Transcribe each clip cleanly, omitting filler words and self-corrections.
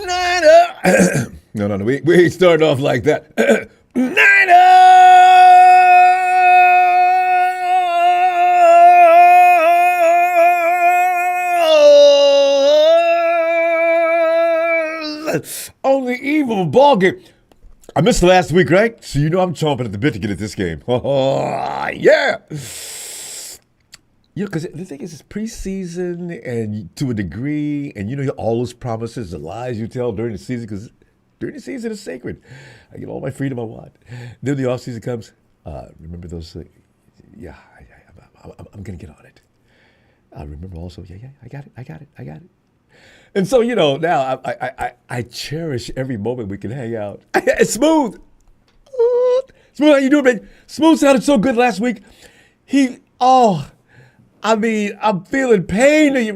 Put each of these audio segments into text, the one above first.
Niner. No. We ain't starting off like that. Niners. Only evil ball game. I missed last week, right? So you know I'm chomping at the bit to get at this game. Oh, yeah. Because the thing is, it's preseason and to a degree, and all those promises, the lies you tell during the season, because during the season is sacred. I get all my freedom I want. Then the off season comes. Remember those? Yeah, I'm going to get on it. I remember also. Yeah, I got it. And so now I cherish every moment we can hang out. It's Smooth. Smooth, how you doing, man? Smooth sounded so good last week. I'm feeling pain. A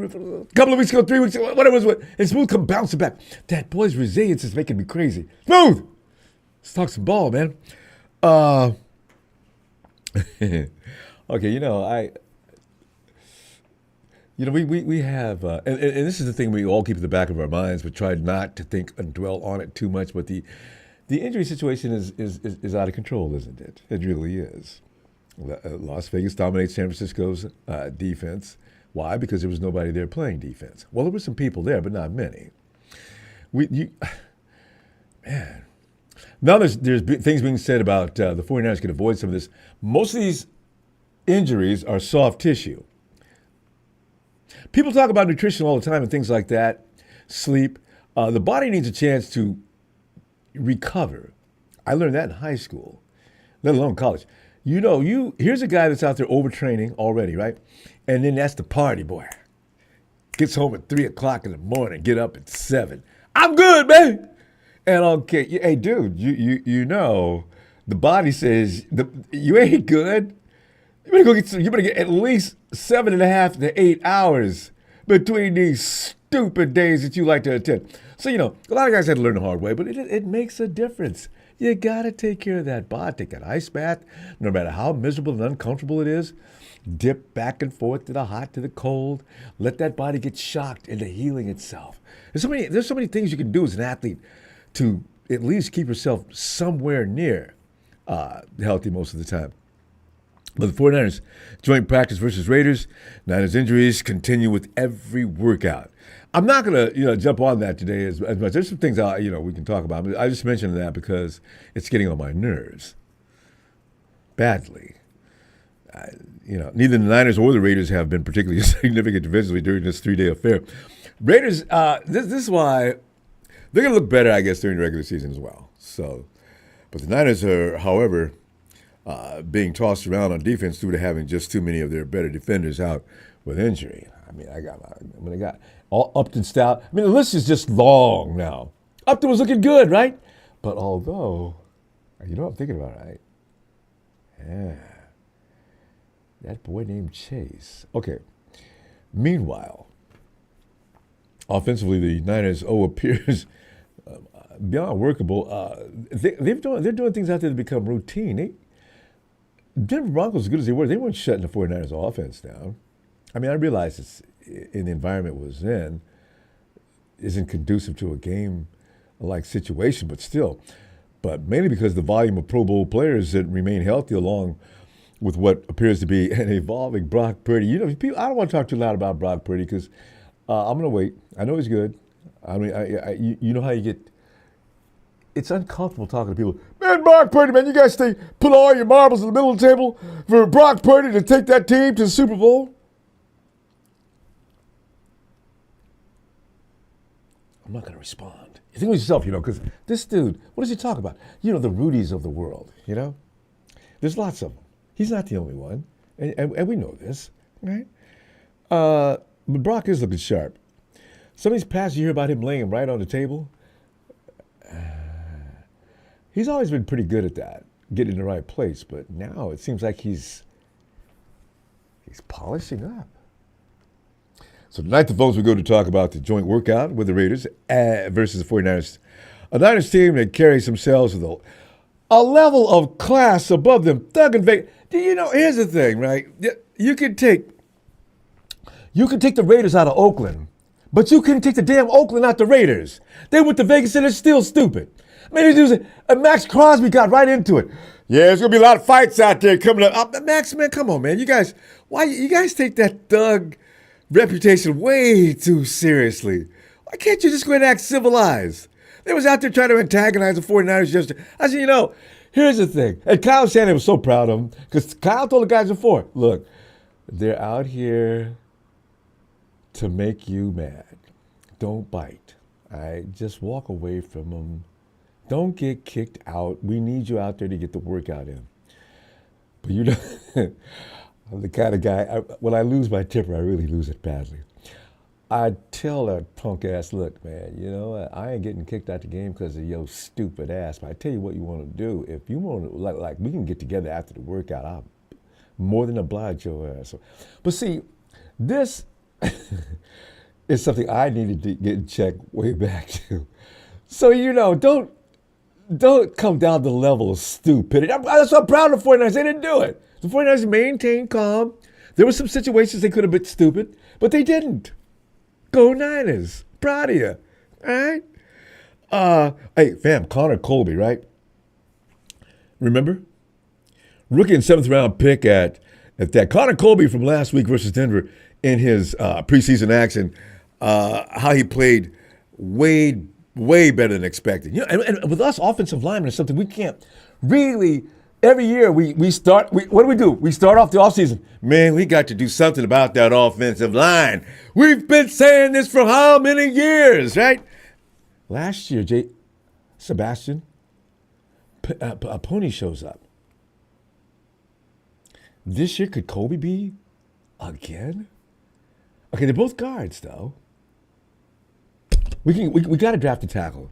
couple of weeks ago, 3 weeks ago, whatever it was. And Smooth come bouncing back. That boy's resilience is making me crazy. Smooth! Let's talk some ball, man. Okay, we have, and this is the thing we all keep in the back of our minds, but try not to think and dwell on it too much. But the injury situation is out of control, isn't it? It really is. Las Vegas dominates San Francisco's defense. Why? Because there was nobody there playing defense. Well, there were some people there, but not many. Man. Now there's things being said about the 49ers can avoid some of this. Most of these injuries are soft tissue. People talk about nutrition all the time and things like that, sleep. The body needs a chance to recover. I learned that in high school, let alone college. Here's a guy that's out there overtraining already, right? And then that's the party boy. Gets home at 3 o'clock in the morning, get up at 7. I'm good, man. And okay, hey, dude, the body says you ain't good. You better get at least 7.5 to 8 hours between these stupid days that you like to attend. So, a lot of guys had to learn the hard way, but it makes a difference. You got to take care of that body. Take that ice bath, no matter how miserable and uncomfortable it is. Dip back and forth to the hot, to the cold. Let that body get shocked into healing itself. There's so many things you can do as an athlete to at least keep yourself somewhere near healthy most of the time. But the 49ers joint practice versus Raiders. Niners injuries continue with every workout. I'm not going to jump on that today as much. There's some things we can talk about. I just mentioned that because it's getting on my nerves badly. Neither the Niners or the Raiders have been particularly significant defensively during this 3-day affair. Raiders, this is why they're going to look better, I guess, during the regular season as well. So, but the Niners are, however, being tossed around on defense due to having just too many of their better defenders out with injury. I got all Upton Stout. The list is just long now. Upton was looking good, right? But although, what I'm thinking about, right? Yeah. That boy named Chase. Okay. Meanwhile, offensively, the Niners appears beyond workable. They're doing things out there that become routine. Denver Broncos, as good as they weren't shutting the 49ers offense down. I realize it's in the environment it was in isn't conducive to a game-like situation, but still. But mainly because the volume of Pro Bowl players that remain healthy along with what appears to be an evolving Brock Purdy. People, I don't want to talk too loud about Brock Purdy because I'm going to wait. I know he's good. You know how you get... It's uncomfortable talking to people. Man, Brock Purdy, man, you guys put all your marbles in the middle of the table for Brock Purdy to take that team to the Super Bowl? I'm not going to respond. You think with yourself, because this dude, what does he talk about? The Rudies of the world, There's lots of them. He's not the only one, and we know this, right? But Brock is looking sharp. Some of these passes you hear about him laying right on the table, he's always been pretty good at that, getting in the right place. But now it seems like he's polishing up. So tonight the folks will go to talk about the joint workout with the Raiders versus the 49ers. A Niners team that carries themselves with a level of class above them. Thug and Vegas. Here's the thing, right? You could take the Raiders out of Oakland, But you couldn't take the damn Oakland out the Raiders. They went to Vegas and it's still stupid. Man, Max Crosby got right into it. Yeah, there's gonna be a lot of fights out there coming up. Max, man, come on, man. Why you guys take that thug reputation way too seriously? Why can't you just go ahead and act civilized? They was out there trying to antagonize the 49ers yesterday. I said, here's the thing. And Kyle Shanahan was so proud of him because Kyle told the guys before, look, they're out here to make you mad. Don't bite. All right? Just walk away from them. Don't get kicked out. We need you out there to get the workout in. But I'm the kind of guy, when I lose my temper, I really lose it badly. I tell that punk ass, look, man, I ain't getting kicked out the game because of your stupid ass. But I tell you what you want to do. If you want to, like we can get together after the workout. I'll more than oblige your ass. But see, this is something I needed to get in check way back to. So, don't come down to the level of stupidity. That's why I'm proud of the 49ers. They didn't do it. The 49ers maintained calm. There were some situations they could have been stupid, but they didn't. Go Niners. Proud of you. All right? Hey, fam, Connor Colby, right? Remember? Rookie and 7th round pick at that. Connor Colby from last week versus Denver in his preseason action, how he played way better than expected. And with us, offensive linemen is something we can't really. Every year what do? We start off the offseason. Man, we got to do something about that offensive line. We've been saying this for how many years, right? Last year, Sebastian, a pony shows up. This year, could Colby be again? Okay, they're both guards, though. We got to draft a tackle.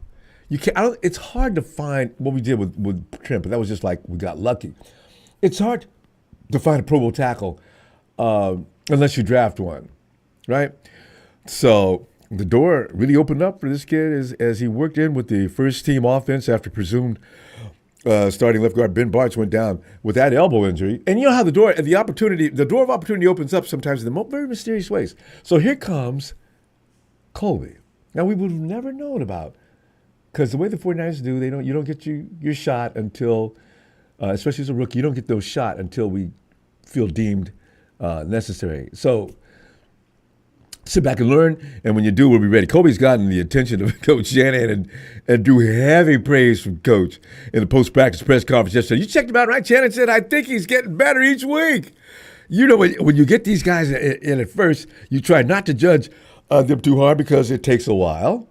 You can't. It's hard to find what we did with Trent, but that was just like we got lucky. It's hard to find a Pro Bowl tackle unless you draft one, right? So the door really opened up for this kid as he worked in with the first team offense after presumed starting left guard Ben Bartz went down with that elbow injury. And you know how the door of opportunity opens up sometimes in the very mysterious ways. So here comes Colby. Now we would have never known about. Because the way the 49ers do, you don't get your shot until, especially as a rookie, you don't get those shot until we feel deemed necessary. So sit back and learn, and when you do, we'll be ready. Kobe's gotten the attention of Coach Shanahan and drew heavy praise from Coach in the post-practice press conference yesterday. You checked him out, right? Shanahan said, I think he's getting better each week. When you get these guys in at first, you try not to judge them too hard because it takes a while.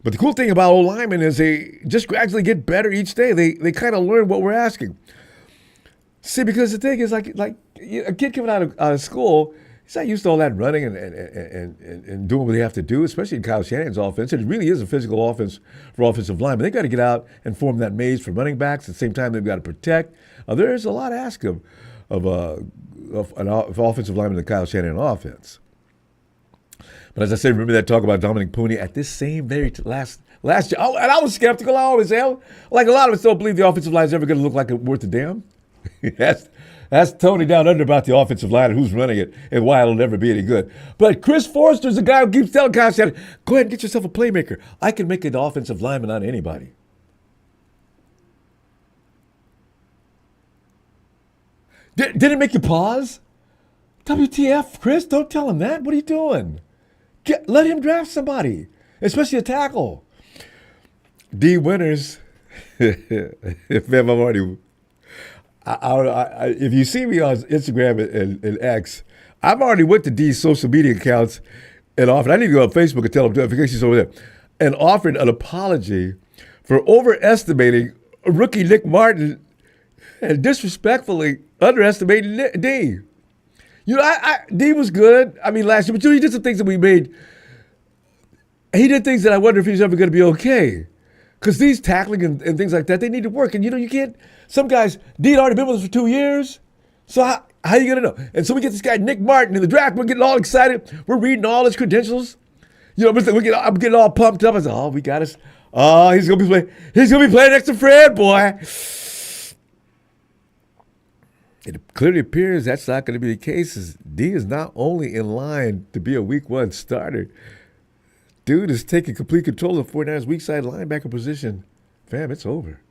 But the cool thing about old linemen is they just gradually get better each day. They kind of learn what we're asking. See, because the thing is, like a kid coming out of school, he's not used to all that running and doing what they have to do, especially in Kyle Shanahan's offense. It really is a physical offense for offensive linemen. They've got to get out and form that maze for running backs. At the same time, they've got to protect. There's a lot to ask of an offensive lineman in the Kyle Shanahan offense. But as I said, remember that talk about Dominic Pooney at this same very last year. Oh, and I was skeptical. I always am. Like a lot of us don't believe the offensive line is ever going to look like it worth a damn. That's Tony down under about the offensive line and who's running it and why it'll never be any good. But Chris Forster's the guy who keeps telling Kyle Shanahan, go ahead and get yourself a playmaker. I can make an offensive lineman out of anybody. Did it make you pause? WTF, Chris? Don't tell him that. What are you doing? Let him draft somebody, especially a tackle. D. Winters, if I'm already, if you see me on Instagram and X, I've already went to D's social media accounts and offered, I need to go on Facebook and tell him, in case he's over there, and offered an apology for overestimating rookie Nick Martin and disrespectfully underestimating D. D was good. Last year, but he did some things that we made. He did things that I wonder if he's ever going to be okay. Because these tackling and things like that, they need to work. And, you can't, some guys, D had already been with us for 2 years. So how are you going to know? And so we get this guy, Nick Martin, in the draft. We're getting all excited. We're reading all his credentials. I'm getting all pumped up. I said, we got us. He's going to be playing next to Fred, boy. It clearly appears that's not going to be the case. As D is not only in line to be a week 1 starter, dude is taking complete control of 49ers weak side linebacker position. Fam, it's over.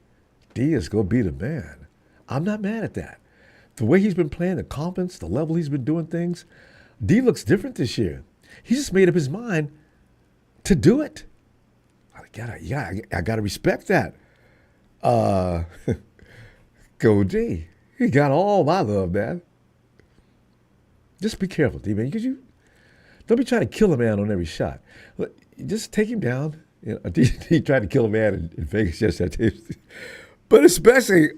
D is going to be the man. I'm not mad at that. The way he's been playing, the confidence, the level he's been doing things, D looks different this year. He just made up his mind to do it. I gotta respect that. Go D. He got all my love, man. Just be careful, D, man, because you don't be trying to kill a man on every shot. Just take him down. You know, D tried to kill a man in Vegas yesterday. But especially,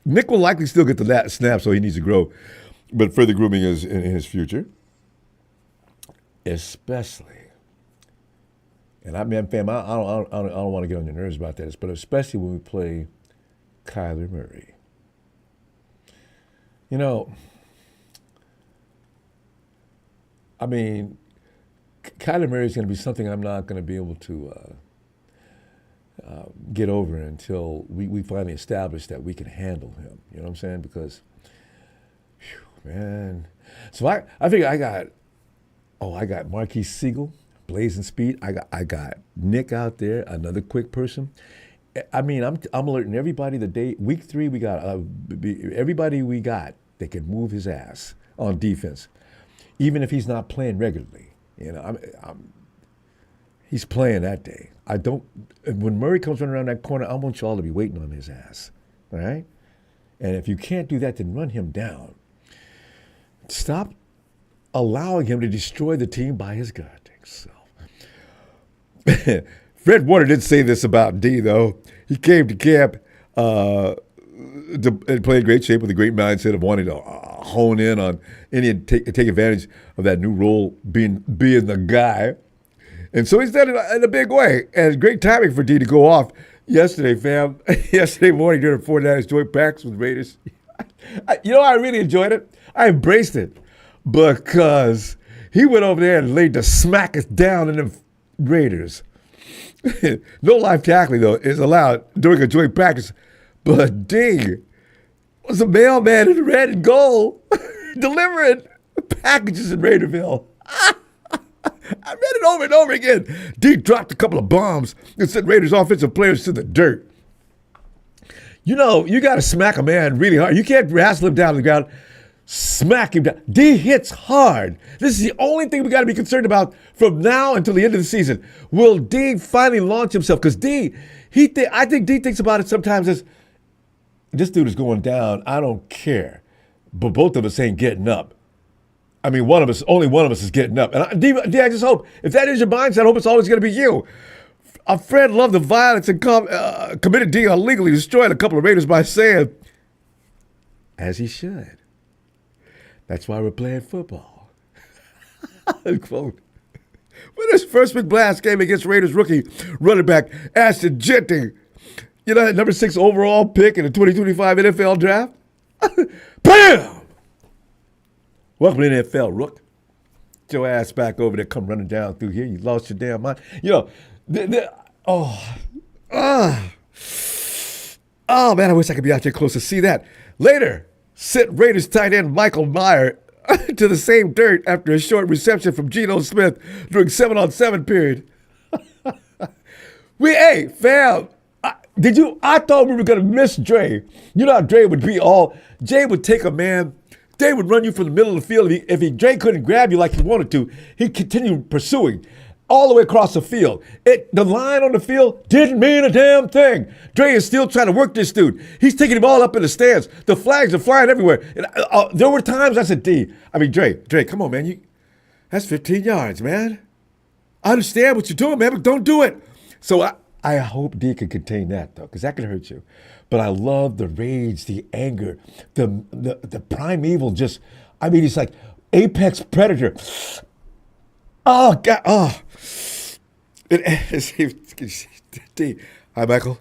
Nick will likely still get the snap, so he needs to grow. But further grooming is in his future. Especially, and I don't want to get on your nerves about that, but especially when we play Kyler Murray. You know, I mean, Kyler Murray is going to be something I'm not going to be able to get over until we finally establish that we can handle him. You know what I'm saying? Because, man. So I figure I got Marquise Siegel, blazing speed. I got Nick out there, another quick person. I mean, I'm alerting everybody the day, week 3, we got everybody we got that can move his ass on defense, even if he's not playing regularly. You know, he's playing that day. When Murray comes running around that corner, I want y'all to be waiting on his ass, all right? And if you can't do that, then run him down. Stop allowing him to destroy the team by his goddamn self. Fred Warner did say this about D, though. He came to camp and played in great shape with a great mindset of wanting to hone in on and take advantage of that new role, being the guy. And so he's done it in a big way. And great timing for D to go off yesterday, fam. Yesterday morning during the 49ers joint practice with Raiders. You know, I really enjoyed it. I embraced it because he went over there and laid the smackers down in them Raiders. No live tackling, though, is allowed during a joint practice. But D was a mailman in red and gold delivering packages in Raiderville. I read it over and over again. D dropped a couple of bombs and sent Raiders offensive players to the dirt. You know, you got to smack a man really hard. You can't wrestle him down to the ground. Smack him down. D hits hard. This is the only thing we got to be concerned about from now until the end of the season. Will D finally launch himself? Because I think D thinks about it sometimes as, this dude is going down. I don't care. But both of us ain't getting up. I mean, only one of us is getting up. And D, I just hope, if that is your mindset, I hope it's always going to be you. Fred loved the violence and committed D illegally destroying a couple of Raiders by saying, as he should. That's why we're playing football. Unquote. When his first big blast came against Raiders rookie running back Ashton Jennings, you know, that number 6 overall pick in the 2025 NFL draft? Bam! Welcome to the NFL, Rook. Get your ass back over there, come running down through here. You lost your damn mind. You know, oh man, I wish I could be out there close to see that. Later, sent Raiders tight end Michael Mayer to the same dirt after a short reception from Geno Smith during 7-on-7 period. Hey, fam, I thought we were going to miss Dre. You know how Dre would be Jay would take a man, Dre would run you from the middle of the field. If Dre couldn't grab you like he wanted to, he'd continue pursuing all the way across the field. The line on the field didn't mean a damn thing. Dre is still trying to work this dude. He's taking him all up in the stands. The flags are flying everywhere. And, there were times I said, Dre, come on, man. That's 15 yards, man. I understand what you're doing, man, but don't do it. So I hope D can contain that, though, because that could hurt you. But I love the rage, the anger, the primeval he's like apex predator. Oh, God. Oh. D. Hi, Michael.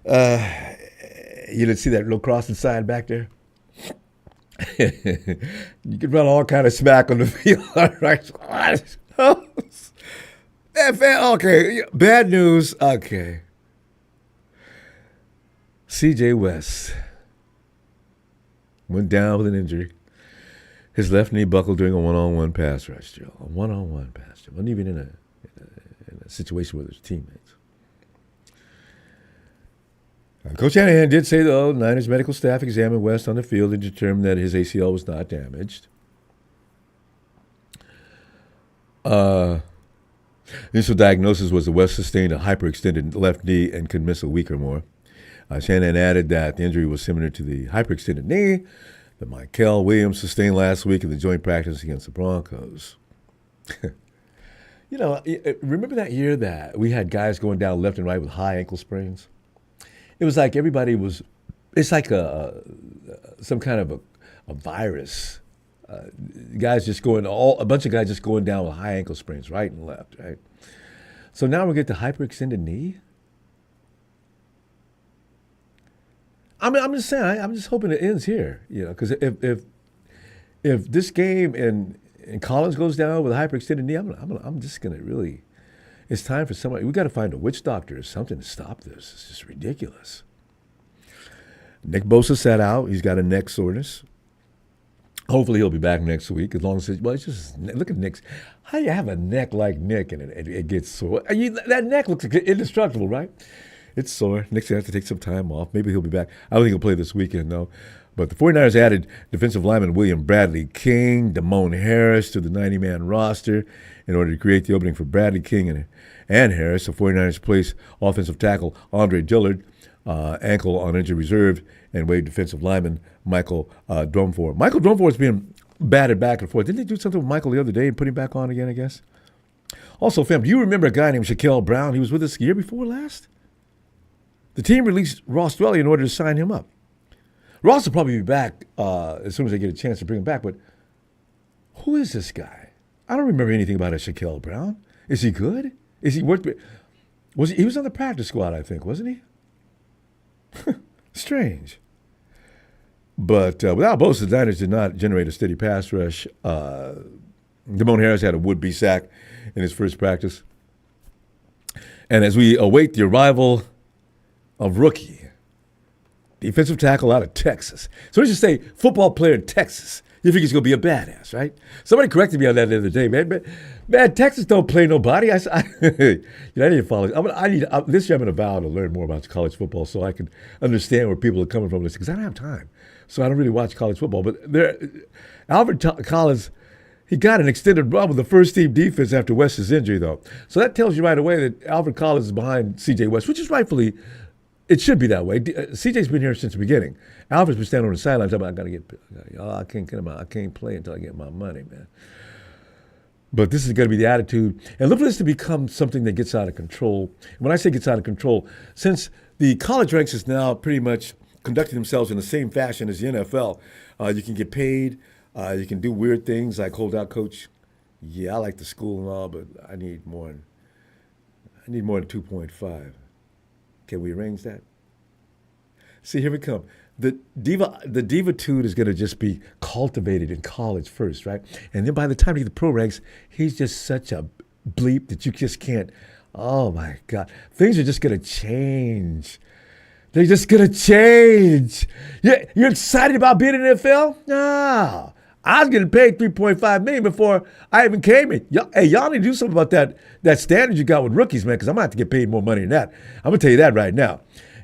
You didn't see that little crossing sign back there? You can run all kind of smack on the field. Right? Okay, bad news. Okay. C.J. West went down with an injury. His left knee buckled during a one-on-one pass rush drill. A one-on-one pass drill. Wasn't even in in a situation with his teammates. Coach Shanahan did say, though, Niners medical staff examined West on the field and determined that his ACL was not damaged. Initial diagnosis was that West sustained a hyperextended left knee and could miss a week or more. Shanahan added that the injury was similar to the hyperextended knee that Michael Williams sustained last week in the joint practice against the Broncos. Remember that year that we had guys going down left and right with high ankle sprains? It was like it's like some kind of a virus. A bunch of guys just going down with high ankle sprains, right and left, right? So now we get the hyperextended knee. I'm just saying, I'm just hoping it ends here, because if this game and Collins goes down with a hyperextended knee, I'm just gonna really. It's time for somebody. We got to find a witch doctor or something to stop this. It's just ridiculous. Nick Bosa sat out. He's got a neck soreness. Hopefully he'll be back next week. As long as it's just look at Nick's. How do you have a neck like Nick and it gets sore? That neck looks indestructible, right? It's sore. Nick's going to have to take some time off. Maybe he'll be back. I don't think he'll play this weekend, though. But the 49ers added defensive lineman William Bradley King, Damone Harris to the 90-man roster in order to create the opening for Bradley King and Harris. The 49ers placed offensive tackle Andre Dillard, ankle on injury reserve, and waived defensive lineman Michael Drumford. Michael Drumford's being batted back and forth. Didn't they do something with Michael the other day and put him back on again, I guess? Also, fam, do you remember a guy named Shaquille Brown? He was with us the year before last. The team released Ross Dwelly in order to sign him up. Ross will probably be back as soon as they get a chance to bring him back, but who is this guy? I don't remember anything about a Shaquille Brown. Is he good? Is he worth? He was on the practice squad, I think, wasn't he? Strange. But without Bosa, the Niners did not generate a steady pass rush. Damone Harris had a would-be sack in his first practice. And as we await the arrival of rookie, defensive tackle out of Texas. So let's just say football player in Texas. You think he's going to be a badass, right? Somebody corrected me on that the other day, man. Man, Texas don't play nobody. I need to follow. This year I'm going to vow to learn more about college football so I can understand where people are coming from. Because I don't have time. So I don't really watch college football. But Alfred Collins, he got an extended run with the first-team defense after West's injury, though. So that tells you right away that Alfred Collins is behind C.J. West, which is rightfully. It should be that way. CJ's been here since the beginning. Alfred's been standing on the sidelines. I can't play until I get my money, man. But this is going to be the attitude. And look for this to become something that gets out of control. When I say gets out of control, since the college ranks is now pretty much conducting themselves in the same fashion as the NFL, you can get paid. You can do weird things like hold out coach. Yeah, I like the school and all, but I need more than 2.5. Can we arrange that? See, here we come. The divitude is going to just be cultivated in college first, right? And then by the time you get the pro ranks, he's just such a bleep that you just can't. Oh my God, things are just going to change. They're just going to change. You're excited about being in the NFL? No. I was getting paid $3.5 million before I even came in. Y'all need to do something about that standard you got with rookies, man, because I'm going to have to get paid more money than that. I'm going to tell you that right now.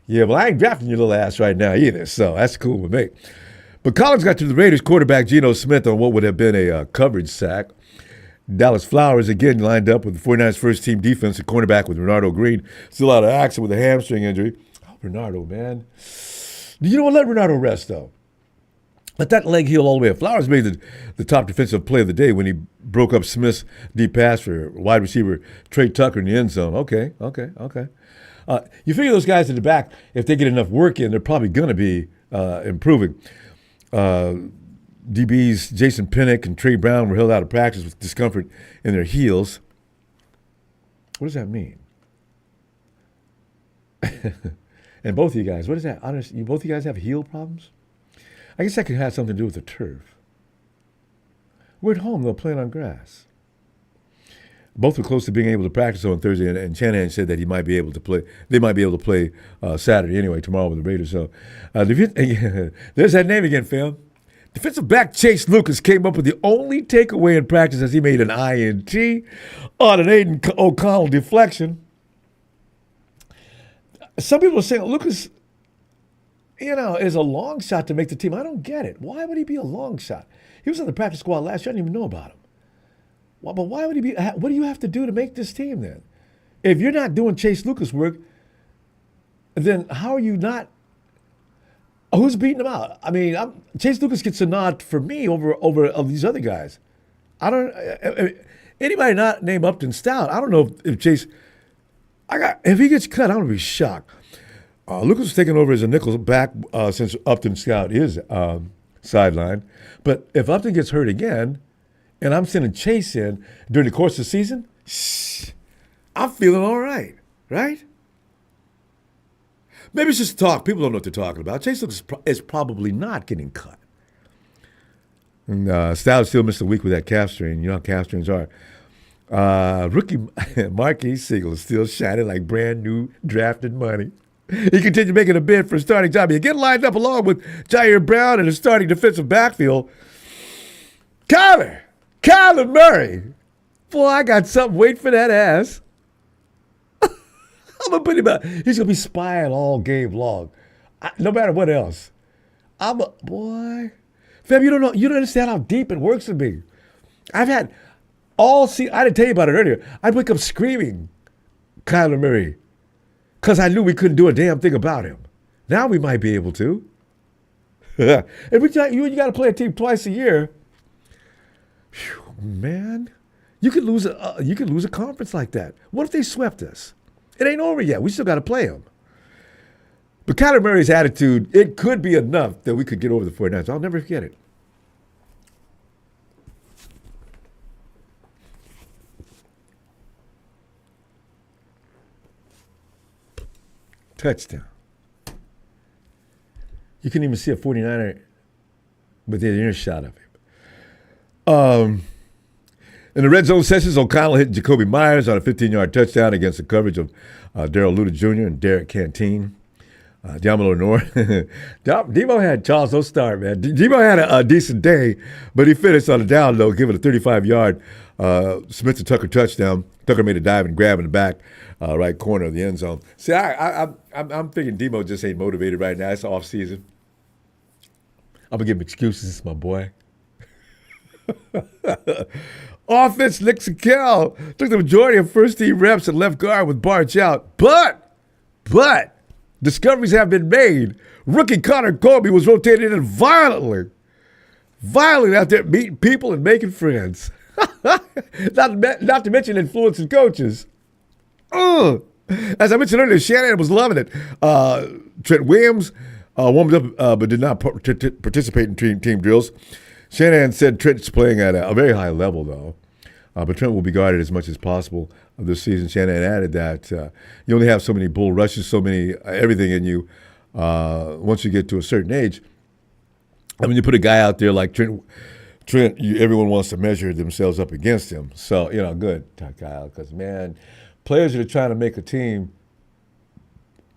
Yeah, well, I ain't drafting your little ass right now either, so that's cool with me. But Collins got to the Raiders quarterback Geno Smith on what would have been a coverage sack. Dallas Flowers again lined up with the 49ers first-team defense at cornerback with Renardo Green. Still out of action with a hamstring injury. Oh, Renardo, man. You know what? Let Renardo rest, though. Let that leg heal all the way up. Flowers made the top defensive play of the day when he broke up Smith's deep pass for wide receiver Trey Tucker in the end zone. Okay. You figure those guys at the back, if they get enough work in, they're probably going to be improving. DBs Jason Pinnock and Trey Brown were held out of practice with discomfort in their heels. What does that mean? And both of you guys, what is that? Honestly, both of you guys have heel problems? I guess that could have something to do with the turf. We're at home, though, playing on grass. Both were close to being able to practice on Thursday, and Shanahan said that he might be able to play. They might be able to play Saturday anyway, tomorrow with the Raiders. So there's that name again, fam. Defensive back Chase Lucas came up with the only takeaway in practice as he made an INT on an Aiden O'Connell deflection. Some people are saying Lucas, is a long shot to make the team. I don't get it. Why would he be a long shot? He was on the practice squad last year. I didn't even know about him. Well, but why would he be? What do you have to do to make this team then? If you're not doing Chase Lucas work, then how are you not? Who's beating him out? I mean, Chase Lucas gets a nod for me over these other guys. I don't. Anybody not named Upton Stout? I don't know if Chase. If he gets cut, I'm gonna be shocked. Lucas was taking over as a nickel back since Upton Stout is sidelined. But if Upton gets hurt again, and I'm sending Chase in during the course of the season, I'm feeling all right, right? Maybe it's just talk. People don't know what they're talking about. Chase Lucas is probably not getting cut. And Stout still missed a week with that calf strain. You know how calf strains are. Rookie Marquis Siegel is still shining like brand new drafted money. He continued making a bid for a starting job. He get lined up along with Jair Brown in the starting defensive backfield. Kyler Murray. Boy, I got something waiting for that ass. I'm going to put him out. He's going to be spying all game long. No matter what else. Boy. Fam, you don't understand how deep it works with me. I've had all season. I didn't tell you about it earlier. I'd wake up screaming, Kyler Murray, because I knew we couldn't do a damn thing about him. Now we might be able to. Every time you got to play a team twice a year, man, you could lose a conference like that. What if they swept us? It ain't over yet. We still got to play them. But Kyler Murray's attitude, it could be enough that we could get over the 49ers. I'll never forget it. Touchdown. You couldn't even see a 49er within earshot of him. In the red zone sessions, O'Connell hit Jacoby Myers on a 15-yard touchdown against the coverage of Darrell Luter Jr. and Derek Canteen. Diamo Lenore. Debo had Charles, don't start, man. Debo had a decent day, but he finished on a down low, giving a 35-yard Smith to Tucker touchdown. Tucker made a dive and grab in the back right corner of the end zone. See, I'm thinking Debo just ain't motivated right now. It's off season. I'm gonna give him excuses, it's my boy. Offense, Nick Sakel took the majority of first-team reps at left guard with Barch out. But discoveries have been made. Rookie Connor Colby was rotated in violently out there meeting people and making friends. not to mention influencing coaches. As I mentioned earlier, Shanahan was loving it. Trent Williams warmed up but did not participate in team drills. Shanahan said Trent's playing at a very high level, though. But Trent will be guarded as much as possible this season. Shanahan added that you only have so many bull rushes, so many everything in you once you get to a certain age. I mean, you put a guy out there like Trent, everyone wants to measure themselves up against him. So, good, Kyle, because, man, players that are trying to make a team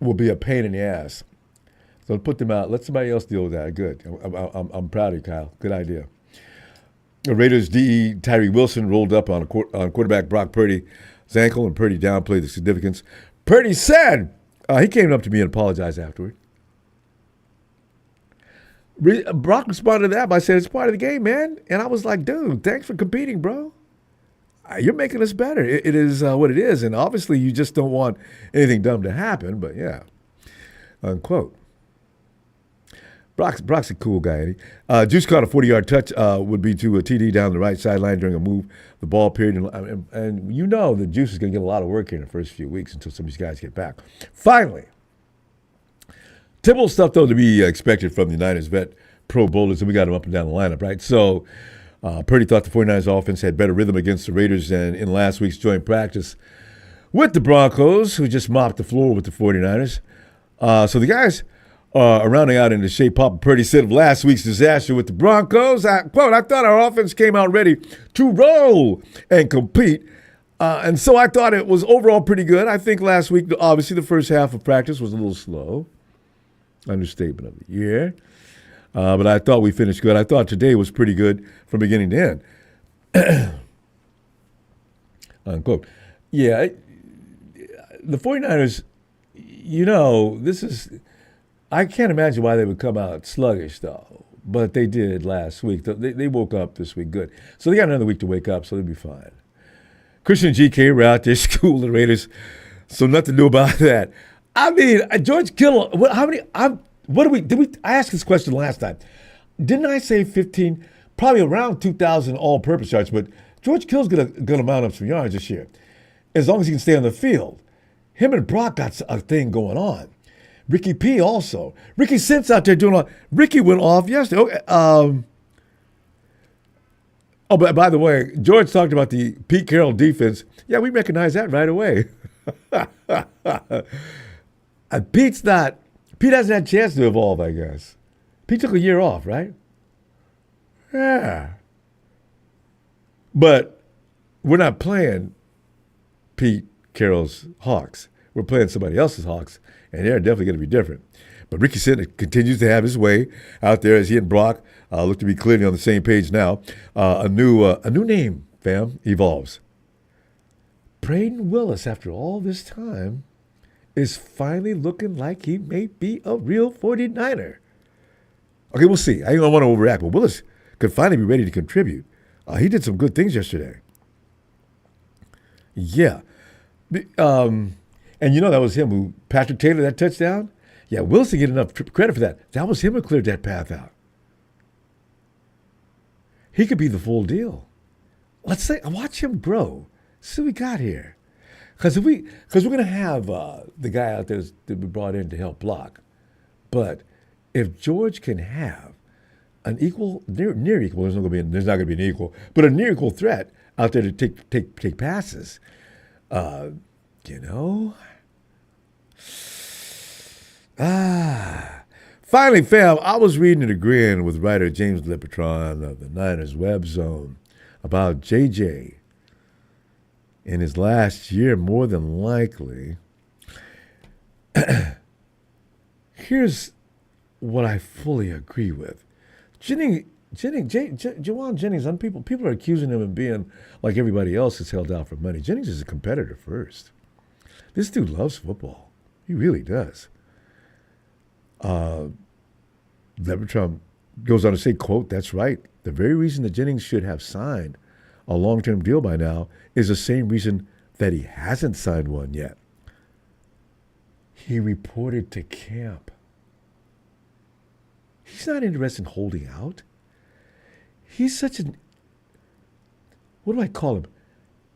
will be a pain in the ass. So put them out. Let somebody else deal with that. Good. I'm proud of you, Kyle. Good idea. The Raiders' DE Tyree Wilson rolled up on quarterback Brock Purdy's ankle, and Purdy downplayed the significance. Purdy said he came up to me and apologized afterward. Brock responded to that by saying, it's part of the game, man. And I was like, dude, thanks for competing, bro. You're making us better. It is what it is. And obviously you just don't want anything dumb to happen, but yeah, unquote. Brock's a cool guy, ain't he? Juice caught a 40-yard touch would be to a TD down the right sideline during a move the ball period. And you know that Juice is going to get a lot of work here in the first few weeks until some of these guys get back. Finally, typical stuff, though, to be expected from the Niners vet Pro Bowlers, and we got him up and down the lineup, right? So Purdy thought the 49ers offense had better rhythm against the Raiders than in last week's joint practice with the Broncos, who just mopped the floor with the 49ers. So the guys are rounding out into shape. Papa Purdy said of last week's disaster with the Broncos, quote, I thought our offense came out ready to roll and compete. And so I thought it was overall pretty good. I think last week, obviously, the first half of practice was a little slow. Understatement of the year. But I thought we finished good. I thought today was pretty good from beginning to end. Unquote. Yeah, the 49ers, this is, I can't imagine why they would come out sluggish, though. But they did last week. They woke up this week good. So they got another week to wake up, so they'll be fine. Christian and GK were out there schooling the Raiders, so nothing new about that. I mean, George Kittle, I asked this question last time. Didn't I say 15, probably around 2,000 all-purpose yards, but George Kittle's gonna mount up some yards this year, as long as he can stay on the field. Him and Brock got a thing going on. Ricky P also. Ricky Sint's out there doing all. Ricky went off yesterday. Okay, but by the way, George talked about the Pete Carroll defense. Yeah, we recognize that right away. Pete hasn't had a chance to evolve, I guess. Pete took a year off, right? Yeah. But we're not playing Pete Carroll's Hawks. We're playing somebody else's Hawks, and they're definitely going to be different. But Ricky Sint continues to have his way out there as he and Brock look to be clearly on the same page now. A new name, fam, evolves. Braden Willis, after all this time, is finally looking like he may be a real 49er. Okay, we'll see. I don't want to overreact, but Willis could finally be ready to contribute. He did some good things yesterday. Yeah. And that was him who, Patrick Taylor, that touchdown? Yeah, Willis didn't get enough credit for that. That was him who cleared that path out. He could be the full deal. Watch him grow. See what we got here. Because we're going to have the guy out there that we brought in to help block. But if George can have an equal, near equal, there's not going to be an equal, but a near equal threat out there to take passes, Finally, fam, I was reading and agreeing with writer James Lipatron of the Niners Web Zone about JJ in his last year, more than likely. Here's what I fully agree with. Jawan Jennings, people are accusing him of being like everybody else that's held out for money. Jennings is a competitor first. This dude loves football. He really does. Trump goes on to say, quote, "That's right. The very reason that Jennings should have signed a long-term deal by now is the same reason that he hasn't signed one yet. He reported to camp. He's not interested in holding out. He's such what do I call him?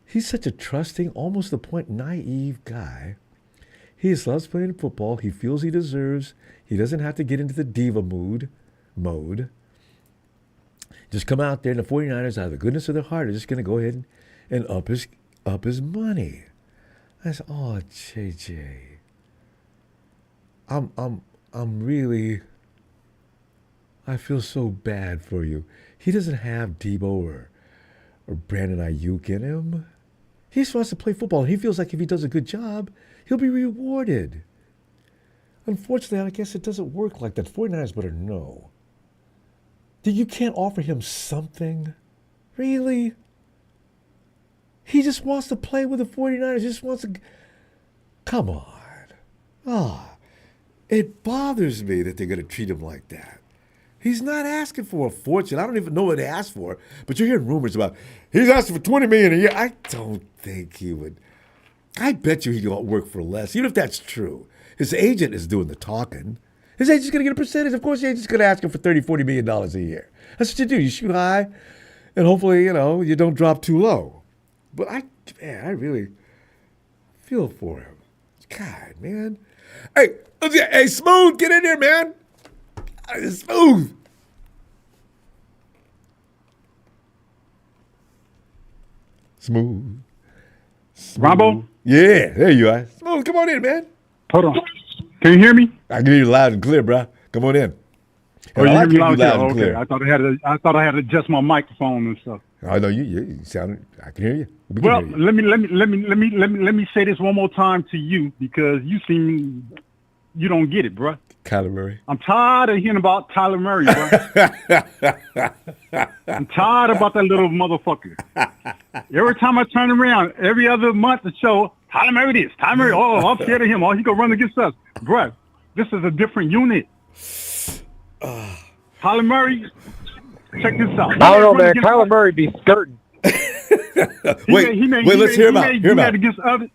He's such a trusting, almost to the point naive guy. He just loves playing football. He feels he deserves. He doesn't have to get into the diva mode. Just come out there, and the 49ers, out of the goodness of their heart, are just going to go ahead and up his money." I said, "Oh, JJ, I'm really, I feel so bad for you. He doesn't have Debo or Brandon Ayuk in him. He just wants to play football. He feels like if he does a good job, he'll be rewarded. Unfortunately, I guess it doesn't work like that. 49ers better know that you can't offer him something. Really? He just wants to play with the 49ers. He just wants to... Come on. It bothers me that they're going to treat him like that. He's not asking for a fortune. I don't even know what they asked for, but you're hearing rumors about he's asking for $20 million a year. I don't think he would. I bet you he'd work for less, even if that's true. His agent is doing the talking. His agent's going to get a percentage. Of course, the agent's going to ask him for $30, $40 million a year. That's what you do. You shoot high, and hopefully, you don't drop too low. But I really feel for him. God, man. Hey, Smooth, get in there, man. Smooth. Ronbo? Yeah, there you are. Smooth, come on in, man. Hold on. Can you hear me? I can hear you loud and clear, bro. Come on in. Oh, you hear me loud and clear? I thought I had to adjust my microphone and stuff. Oh no, you sound. I can hear you. Well, let me say this one more time to you because you seem you don't get it, bro. Kyler Murray. I'm tired of hearing about Tyler Murray, bro. I'm tired about that little motherfucker. Every time I turn around, every other month to show Tyler Murray this, Tyler Murray. Oh, I'm scared of him. Oh, he gonna run against us, bro. This is a different unit. Tyler Murray, check this out. I don't know, man. Kyler Murray be skirting. Wait, let's hear him out. Hear him out.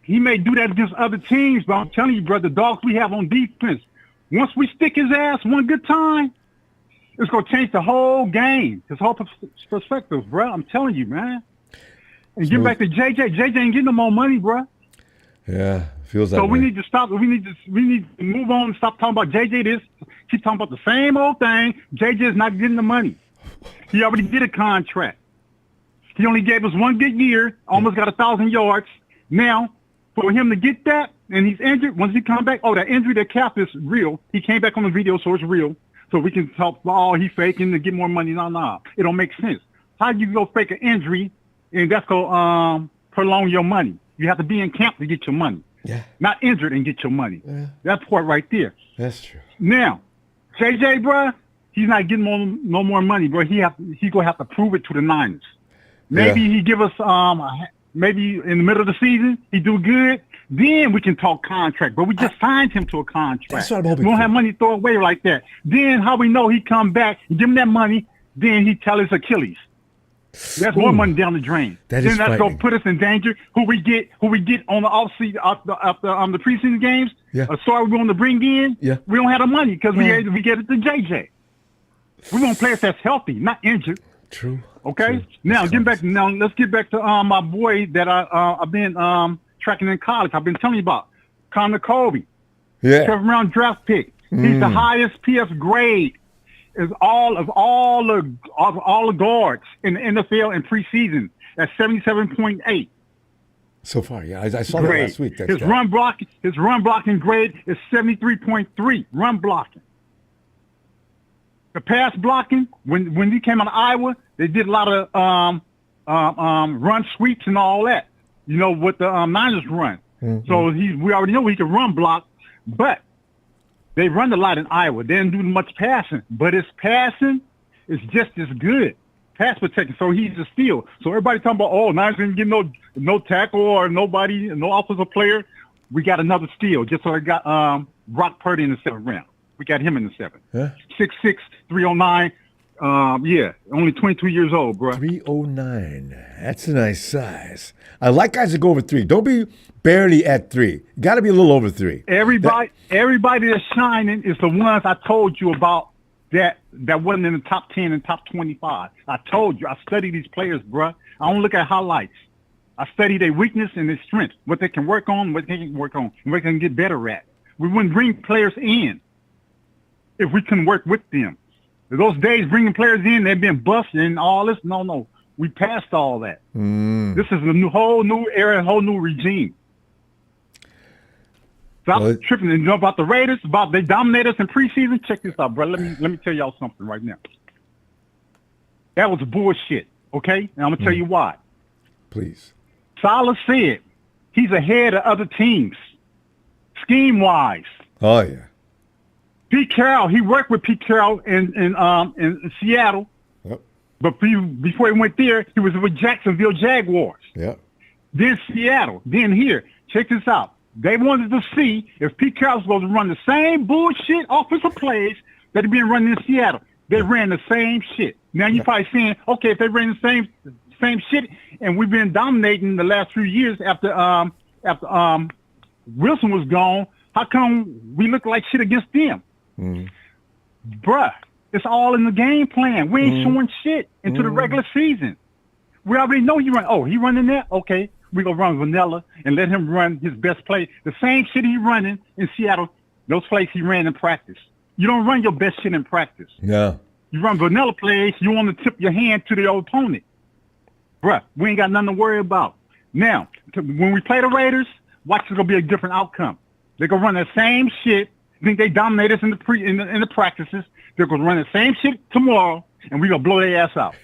He may do that against other teams, but I'm telling you, bro, the dogs we have on defense, once we stick his ass one good time, it's going to change the whole game, his whole perspective, bro. I'm telling you, man. And get back to JJ. JJ ain't getting no more money, bro. Yeah, feels that way. So we need to stop. We need to move on and stop talking about JJ this. Keep talking about the same old thing. JJ is not getting the money. He already did a contract. He only gave us 1 good year, almost got 1,000 yards. Now, for him to get that, and he's injured, once he come back, that injury, that calf is real. He came back on the video, so it's real. So we can talk, he's faking to get more money. No. It don't make sense. How you go fake an injury, and that's going to prolong your money? You have to be in camp to get your money. Yeah. Not injured and get your money. Yeah. That part right there. That's true. Now, JJ, bro, he's not getting no more money, bro. He's going to have to prove it to the Niners. Maybe he give us maybe in the middle of the season he do good. Then we can talk contract. But we just signed him to a contract. That's what I'm hoping we don't for. have money to throw away like that. Then how we know he come back, give him that money, then he tell his Achilles. That's more money down the drain. Then that's gonna put us in danger. Who we get on the offseason after the preseason games? Yeah. A star we want to bring in. Yeah. We don't have the money because we get it to JJ. We want players that's healthy, not injured. True. Okay. True. Now let's get back to my boy that I've been tracking in college. I've been telling you about Connor Colby. Yeah. 7th round draft pick. He's the highest PS grade is all the guards in the NFL in preseason at 77.8. So far, yeah. I saw that last week. His run blocking grade is 73.3. Run blocking. The pass blocking, when he came out of Iowa, they did a lot of run sweeps and all that. You know what the Niners run. Mm-hmm. So we already know he can run block, but they run a lot in Iowa. They didn't do much passing, but his passing is just as good. Pass protection, so he's a steal. So everybody talking about, Niners didn't get no tackle or nobody, no offensive player. We got another steal. Just so I got Brock Purdy in the 7th round. We got him in the 7th. Huh? 6'6", 309. Only 22 years old, bro. 309. That's a nice size. I like guys that go over 3. Don't be barely at 3. Got to be a little over 3. Everybody that's shining is the ones I told you about that wasn't in the top 10 and top 25. I told you. I study these players, bro. I don't look at highlights. I study their weakness and their strength, what they can work on, what they can work on, and what they can get better at. We wouldn't bring players in if we couldn't work with them. Those days bringing players in, they've been busted and all this. No. We passed all that. This is a whole new era, a whole new regime. Stop tripping and jump about the Raiders. They dominate us in preseason. Check this out, bro. Let me tell y'all something right now. That was bullshit, okay? And I'm going to tell you why. Please. Salah said he's ahead of other teams, scheme-wise. Oh, yeah. Pete Carroll, he worked with Pete Carroll in Seattle. Yep. But before he went there, he was with Jacksonville Jaguars. Yep. Then Seattle. Then here. Check this out. They wanted to see if Pete Carroll was supposed to run the same bullshit offensive plays that he'd been running in Seattle. They ran the same shit. Now you're probably saying, okay, if they ran the same shit, and we've been dominating the last few years after Wilson was gone, how come we look like shit against them? Bruh, it's all in the game plan. We ain't showing shit into the regular season. We already know he running that? Okay, we gonna run vanilla and let him run his best play. The same shit he running in Seattle, those plays he ran in practice. You don't run your best shit in practice. No. You run vanilla plays, you want to tip your hand to the opponent. Bruh, we ain't got nothing to worry about. Now, when we play the Raiders, watch, it's gonna be a different outcome. They're gonna run the same shit. Think they dominate us in the practices. They're gonna run the same shit tomorrow, and we're gonna blow their ass out.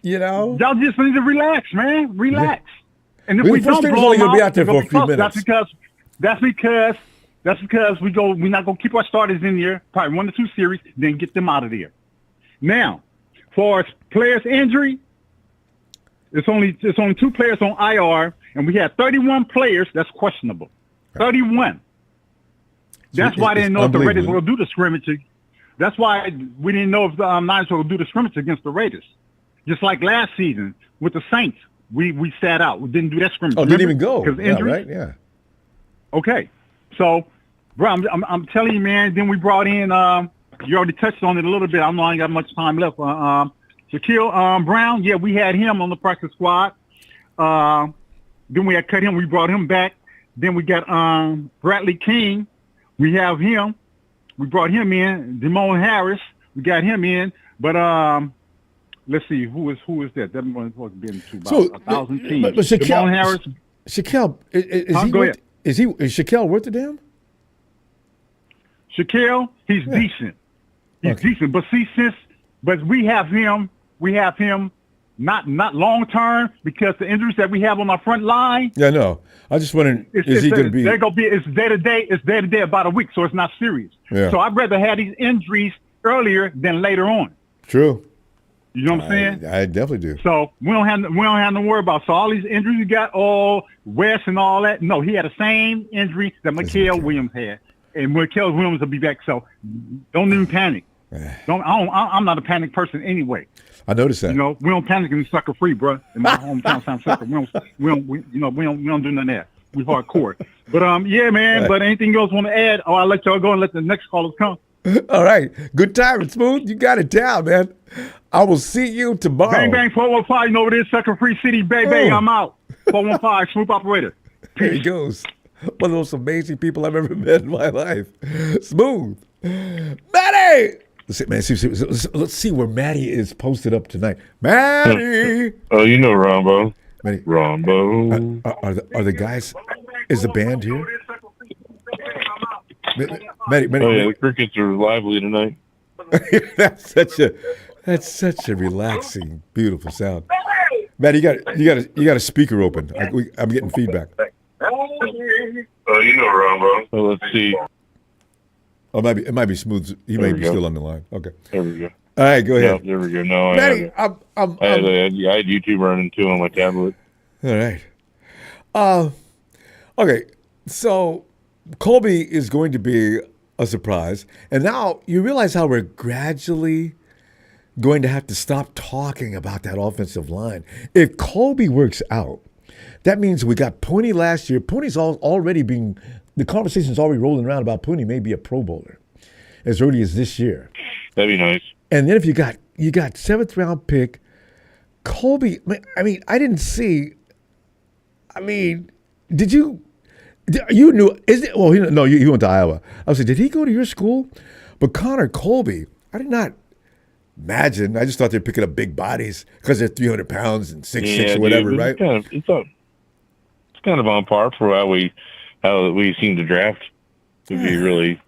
You know, y'all just need to relax, man. Relax. And if The we first don't stringer's blow only them gonna be out, out there they're for a gonna few be close. That's because we're not gonna keep our starters in there, probably 1 or 2 series, then get them out of there. Now, for players' injury, it's only 2 players on IR, and we had 31 players that's questionable. 31. That's why they didn't know if the Raiders were going to do the scrimmage. That's why we didn't know if the Niners were going to do the scrimmage against the Raiders. Just like last season with the Saints, we sat out. We didn't do that scrimmage. Oh, didn't even go. Because yeah, right? Yeah. Okay. So, bro, I'm telling you, man, then we brought in, you already touched on it a little bit. I know I ain't got much time left. Shaquille Brown, yeah, we had him on the practice squad. Then we had cut him. We brought him back. Then we got Bradley King. We have him. We brought him in. Damone Harris. We got him in. But let's see, who is that? That one was been to about 1,000 teams. But Shaquille, Damone Harris. Shaquille, is he go worth, ahead. is Shaquille worth the damn? Shaquille, he's decent. He's decent. But see, but we have him not long term because the injuries that we have on our front line. Yeah, no. I just wondering, is he going to be? They're going to be. It's day to day. It's day to day about a week, so it's not serious. Yeah. So I'd rather have these injuries earlier than later on. True. You know what I'm saying? I definitely do. So we don't have to worry about. So all these injuries you got, West and all that. No, he had the same injury that Mikael Williams had, and Mikael Williams will be back. So don't even panic. I'm not a panic person anyway. I noticed that. You know, we don't panic and sucker free, bro. In my hometown, South Sucker, we don't do none of that. We hardcore. But yeah, man. Right. But anything else want to add? I'll let y'all go and let the next callers come. All right, good time, Smooth. You got it down, man. I will see you tomorrow. Bang bang 415. You know what it is, Sucker Free City, baby. I'm out. 415, Smooth Operator. Peace. There he goes. One of the most amazing people I've ever met in my life. Smooth. Maddie! Let's see where Maddie is posted up tonight. Maddie! Oh, you know Ronbo. Maddie. Ronbo. Are the guys, is the band here? Maddie. Oh, yeah, the crickets are lively tonight. That's such a relaxing, beautiful sound. Maddie, you got a speaker open. I'm getting feedback. Oh, you know Ronbo. Oh, let's see. Oh, it might be Smooth. He may be still on the line. Okay. There we go. All right, go ahead. No, there we go. No, Maddie, I had YouTube running too on my tablet. All right. Okay. So Colby is going to be a surprise, and now you realize how we're gradually going to have to stop talking about that offensive line. If Colby works out, that means we got Pooney last year. Pooney's already being. The conversation's already rolling around about Pooney may be a Pro Bowler as early as this year. That'd be nice. And then if you got 7th round pick, Colby. I mean, I didn't see. I mean, did you? You knew? Is it? Well, he went to Iowa. I was like, did he go to your school? But Connor Colby, I did not imagine. I just thought they're picking up big bodies because they're 300 pounds and 6'6" or whatever, right? It's kind of on par for how we seem to draft. To be really, if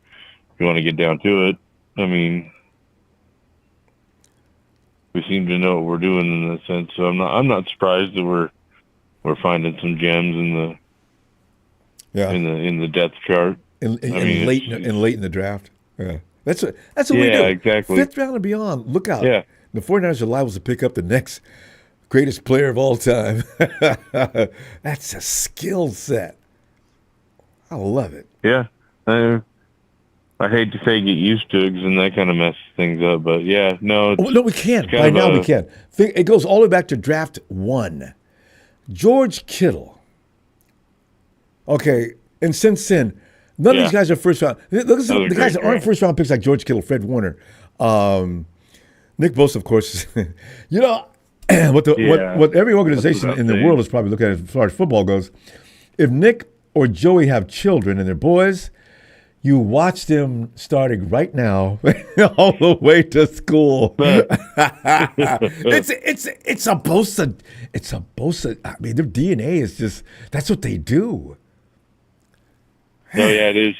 you want to get down to it, I mean, we seem to know what we're doing in a sense. So I'm not surprised that we're finding some gems in the depth chart. Late in the draft. Yeah, that's what we do. Exactly. 5th round and beyond. Look out. Yeah. The 49ers are liable to pick up the next greatest player of all time. That's a skill set. I love it. Yeah. I hate to say get used to it because then that kind of messes things up. But, yeah, no. No, we can't. By now we can. It goes all the way back to draft 1. George Kittle. Okay. And since then, none of these guys are first round. Look at the guys that aren't first round picks like George Kittle, Fred Warner. Nick Bosa, of course. You know, what every organization in the world is probably looking at as far as football goes. If Nick or Joey have children and they're boys, you watch them starting right now all the way to school. It's a Bosa. It's a Bosa. I mean, their DNA is just, that's what they do. Oh, yeah, it is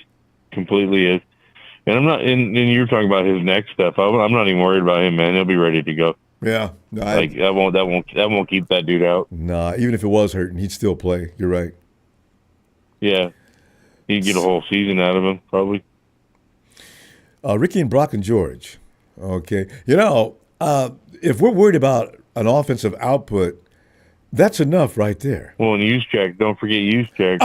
completely it. And I'm not, and you're talking about his next step. I'm not even worried about him, man. He'll be ready to go. Yeah. No, Like that won't keep that dude out. nah, even if it was hurting, he'd still play. You're right. Yeah, he'd get a whole season out of him probably. Ricky and Brock and George. Okay. You know, if we're worried about an offensive output, that's enough right there. Well, and use check. Don't forget use check.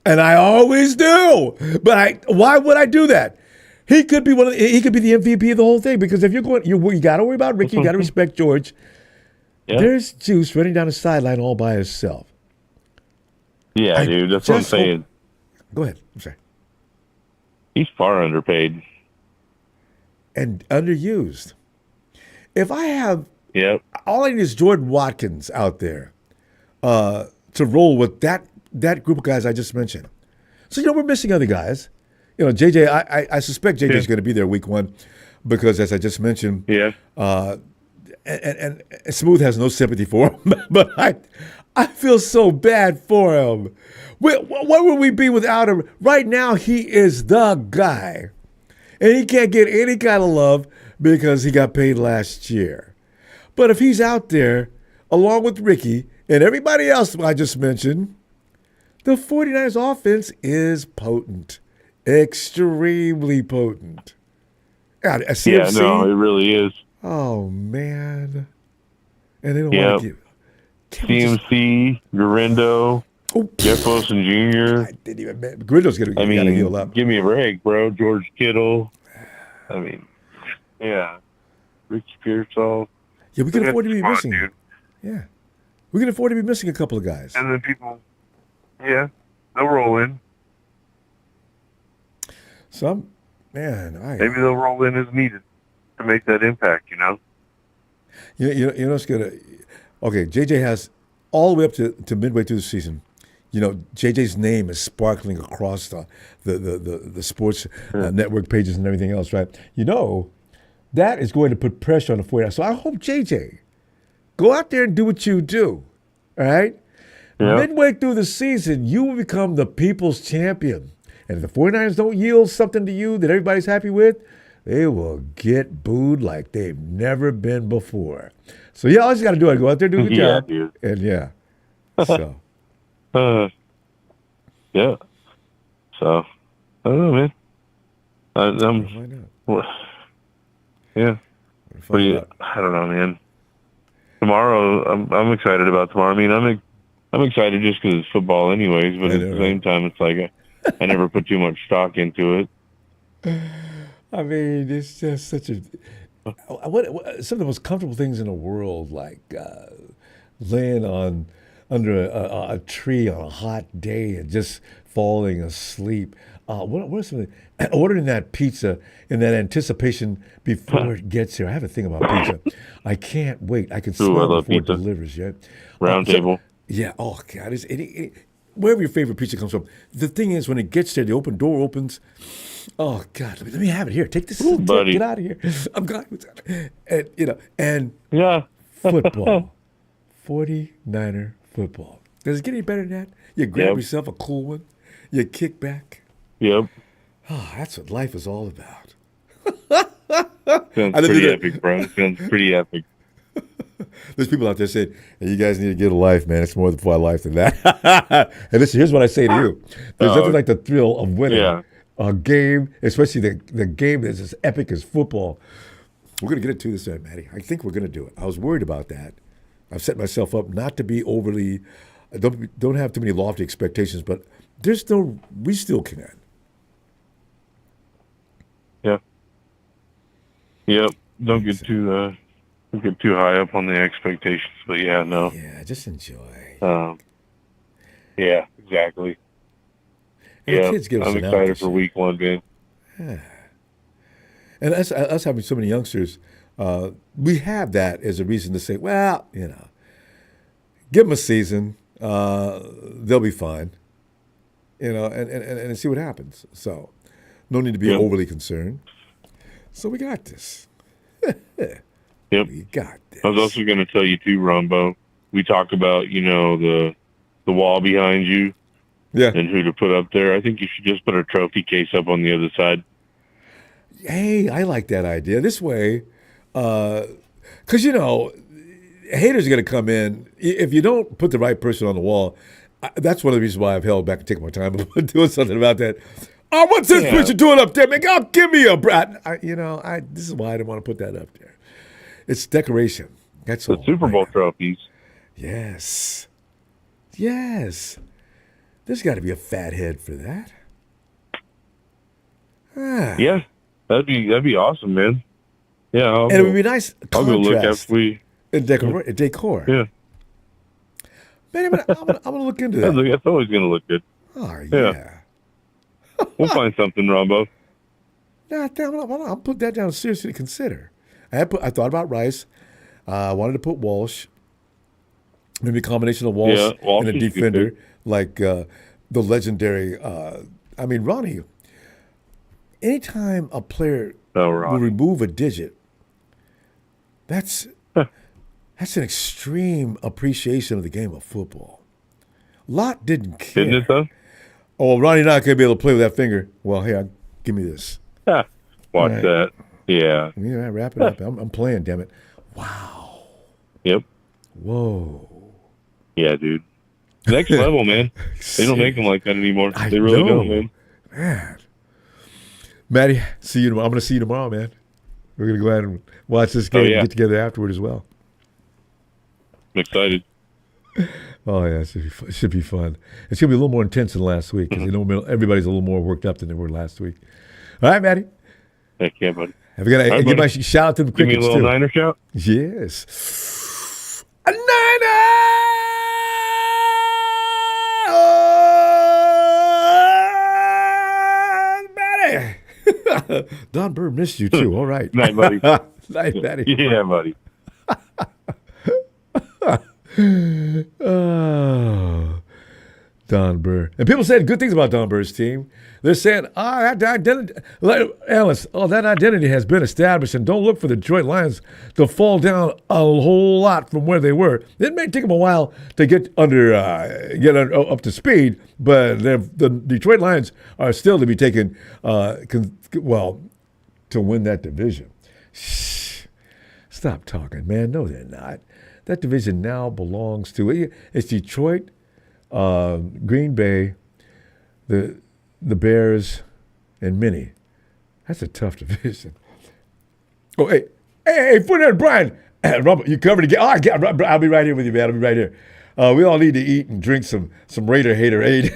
And I always do. But why would I do that? He could be he could be the MVP of the whole thing, because if you're going, you got to worry about Ricky. You got to respect George. Yeah. There's Juice running down the sideline all by himself. Yeah, dude. That's what I'm saying. Go ahead. I'm sorry. He's far underpaid. And underused. If I have, Yep. all I need is Jordan Watkins out there to roll with that group of guys I just mentioned. So, we're missing other guys. JJ, I suspect JJ's going to be there week 1 because, as I just mentioned, Yeah. and Smooth has no sympathy for him, but I feel so bad for him. What would we be without him? Right now, he is the guy. And he can't get any kind of love because he got paid last year. But if he's out there, along with Ricky and everybody else I just mentioned, the 49ers offense is potent. Extremely potent. Yeah, no, it really is. Oh, man. And they don't Yep. want to give. CMC, Garindo, Jeff Wilson Jr. I didn't even. Grindo's going to heal up. Give me a break, bro. George Kittle. I mean, yeah. Rich Pearsall. Yeah, we can afford to be missing. Dude. Yeah. We can afford to be missing a couple of guys. And then people, they'll roll in. Maybe Maybe they'll roll in as needed to make that impact, You know what's gonna. Okay, JJ has all the way up to midway through the season. JJ's name is sparkling across the sports network pages and everything else, right? That is going to put pressure on the 49ers. So I hope JJ go out there and do what you do, all right? Yeah. Midway through the season, you will become the people's champion. And if the 49ers don't yield something to you that everybody's happy with, they will get booed like they've never been before. So, all you got to do is go out there, do a good job. Dude. And, so. Yeah. So, I don't know, man. Yeah. I don't know, man. Tomorrow, I'm excited about tomorrow. I mean, I'm excited just because it's football anyways, but at the same time, it's like I never put too much stock into it. I mean, it's just such some of the most comfortable things in the world, like laying under a tree on a hot day and just falling asleep. What are some of ordering that pizza in that anticipation before it gets here? I have a thing about pizza. I can't wait. I can smell it before it delivers. Yeah, Round table. Yeah. Oh God, wherever your favorite pizza comes from. The thing is, when it gets there, the open door opens. Oh God, let me have it here. Take this. Ooh, buddy. Get out of here. I'm gone. And Yeah. football, 49er football. Does it get any better than that? You grab yourself a cool one. You kick back. Yep. Oh, that's what life is all about. Sounds pretty epic, bro. Sounds pretty epic. There's people out there saying, hey, you guys need to get a life, man. It's more than for life than that. And listen, here's what I say to you. There's nothing like the thrill of winning a game, especially the game that's as epic as football. We're going to get into this, Maddie. I think we're going to do it. I was worried about that. I've set myself up not to be overly, don't have too many lofty expectations, but we still can. Yeah. Yep. Don't get too high up on the expectations, but no. Yeah, just enjoy. Yeah, exactly. And the kids give us I'm an excited out for week 1, man. Yeah. And us having so many youngsters, we have that as a reason to say, well, give them a season, they'll be fine, and see what happens. So, no need to be overly concerned. So we got this. Yep. We got this. I was also going to tell you too, Ronbo. We talk about the wall behind you, and who to put up there. I think you should just put a trophy case up on the other side. Hey, I like that idea. This way, Because, haters are going to come in. If you don't put the right person on the wall, that's one of the reasons why I've held back and taken my time about doing something about that. Oh, what's this picture doing up there, man? Oh, give me a brat. This is why I didn't want to put that up there. It's decoration. That's the all. Super Bowl trophies. Yes. Yes. There's got to be a fat head for that. Yeah, that'd be awesome, man. Yeah, and it would be nice I'll go look after decor. Yeah. Man, I'm gonna look into that. That's always gonna look good. Oh yeah. We'll find something, Ronbo. Nah, damn, I'll put that down seriously to consider. I thought about Rice. I wanted to put Walsh. Maybe a combination of Walsh and a defender, like the legendary. Ronnie. Anytime a player will remove a digit, that's an extreme appreciation of the game of football. Lott didn't care. Isn't it though? Oh, Ronnie not gonna be able to play with that finger. Well, here, give me this. Watch that. Yeah. Yeah, wrap it up. I'm playing. Damn it! Wow. Yep. Whoa. Yeah, dude. Next level, man. They don't make them like that anymore. They really don't, man. Man. Matty, see you tomorrow. I'm going to see you tomorrow, man. We're going to go ahead and watch this game and get together afterward as well. I'm excited. Oh, yeah, it should be fun. It's going to be a little more intense than last week because everybody's a little more worked up than they were last week. All right, Matty. Heck yeah, buddy. Have you got to give my shout out to the Crickets, give me a little Niner shout? Yes. A Niner! Matty! Don Burr missed you too. All right. Night, buddy. Night, Matty. Yeah, buddy. Oh, Don Burr. And people said good things about Don Burr's team. They're saying, that identity, Alice, that identity has been established, and don't look for the Detroit Lions to fall down a whole lot from where they were. It may take them a while to get up to speed, but the Detroit Lions are still to be taken, to win that division. Shh. Stop talking, man. No, they're not. That division now belongs to it's Detroit, Green Bay, the Bears, and Minnie. That's a tough division. Oh, hey, Foothead Brian, Robert, you covered again. I'll be right here with you, man. I'll be right here. We all need to eat and drink some Raider Haterade.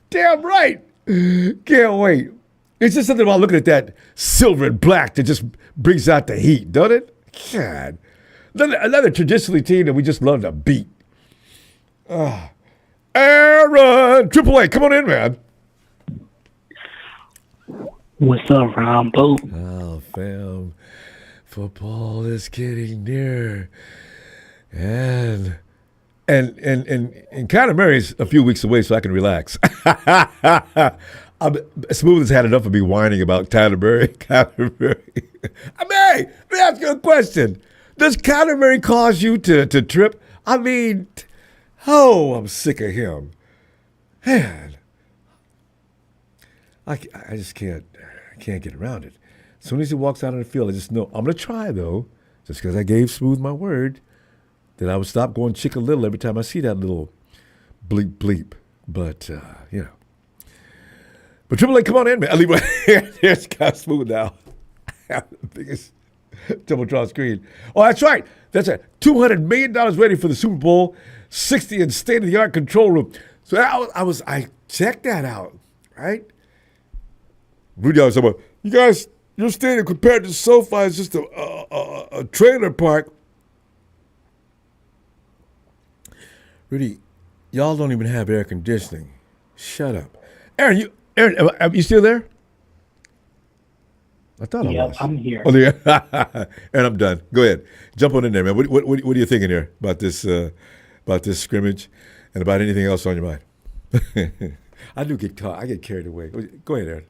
Damn right. Can't wait. It's just something about looking at that silver and black that just brings out the heat, don't it? God. Another traditionally team that we just love to beat. Aaron, AAA, come on in, man. What's up, Ronbo? Oh, fam. Football is getting near. And Kyler Murray's a few weeks away, so I can relax. Smooth has had enough of me whining about Kyler Murray. Kyler Murray. Let me ask you a question. Does Kyler Murray cause you to trip? I mean, I'm sick of him. Man, I just can't get around it. As soon as he walks out on the field, I just know I'm going to try, though, just because I gave Smooth my word that I would stop going chick a little every time I see that little bleep bleep. But, But AAA, come on in, man. I'll leave right here. There's Scott Smooth now. The biggest double draw screen. Oh, that's right. That's right. $200 million ready for the Super Bowl. 60 in state-of-the-art control room. So I checked that out, right? Rudy was talking about, you guys, your stadium compared to SoFi is just a trailer park. Rudy, y'all don't even have air conditioning. Shut up. Aaron, are you still there? I thought I was. I'm here. Oh, yeah. Aaron, I'm done. Go ahead. Jump on in there, man. What are you thinking here about this scrimmage and about anything else on your mind? I get carried away. Go ahead, Aaron.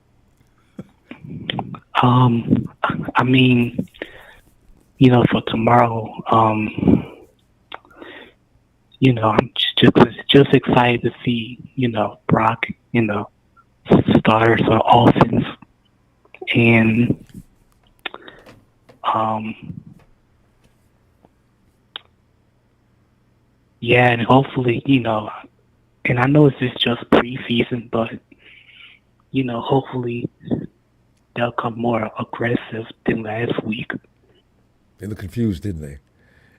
For tomorrow, I'm just excited to see, Brock, starters on offense. And, Yeah, and hopefully, and I know this is just preseason, but hopefully they'll come more aggressive than last week. They looked confused, didn't they?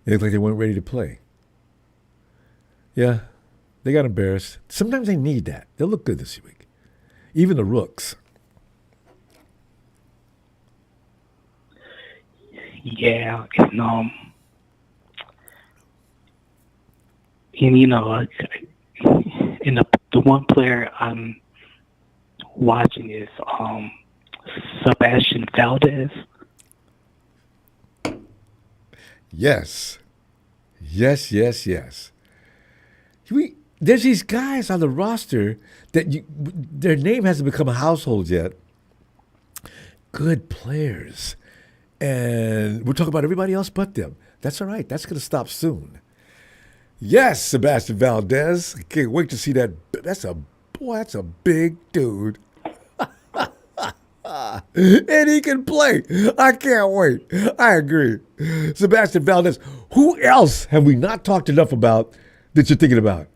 They looked like they weren't ready to play. Yeah, they got embarrassed. Sometimes they need that. They'll look good this week. Even the rooks. Yeah, and and the one player I'm watching is Sebastian Valdez. Yes. There's these guys on the roster that their name hasn't become a household yet. Good players. And we're talking about everybody else but them. That's all right. That's going to stop soon. Yes, Sebastian Valdez. I can't wait to see that. That's a big dude. And he can play. I can't wait. I agree. Sebastian Valdez. Who else have we not talked enough about that you're thinking about?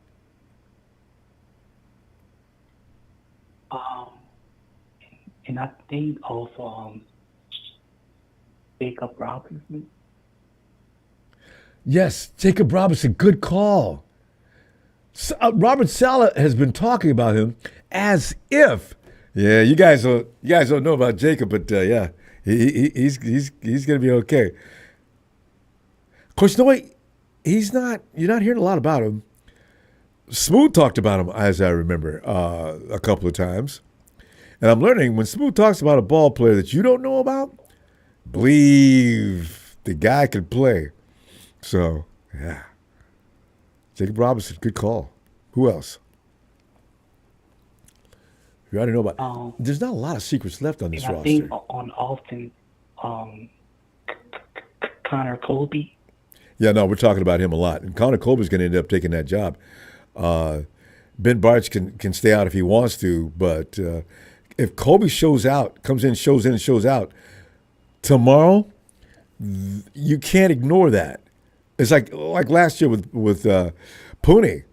And I think also Jacob Robinson. Yes, Jacob Robinson. Good call. Robert Saleh has been talking about him as if. Yeah, you guys don't know about Jacob, but yeah, he's gonna be okay. Of course, you know what? He's not. You're not hearing a lot about him. Smooth talked about him, as I remember, a couple of times. And I'm learning when Smooth talks about a ball player that you don't know about, believe the guy can play. So yeah, Jacob Robinson, good call. Who else? You already know about. There's not a lot of secrets left on this roster. I think on offense, Connor Colby. Yeah, no, we're talking about him a lot, and Connor Colby's going to end up taking that job. Ben Bartch can stay out if he wants to, but if Colby comes in, shows out tomorrow, you can't ignore that. It's like last year with Pooney.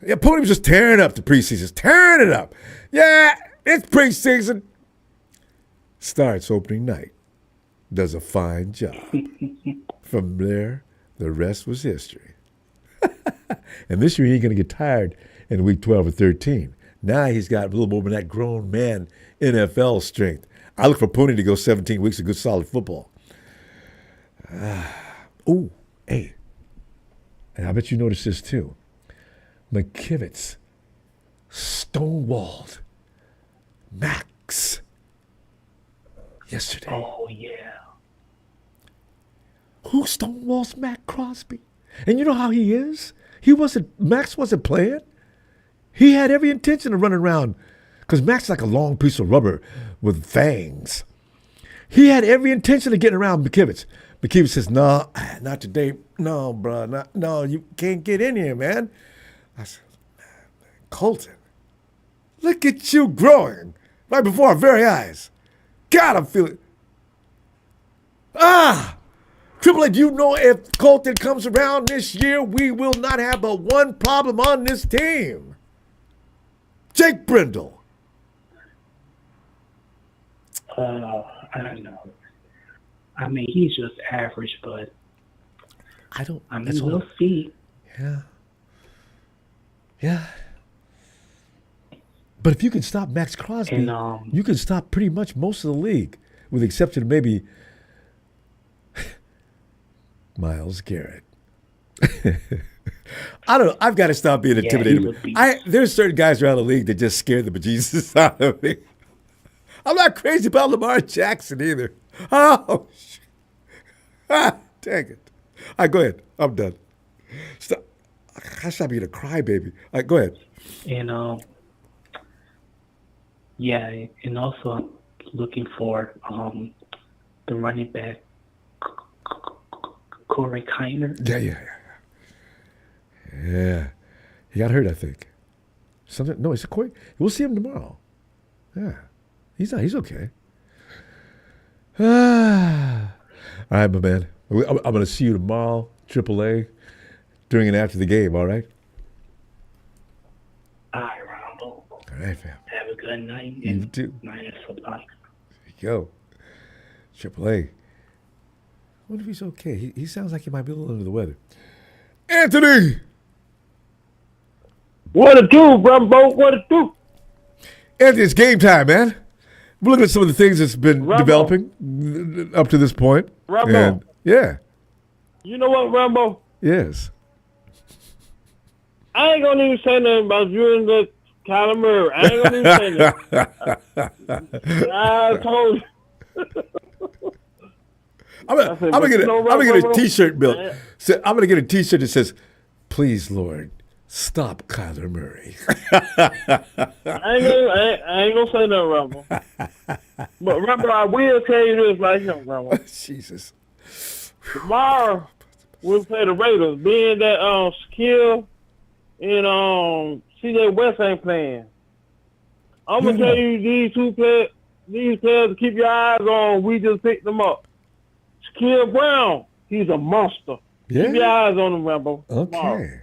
Yeah, Pooney was just tearing up the preseason, tearing it up. Yeah, it's preseason. Starts opening night. Does a fine job. From there, the rest was history. And this year, he ain't going to get tired in week 12 or 13. Now he's got a little more of that grown man NFL strength. I look for Pooney to go 17 weeks of good, solid football. Hey. And I bet you noticed this too. McKivitz stonewalled Max yesterday. Oh, yeah. Who stonewalls Mac Crosby? And you know how he is? Max wasn't playing. He had every intention of running around because Max is like a long piece of rubber with fangs. He had every intention of getting around McKivitz. McKivitz says, no, not today. No, bro, no, you can't get in here, man. I said, Colton, look at you growing right before our very eyes. God, I'm feeling. Triple A, do you know if Colton comes around this year, we will not have but one problem on this team? Jake Brindle. I don't know. I mean, he's just average, but we'll see. Yeah. But if you can stop Max Crosby, you can stop pretty much most of the league, with the exception of maybe Myles Garrett. I don't know. I've got to stop being intimidated. There's certain guys around the league that just scare the bejesus out of me. I'm not crazy about Lamar Jackson either. Oh, shit. Dang it. All right, go ahead. I'm done. Stop. I stop being a crybaby. All right, go ahead. And and also I'm looking for the running back Corey Kiner. Yeah. He got hurt, I think. No, it's a Corey. We'll see him tomorrow. Yeah. He's okay. All right, my man. I'm going to see you tomorrow, AAA, during and after the game, all right? All right, Ronbo. All right, fam. Have a good night. You too. Niners for life. There you go. AAA. I wonder if he's okay. He sounds like he might be a little under the weather. Anthony! What it do, Ronbo? What it do? Anthony, it's game time, man. We're looking at some of the things that's been Ronbo. developing up to this point. Ronbo. And, yeah. You know what, Ronbo? Yes. I ain't gonna even say nothing about you and the Kyler Murray. I ain't gonna even say nothing. I told you. I'm gonna get a T-shirt built. So I'm gonna get a T-shirt that says, "Please, Lord, stop Kyler Murray." I ain't gonna say nothing, Ronbo. But Ronbo, I will tell you this right here, Ronbo. Jesus. Tomorrow we'll play the Raiders. Being that Shaquille and CJ West ain't playing, I'm gonna tell you these players to keep your eyes on. We just picked them up. Shaquille Brown, he's a monster. Yeah. Keep your eyes on him, Ronbo. Okay. Tomorrow.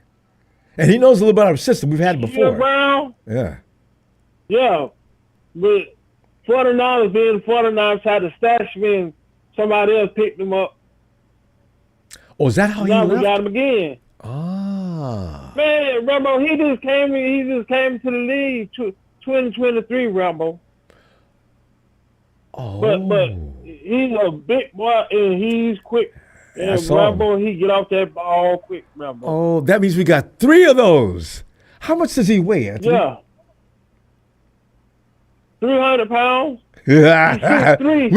And he knows a little about our system. We've had it before. Shaquille Brown, Yeah. but 49ers being 49ers had to stash him in. Somebody else picked him up. Oh, is that how Now he we left? got him again. Ah. Man, Rambo, he just came to the league 2023, Rambo. Oh. But he's a big boy and he's quick. I And saw Rambo, he get off that ball quick, Rambo. Oh, that means we got 3 of those. How much does he weigh, Anthony? Yeah. 300 pounds. Yeah. Three.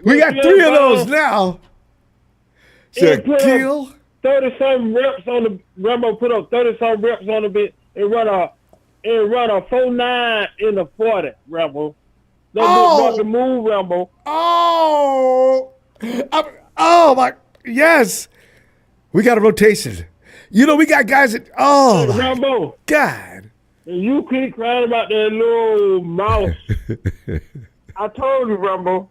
We got 3 of those now. Shaquille. 30-some reps on the Rambo put up 30-some reps on the bit and run a 4.9 in the 40, Rambo. That big rocket move, Rambo. Oh. Oh my. Yes. We got a rotation. You know, we got guys that. Oh my Rambo. God. And you keep crying about that little mouse. I told you, Rambo.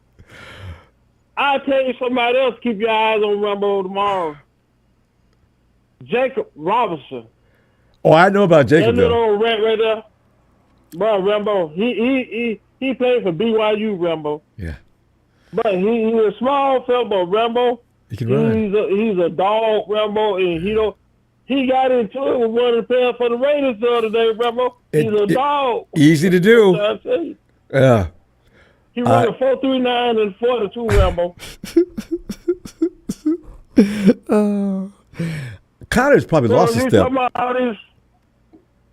I'll tell you somebody else keep your eyes on Rambo tomorrow. Jacob Robinson. Oh, I know about Jacob. That little old rat right there. Bro, Rambo, he played for BYU, Rambo. Yeah. But he's a small fella, but Rambo, He can run. he's a dog, Rambo, and he got into it with one of the players for the Raiders the other day, Rambo. He's a dog. Easy to do. I tell you. Yeah. He ran a 4.39 and 42, Rambo. Connor's probably lost his step.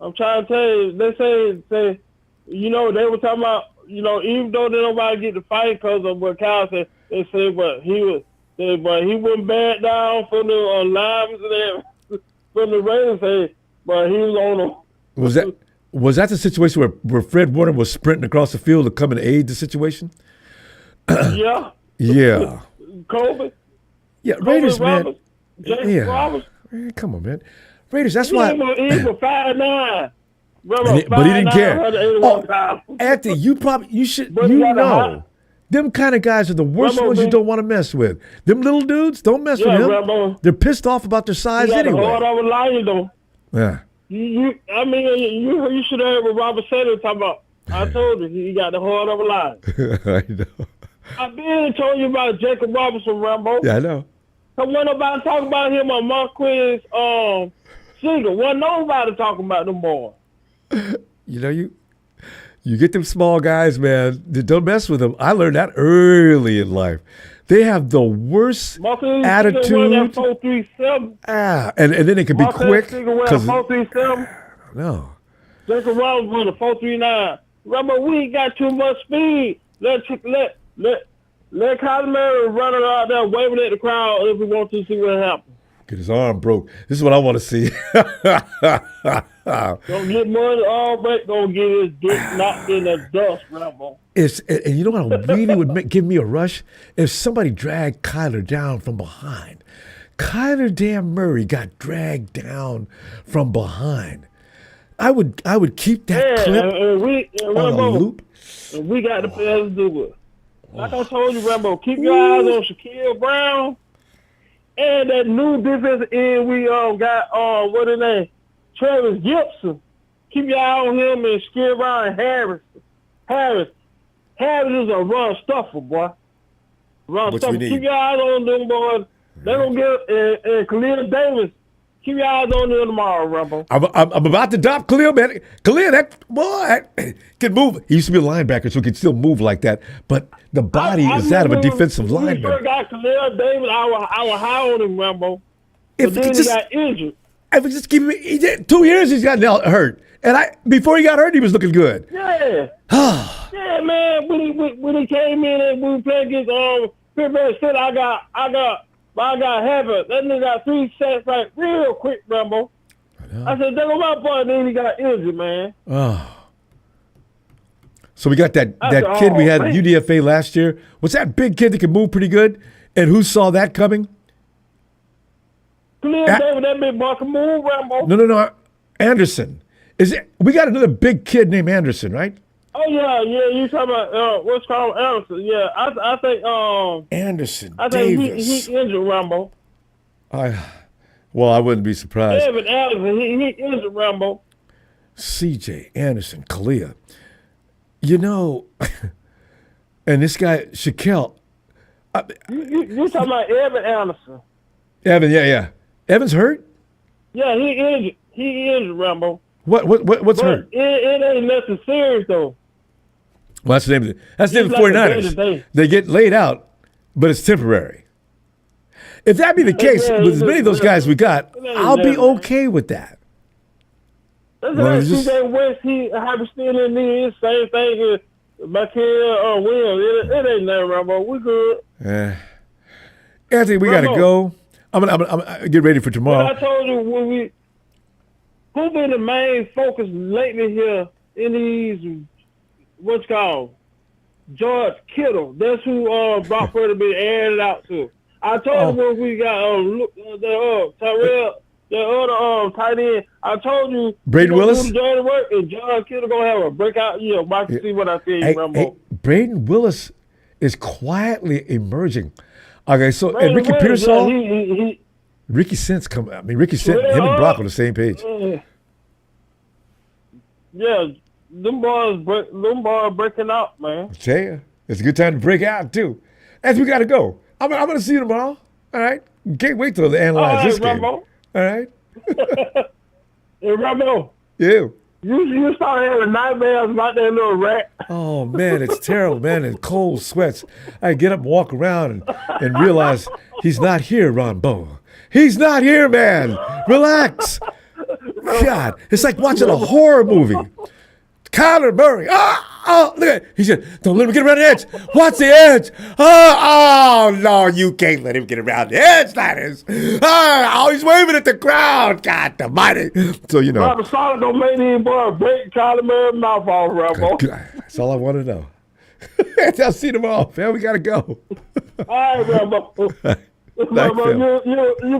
I'm trying to tell you, they say, they were talking about, even though they nobody get to fight because of what Kyle said, they said, but he wouldn't back down from the linemen and from the Raiders, but he was on them. Was that the situation where Fred Warner was sprinting across the field to come and aid the situation? Yeah. Yeah. Kobe. Yeah, Raiders, man. Roberts, James Roberts. Man, come on, man. Raiders, that's why. He was 5'9". But he didn't care. Anthony, you should know. Them kind of guys are the worst ones you don't want to mess with. Them little dudes, don't mess with him. Rambo. They're pissed off about their size anyway. Hard over lying, though. Yeah. You should have heard what Robert said talking about. I told you, he got the heart of a lion. I know. I've been told you about Jacob Robinson, Rambo. Yeah, I know. Cause when nobody talk about him on Marquez single, wasn't nobody talking about them boys. You get them small guys, man. Don't mess with them. I learned that early in life. They have the worst attitude. That 4.37. And then they can be quick. Because 4.37. No. Jacob Robinson won a 4.39. Remember, we ain't got too much speed. Let Kyler Murray run it out there, waving at the crowd if we want to see what happens. Get his arm broke. This is what I want to see. Don't get money all but gonna get his dick knocked in the dust, Rambo. And you know what really would give me a rush? If somebody dragged Kyler down from behind. Kyler damn Murray got dragged down from behind. I would keep that clip on a loop. And we got the players to do it. Like I told you, Rambo, keep your eyes on Shaquille Brown And that new defensive end we got what his name? Travis Gibson. Keep your eye on him and scare around Harris. Harris is a run stuffer, boy. Run stuffer. Keep your eyes on them boys. They're gonna get and Khalil Davis. Keep your eyes on them tomorrow, Ronbo. I'm about to drop Khalil, man. Khalil, that boy can move. He used to be a linebacker, so he can still move like that. But the body is that of a defensive lineman. When we got Khalil Davis, I was high on him, Ronbo. But then he got injured. If we just keep him, 2 years he's got hurt, and before he got hurt, he was looking good. Yeah, yeah, man. When he came in and we played against Pittsburgh City, I got Herbert. That nigga got 3 sacks like real quick, Ronbo. I said, "There go my boy." And then he got injured, man. Oh. So we got that kid we had at UDFA last year. What's that big kid that can move pretty good? And who saw that coming? Khalil Davis, that big boy can move, Ronbo. No. Anderson. We got another big kid named Anderson, right? Oh yeah. You talking about what's called Anderson? Yeah, I think Anderson. I think Davis. he injured Ronbo. Well, I wouldn't be surprised. David Anderson, he injured Ronbo. CJ Anderson, Kalia. You know, and this guy Shaquille. You talking about Evan Anderson? Evan, yeah. Evan's hurt? Yeah, he injured. He injured Ronbo. What's hurt? It ain't nothing serious though. Well, that's the name of the 49ers. They get laid out, but it's temporary. If that be the case, with as many of those guys we got, I'll be okay with that. That's like CJ West, he still in the same thing as Michael Williams. It ain't nothing, Ronbo. We good. Anthony, we gotta go. I'm gonna get ready for tomorrow. But I told you who been the main focus lately here in these what's called George Kittle. That's who Brock Purdy been airing it out to. I told you when we got Tyrell, the other tight end. I told you Braden Willis. Work, and George Kittle gonna have a breakout year. Watch and see what I tell you, Ronbo. Braden Willis is quietly emerging. Okay, so and Ricky Pearsall, Ricky Sent Ricky Sent, him and Brock on the same page. Yeah, them boys breaking out, man. I tell you, it's a good time to break out too. As we gotta go. I'm gonna see you tomorrow. All right, can't wait till they analyze this game. Ronbo. All right. Hey, Ronbo. Yeah. You started having nightmares about that little rat. Oh man, it's terrible, man. And cold sweats. I get up and walk around and realize he's not here, Ronbo. He's not here, man. Relax. God, it's like watching a horror movie. Kyler Murray. Look at it. He said, "Don't let him get around the edge. Watch the edge. Oh, no, you can't let him get around the edge, Linus. He's waving at the crowd. God almighty." So, you know. Robert Solid don't make any boy break Kyler Murray's mouth off, Ronbo. That's all I want to know. I'll see you tomorrow, man. We got to go. All right, Ronbo. You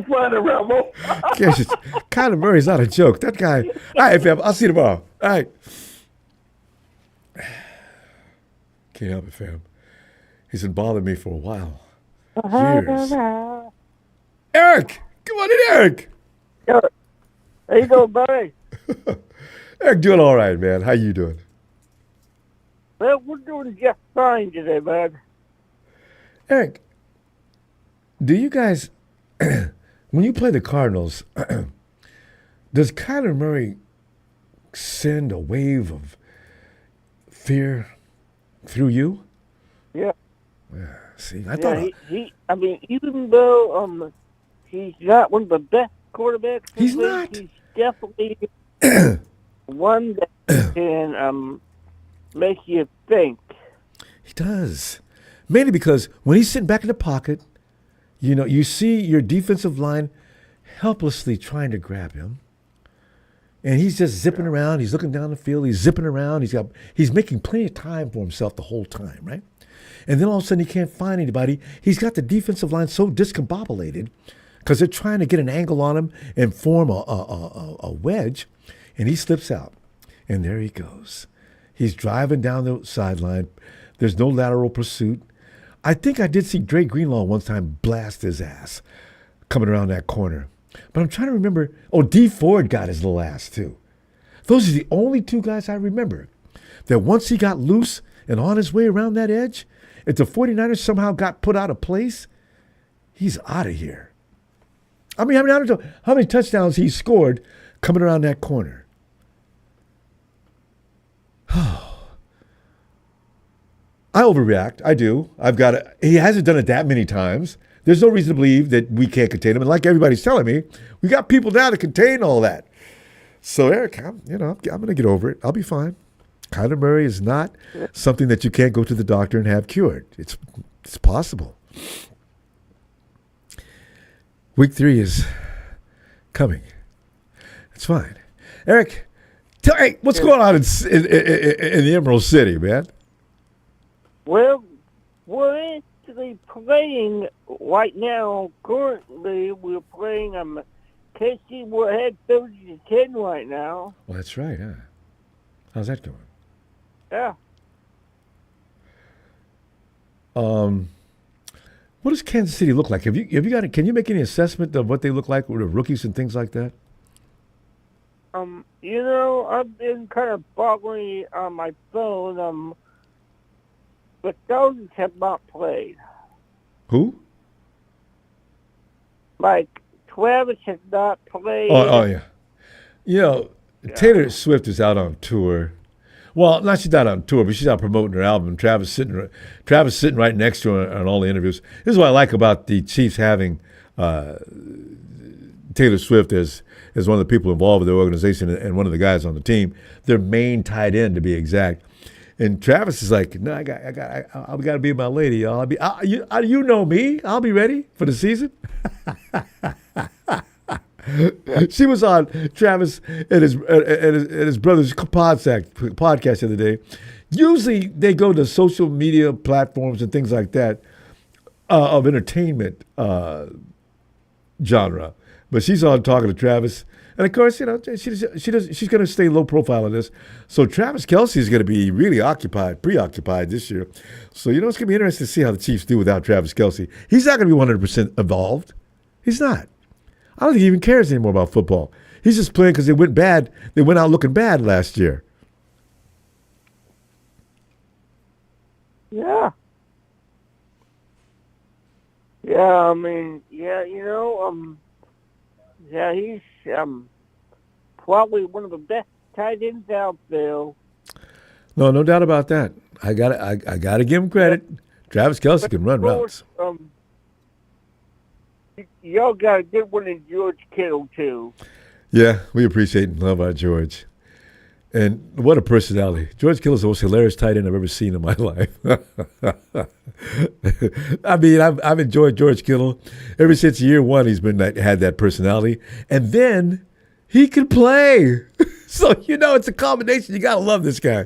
funny, Ronbo. Kyler Murray's not a joke. That guy. All right, fam. I'll see you tomorrow. All right. Can't help it, fam. He's been bothering me for a while. Years. Eric! Come on in, Eric! There you go, buddy. Eric, doing all right, man. How you doing? Well, we're doing just fine today, man. Eric, do you guys, when you play the Cardinals, does Kyler Murray send a wave of fear through you? Yeah. See, I thought even though he's not one of the best quarterbacks, he's not. He's definitely one that can make you think. He does, mainly because when he's sitting back in the pocket, you know, you see your defensive line helplessly trying to grab him. And he's just zipping around. He's looking down the field. He's zipping around. He's making plenty of time for himself the whole time, right? And then all of a sudden he can't find anybody. He's got the defensive line so discombobulated because they're trying to get an angle on him and form a wedge, and he slips out. And there he goes. He's driving down the sideline. There's no lateral pursuit. I think I did see Dre Greenlaw one time blast his ass. coming around that corner. But I'm trying to remember. Oh, D Ford got his little ass too. Those are the only two guys I remember that once he got loose and on his way around that edge, if the 49ers somehow got put out of place, he's out of here. I mean, I don't know how many touchdowns he scored coming around that corner. I overreact. I do. He hasn't done it that many times. There's no reason to believe that we can't contain him. And like everybody's telling me, we got people now to contain all that. So, Eric, I'm going to get over it. I'll be fine. Kyler Murray is not something that you can't go to the doctor and have cured. It's possible. Week 3 is coming. It's fine. Eric, hey, what's going on in the Emerald City, man? Well, we're actually playing right now. Currently, we're playing Casey. We're ahead 30-10 right now. Well, that's right, huh? How's that going? Yeah. What does Kansas City look like? Have you got? Can you make any assessment of what they look like with the rookies and things like that? I've been kind of following on my phone. The Stones have not played. Who? Like Travis has not played. Oh yeah. Taylor Swift is out on tour. Well, she's not on tour, but she's out promoting her album. Travis sitting right next to her on all the interviews. This is what I like about the Chiefs having Taylor Swift as one of the people involved with the organization and one of the guys on the team, their main tight end to be exact. And Travis is like, no, I got to be my lady, y'all. You know me. I'll be ready for the season. She was on Travis and his brother's podcast the other day. Usually they go to social media platforms and things like that of entertainment genre, but she's on talking to Travis, and of course, she's going to stay low profile in this. So Travis Kelce is going to be really preoccupied this year. So it's going to be interesting to see how the Chiefs do without Travis Kelce. He's not going to be 100% involved. He's not. I don't think he even cares anymore about football. He's just playing because they went bad. They went out looking bad last year. Yeah. Yeah, I mean, he's probably one of the best tight ends out there. No doubt about that. I gotta give him credit. Travis Kelce can run routes. Y'all got a good one in George Kittle, too. Yeah, we appreciate and love our George. And what a personality. George Kittle is the most hilarious tight end I've ever seen in my life. I mean, I've enjoyed George Kittle. Ever since year one, he's had that personality. And then he can play. So, it's a combination. You got to love this guy.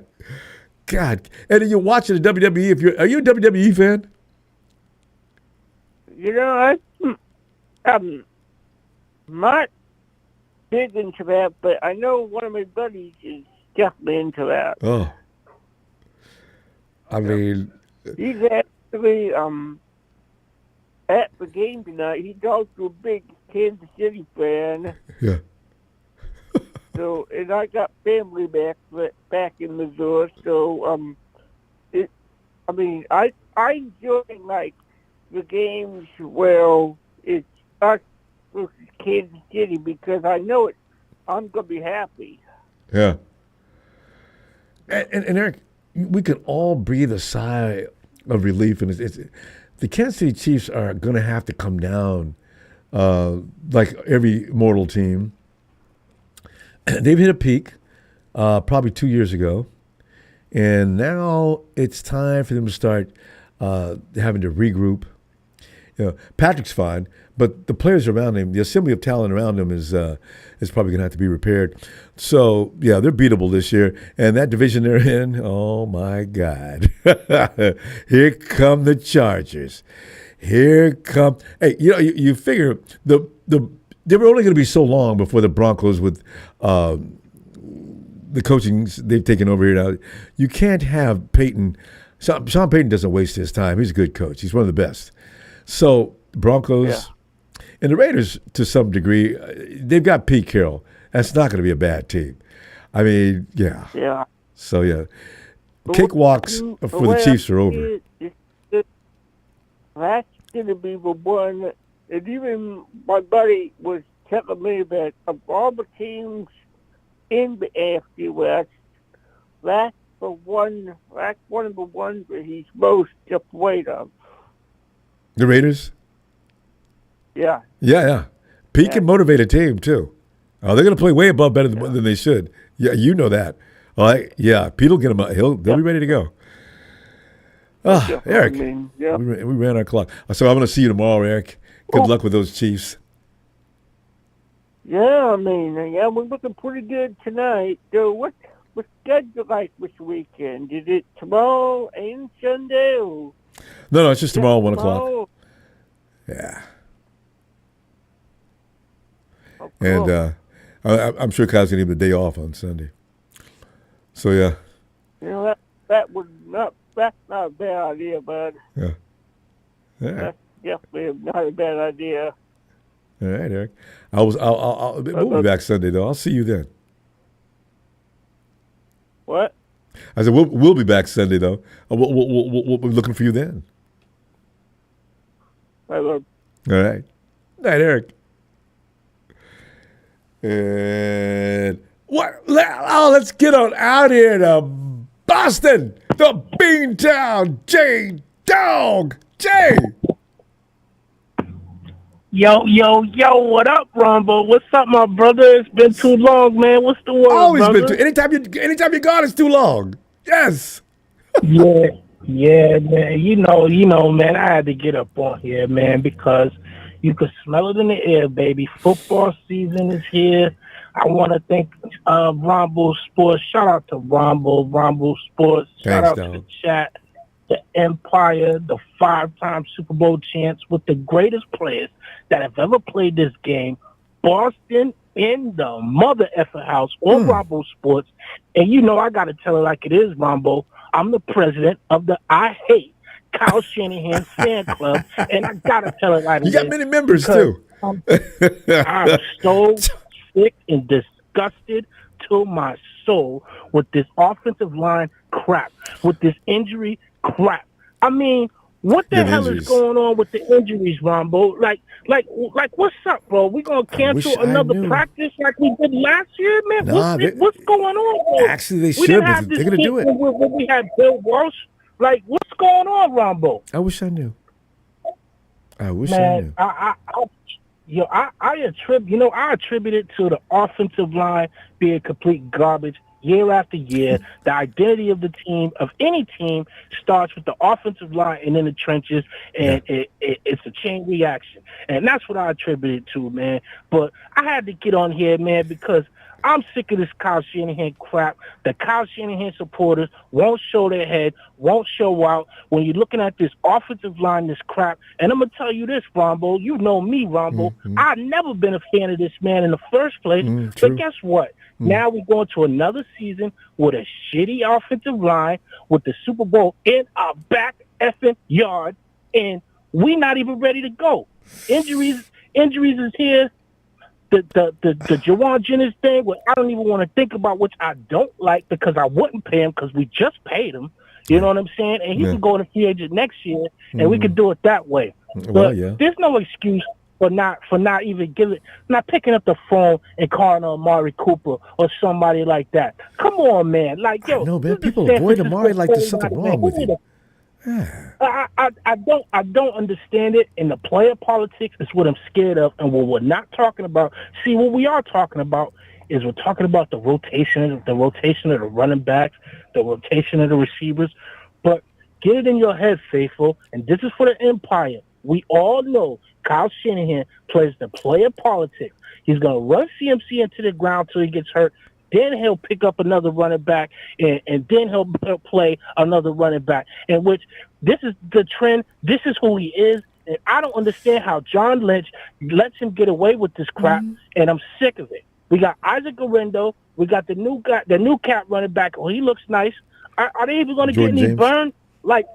God. And then you're watching the WWE. Are you a WWE fan? I'm not big into that, but I know one of my buddies is definitely into that. Oh. I mean... He's actually at the game tonight. He's also a big Kansas City fan. Yeah. So, and I got family back in Missouri, so I enjoy the games where it's us versus Kansas City because I know I'm gonna be happy. Yeah. And Eric, we could all breathe a sigh of relief, and the Kansas City Chiefs are going to have to come down like every mortal team. They've hit a peak probably 2 years ago, and now it's time for them to start having to regroup. Patrick's fine, but the players around him, the assembly of talent around him is probably going to have to be repaired. So, yeah, they're beatable this year. And that division they're in, oh, my God. Here come the Chargers. Hey, you figure they were only going to be so long before the Broncos with the coaching they've taken over here now. You can't have Peyton. Sean Payton doesn't waste his time. He's a good coach. He's one of the best. So Broncos, And the Raiders, to some degree, they've got Pete Carroll. That's not going to be a bad team. I mean, yeah. Yeah. So, yeah. Cakewalks for the Chiefs are over. That's going to be the one, and even my buddy was telling me that of all the teams in the AFC West, that's one of the ones that he's most afraid of. The Raiders? Yeah. Yeah. Pete can motivate a team, too. Oh, they're going to play way above better than they should. Yeah, you know that. All right. Yeah, Pete will get them. They'll be ready to go. Oh, Eric, we ran our clock. So I'm going to see you tomorrow, Eric. Good luck with those Chiefs. Yeah, I mean, we're looking pretty good tonight. So what's schedule like this weekend? Is it tomorrow and Sunday? Or no, it's just tomorrow, 1 o'clock. Yeah. Oh, cool. And I'm sure Kyle's going to give the day off on Sunday. So, yeah. You know, that's not a bad idea, bud. Yeah. That's definitely not a bad idea. All right, Eric. We'll be back Sunday, though. I'll see you then. What? I said, we'll be back Sunday, though. We'll be looking for you then. Bye, bud. All right. Night, Eric. And let's get on out here to Boston, the Beantown, J-Dog. Jay. Yo, what up, Ronbo? What's up, my brother? It's been too long, man. What's the word, Always brother? been too. Anytime you're gone, it's too long. Yes. Yeah, man. You know, man. I had to get up on here, man, because you could smell it in the air, baby. Football season is here. I want to thank Ronbo Sports. Shout out to Ronbo Sports. Shout out to the chat, the Empire, the 5-time Super Bowl champs with the greatest players that have ever played this game. Boston in the mother effer house on Ronbo Sports. And you know I got to tell it like it is, Ronbo. I'm the president of the I Hate Kyle Shanahan fan club, and I got to tell it like it is. You got many members, too. I'm so sick and disgusted to my soul with this offensive line crap, with this injury crap. I mean, what the hell is going on with the injuries, Ronbo? Like, what's up, bro? We gonna cancel another practice like we did last year, man? What's going on, bro? Actually, they should, but they're gonna do it. When we had Bill Walsh, like, what's going on, Ronbo? I wish I knew. I knew. I attribute it to the offensive line being complete garbage year after year. The identity of the team, of any team, starts with the offensive line and in the trenches, and it's a chain reaction. And that's what I attribute it to, man. But I had to get on here, man, because I'm sick of this Kyle Shanahan crap. The Kyle Shanahan supporters won't show their head, won't show out. When you're looking at this offensive line, this crap, and I'm going to tell you this, Ronbo, you know me, Ronbo. I've never been a fan of this man in the first place. But guess what? Now we're going to another season with a shitty offensive line, with the Super Bowl in our back effing yard, and we're not even ready to go. Injuries is here. The Jawan Jennings thing, what I don't even want to think about, which I don't like because I wouldn't pay him because we just paid him. You know what I'm saying? And he can go to free agent next year, and we could do it that way. But there's no excuse for not picking up the phone and calling Amari Cooper or somebody like that. Come on, man. Like, yo, no, man. People avoid Amari like there's something wrong with him. I don't understand it, and the player politics is what I'm scared of, and what we're not talking about. See, what we are talking about is we're talking about the rotation of the running backs, the rotation of the receivers. But get it in your head, Faithful, and this is for the Empire. We all know Kyle Shanahan plays the player politics. He's going to run CMC into the ground till he gets hurt. Then he'll pick up another running back, and then he'll play another running back. In which this is the trend. This is who he is, and I don't understand how John Lynch lets him get away with this crap. And I'm sick of it. We got Isaac Garendo. We got the new cat running back. Oh, he looks nice. Are they even going to get any burn? Like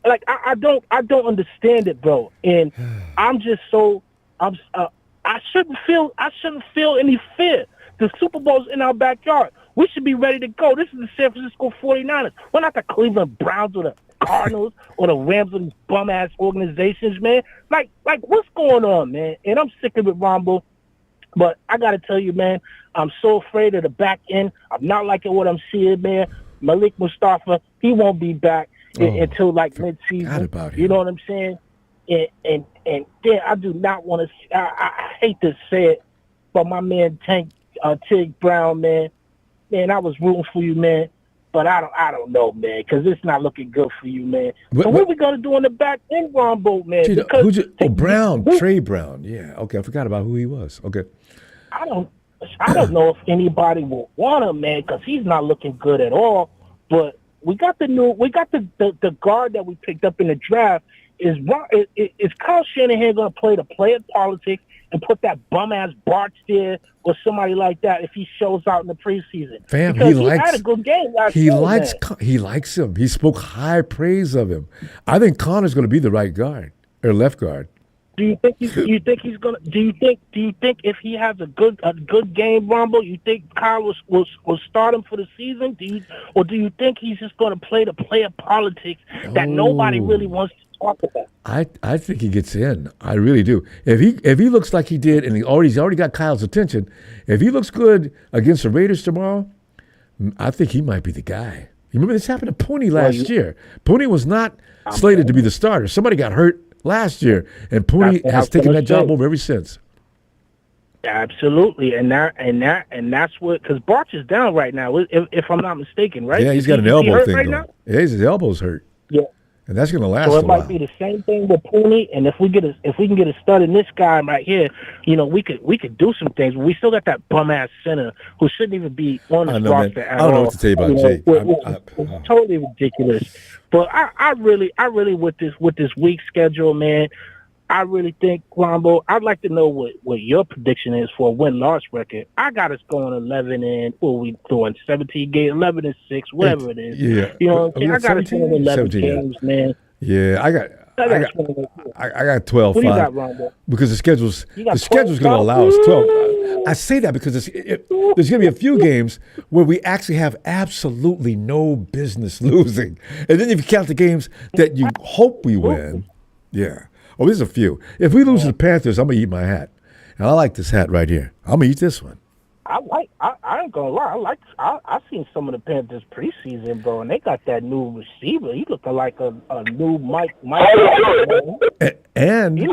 I don't understand it, bro. And I'm just so I shouldn't feel any fear. The Super Bowl's in our backyard. We should be ready to go. This is the San Francisco 49ers. We're not the Cleveland Browns or the Cardinals or the Rams or these bum-ass organizations, man. Like, what's going on, man? And I'm sick of it, Ronbo. But I got to tell you, man, I'm so afraid of the back end. I'm not liking what I'm seeing, man. Malik Mustafa, he won't be back until like mid-season. You know what I'm saying? And then I do not want to. I hate to say it, but my man Tig Brown, man, I was rooting for you, man. But I don't know, man, because it's not looking good for you, man. So what are we gonna do in the back end, Ronbo, man? Brown, Trey Brown. Yeah, okay, I forgot about who he was. Okay. I don't know if anybody will want him, man, because he's not looking good at all. But we got the guard that we picked up in the draft. Is Kyle Shanahan going to play the player politics and put that bum-ass Bart there or somebody like that if he shows out in the preseason? Fam, because he had a good game last year. He likes him. He spoke high praise of him. I think Connor's going to be the right guard or left guard. Do you think he's gonna? Do you think if he has a good game, Ronbo, you think Kyle will start him for the season? Do you think he's just going to play the player politics that nobody really wants to talk about? I think he gets in. I really do. If he looks like he did, and he's already got Kyle's attention. If he looks good against the Raiders tomorrow, I think he might be the guy. You remember this happened to Pooney last year. Pooney was not slated to be the starter. Somebody got hurt last year, and Pooney has taken that job over ever since. Absolutely, and that's what, because Barch is down right now, if I'm not mistaken, right? Yeah, he's got an elbow thing going. Yeah, his elbow's hurt. Yeah, and that's going to last. So it a while. might be the same thing with Pooney, and if we can get a stud in this guy right here, we could do some things. We still got that bum ass center who shouldn't even be on the roster at all. I don't know what to tell you about Jake. It's totally ridiculous. But I really with this week schedule, man, I really think, Ronbo, I'd like to know what your prediction is for a win-loss record. I got us going 11 and what are we doing? 17 games, 11 and 6, whatever it is. Yeah, you know what I'm saying? I got us going 11 games, man. Yeah, I got 12. What do you got, Ronbo? Because the schedule's going to allow us 12. I say that because there's going to be a few games where we actually have absolutely no business losing, and then if you count the games that you hope we win, yeah. Oh, there's a few. If we lose to the Panthers, I'm gonna eat my hat, and I like this hat right here. I'm gonna eat this one. I ain't gonna lie. I seen some of the Panthers preseason, bro, and they got that new receiver. He looking like a new Mike. And you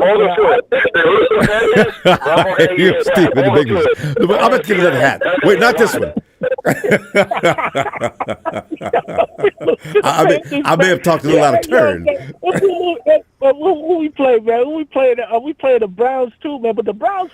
Stephen, I'm gonna give you another hat. Wait, not this one. I may have talked a little out of turn. Who we play, man? We play the Browns too, man. But the Browns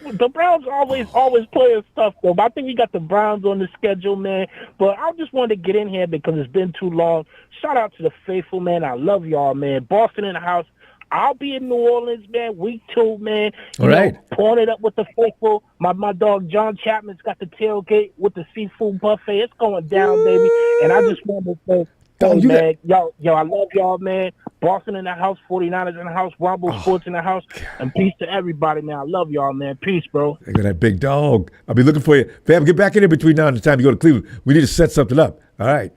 always play us tough, though. But I think we got the Browns on the schedule, man. But I just wanted to get in here because it's been too long. Shout out to the faithful, man. I love y'all, man. Boston in the house. I'll be in New Orleans, man, week 2, man. All right. Pouring it up with the faithful. My dog John Chapman's got the tailgate with the seafood buffet. It's going down, baby. And I just wanted to say, man, yo, I love y'all, man. Boston in the house, 49ers in the house, Ronbo Sports in the house. And peace to everybody, man. I love y'all, man. Peace, bro. I got that big dog. I'll be looking for you. Fam, get back in here between now and the time you go to Cleveland. We need to set something up. All right.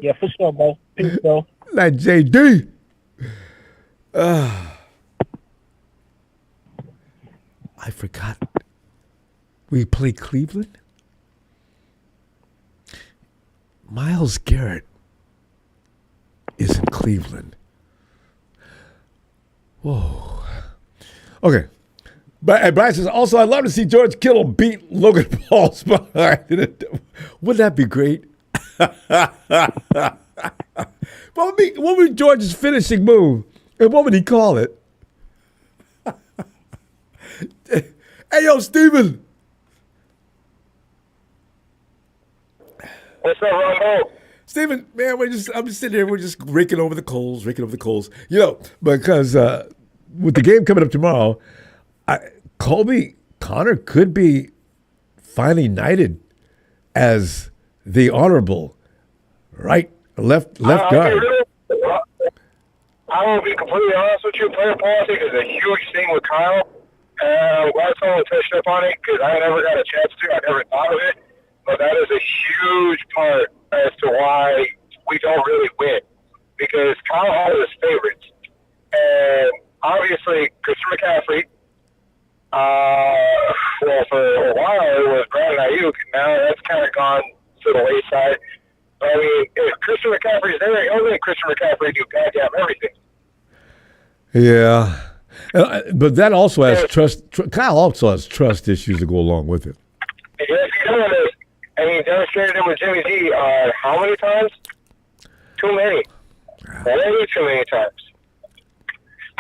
Yeah, for sure, bro. Peace, bro. Like JD. I forgot. We play Cleveland? Myles Garrett is in Cleveland. Whoa. Okay. But Brian says, also, I'd love to see George Kittle beat Logan Paul's behind. Wouldn't that be great? What would be George's finishing move? And what would he call it? Hey, yo, Steven. What's up, Ronbo? Steven, man, I'm just sitting here. We're just raking over the coals. You know, because with the game coming up tomorrow, Connor could be finally knighted as the honorable left guard. I will be completely honest with you. Player politics is a huge thing with Kyle. I'm glad someone touched up on it because I never got a chance to. I never thought of it. But that is a huge part as to why we don't really win. Because Kyle Hall is favorites. And obviously, Christian McCaffrey, well, for a while it was Brandon Ayuk. Now that's kind of gone to the wayside. But, I mean, if Christian McCaffrey's there, he'll let Christian McCaffrey do goddamn everything. Yeah. But that also has trust. Kyle also has trust issues to go along with it. Yes, he does. And he demonstrated it with Jimmy G how many times? Too many. Way too many times.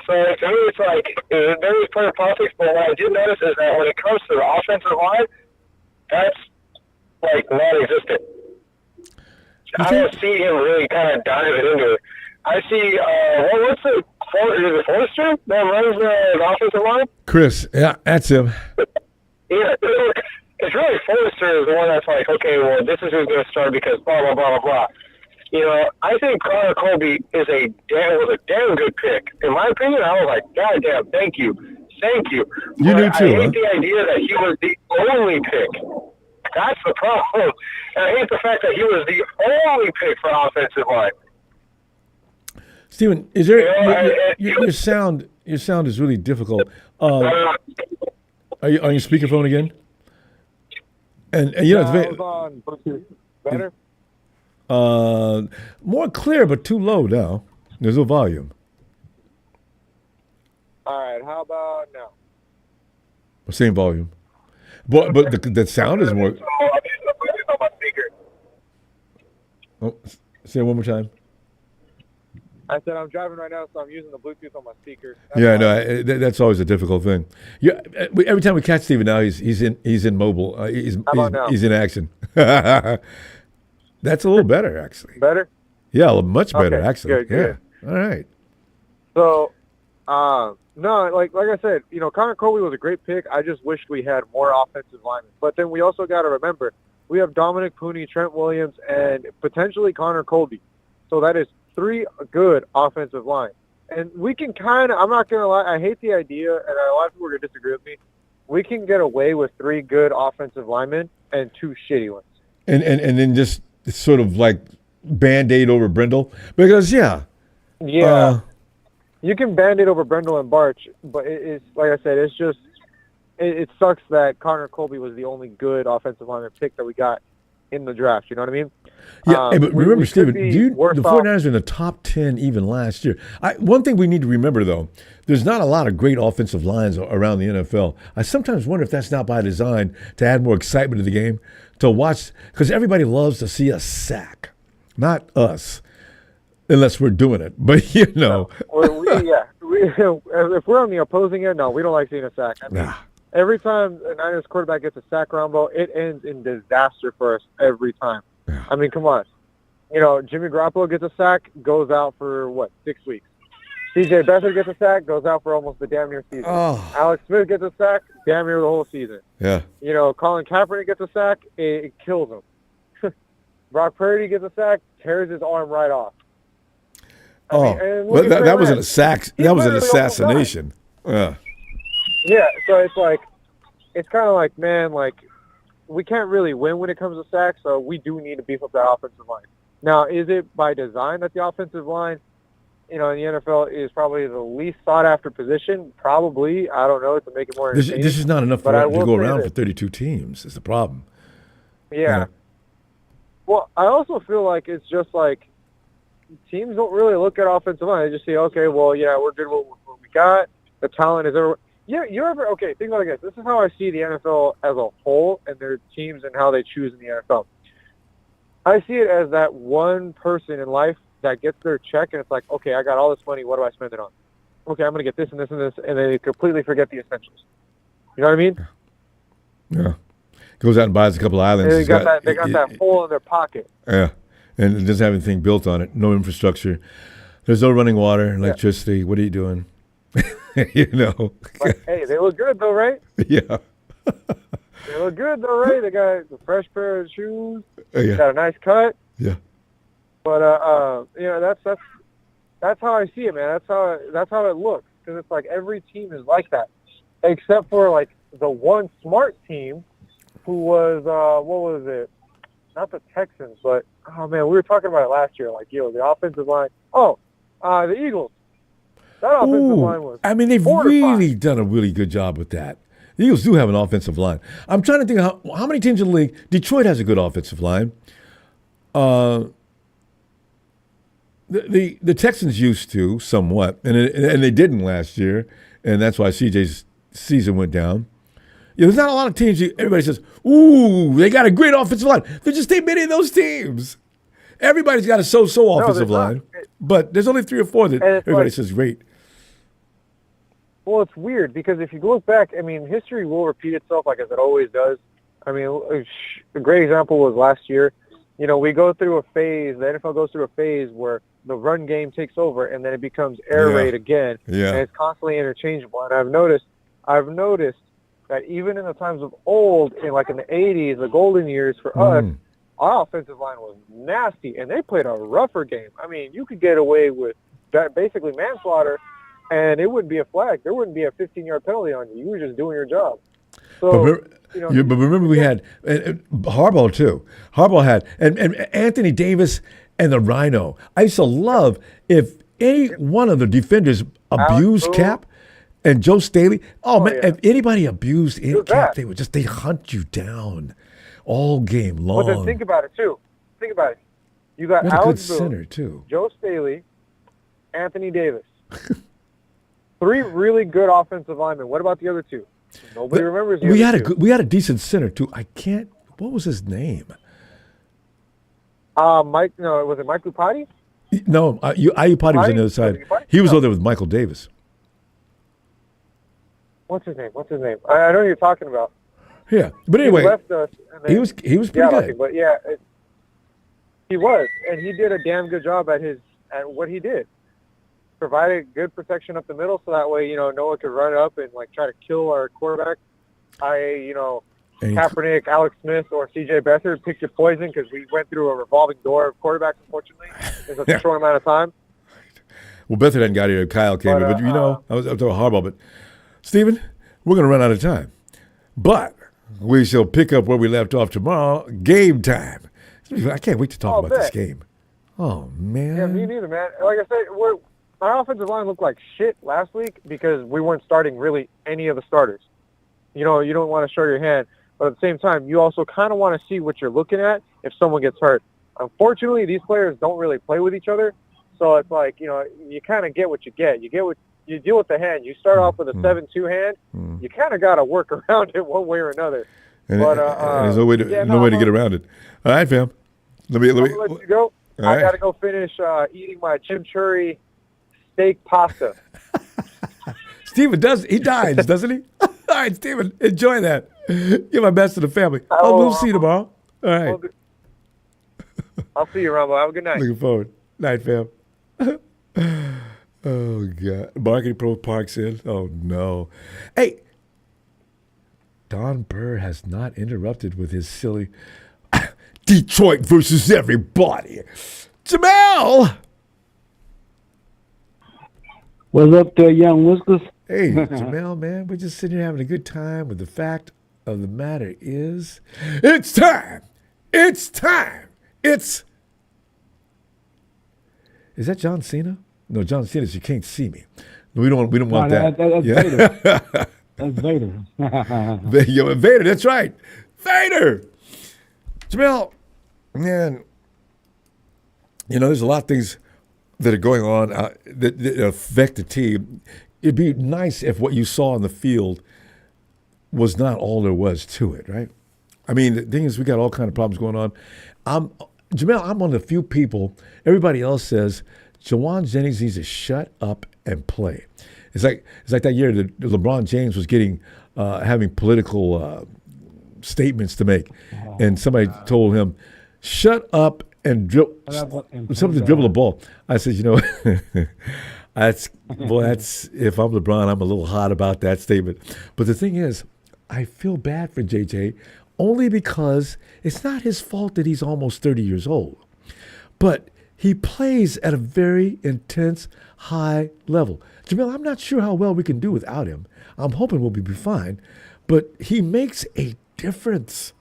So to me, it's like, there is player politics, but what I did notice is that when it comes to the offensive line, that's like non-existent. I don't see him really kind of diving into it. I see, what's the, is it Forrester that runs the offensive line? Chris, yeah, that's him. Yeah, it's really Forrester is the one that's like, okay, well, this is who's going to start because blah, blah, blah, blah, blah. You know, I think Connor Colby was a damn good pick. In my opinion, I was like, God damn, thank you. You but do too, I hate the idea that he was the only pick. That's the problem. And I hate the fact that he was the only pick for offensive line. Steven, is there your sound is really difficult. Are you on your speakerphone again? And you know, I was on Bluetooth. Better? More clear, but too low now. There's no volume. All right, how about now? Same volume. But the sound is more. Oh, say it one more time. I said I'm driving right now, so I'm using the Bluetooth on my speaker. That's always a difficult thing. Yeah, every time we catch Steven now, he's in mobile. He's in action. That's a little better, actually. Better? Yeah, much better, okay, actually. Good. All right. So, no, like I said, you know, Connor Colby was a great pick. I just wished we had more offensive linemen. But then we also got to remember, we have Dominic Pooney, Trent Williams, and potentially Connor Colby. So that is 3 good offensive line. And we can kind of, I'm not going to lie, I hate the idea, and a lot of people are going to disagree with me. We can get away with 3 good offensive linemen and 2 shitty ones. And then just sort of like Band-Aid over Brindle. Because, you can Band-Aid over Brindle and Barch, but it's like I said, it's just, it sucks that Connor Colby was the only good offensive lineman pick that we got in the draft. You know what I mean? Yeah, but remember, Steven, the 49ers are in the top 10 even last year. One thing we need to remember, though, there's not a lot of great offensive lines around the NFL. I sometimes wonder if that's not by design to add more excitement to the game, to watch, because everybody loves to see a sack, not us, unless we're doing it. But, you know. If we're on the opposing end, no, we don't like seeing a sack. I mean, every time a Niners quarterback gets a sack, Ronbo, it ends in disaster for us every time. Yeah. I mean, come on. You know, Jimmy Garoppolo gets a sack, goes out for, 6 weeks. C.J. Beathard gets a sack, goes out for almost the damn near season. Oh. Alex Smith gets a sack, damn near the whole season. Yeah. You know, Colin Kaepernick gets a sack, it kills him. Brock Purdy gets a sack, tears his arm right off. Well, that wasn't a sack. That was an assassination. Yeah. Yeah, so it's like, it's kind of like, man, like, we can't really win when it comes to sacks, so we do need to beef up that offensive line. Now, is it by design that the offensive line, you know, in the NFL is probably the least sought-after position? Probably. I don't know, to make it more entertaining. This is not enough to go around for 32 teams is the problem. Yeah. Well, I also feel like it's just like teams don't really look at offensive line. They just say, okay, well, yeah, we're good with what we got. The talent is everywhere. Yeah, okay, think about it like this. This is how I see the NFL as a whole and their teams and how they choose in the NFL. I see it as that one person in life that gets their check and it's like, okay, I got all this money. What do I spend it on? Okay, I'm going to get this and this and this, and they completely forget the essentials. You know what I mean? Yeah. Goes out and buys a couple of islands. They got that hole in their pocket. Yeah, and it doesn't have anything built on it. No infrastructure. There's no running water, electricity. Yeah. What are you doing? You know. But, hey, they look good though, right? Yeah. They look good though, right? They got a fresh pair of shoes. Yeah. Got a nice cut. Yeah. But you know, that's how I see it, man. That's how it looks, because it's like every team is like that. except for like the one smart team who was what was it? Not the Texans, but oh man, we were talking about it last year. Like, the offensive line. Oh, the Eagles. That offensive line was. I mean, they've really done a really good job with that. The Eagles do have an offensive line. I'm trying to think how many teams in the league. Detroit has a good offensive line. The Texans used to somewhat, and they didn't last year, and that's why CJ's season went down. There's not a lot of teams. Everybody says, "Ooh, they got a great offensive line." There just ain't many of those teams. Everybody's got a so-so offensive line, but there's only 3 or 4 that everybody says great. Well, it's weird because if you look back, I mean, history will repeat itself like as it always does. I mean, a great example was last year. We go through a phase, the NFL goes through a phase where the run game takes over and then it becomes air raid again. Yeah. And it's constantly interchangeable. And I've noticed that even in the times of old, in the 80s, the golden years for us, our offensive line was nasty and they played a rougher game. I mean, you could get away with that, basically manslaughter, and it wouldn't be a flag. There wouldn't be a 15-yard penalty on you. You were just doing your job. So, but remember we had Harbaugh too. Harbaugh had and Anthony Davis and the Rhino. I used to love if any one of the defenders abused Cap and Joe Staley. If anybody abused Cap, they hunt you down all game long. But then think about it too. You got what Alex a good center too. Joe Staley, Anthony Davis. 3 really good offensive linemen. What about the other 2? Nobody remembers. We had a decent center too. What was his name? Mike. No, was it Mike Lupati? No, Iupati was on the other side. He was over there with Michael Davis. What's his name? I know who you're talking about. Yeah, but anyway, he left us. And then, he was pretty good. But he was, and he did a damn good job at what he did. Provided good protection up the middle, so that way Noah could run up and try to kill our quarterback. Kaepernick, Alex Smith, or C.J. Beathard, pick your poison because we went through a revolving door of quarterbacks, unfortunately, in such a short amount of time. Well, Beathard hadn't got here. Kyle came in, but I was up to Harbaugh. But Stephen, we're going to run out of time, but we shall pick up where we left off tomorrow. Game time. I can't wait to talk about this game. Oh man. Yeah, me neither, man. Like I said, our offensive line looked like shit last week because we weren't starting really any of the starters. You don't want to show your hand, but at the same time, you also kind of want to see what you're looking at if someone gets hurt. Unfortunately, these players don't really play with each other, so it's you kind of get what you get. You deal with the hand. You start off with a 7-2 hand. You kind of got to work around it one way or another. And there's no way to get around it. All right, fam. Let me let you go. I got to go finish eating my chimichurri steak pasta. Stephen dines, doesn't he? All right, Stephen, enjoy that. Give my best to the family. We'll see you tomorrow. All right. I'll see you, Ronbo. Have a good night. Looking forward. Night, fam. Oh, God. Marketing Pro Parks in. Oh, no. Hey, Don Burr has not interrupted with his silly Detroit versus everybody. Jamel! What's up there, young whiskers? Hey, Jamel, man, we're just sitting here having a good time, but the fact of the matter is, it's time. It's time. Is that John Cena? No, John Cena's You Can't See Me. We don't want that. That's Vader. That's Vader. Vader, that's right. Vader. Jamel, man, there's a lot of things that are going on that affect the team. It'd be nice if what you saw on the field was not all there was to it, right? I mean, the thing is, we got all kind of problems going on. Jamel, I'm one of the few people, everybody else says, Jawan Jennings needs to shut up and play. It's like that year that LeBron James was having political statements to make, and somebody told him, shut up and dribble the ball. I said, that's if I'm LeBron, I'm a little hot about that statement. But the thing is, I feel bad for JJ only because it's not his fault that he's almost 30 years old. But he plays at a very intense, high level. Jamel, I'm not sure how well we can do without him. I'm hoping we'll be fine, but he makes a difference.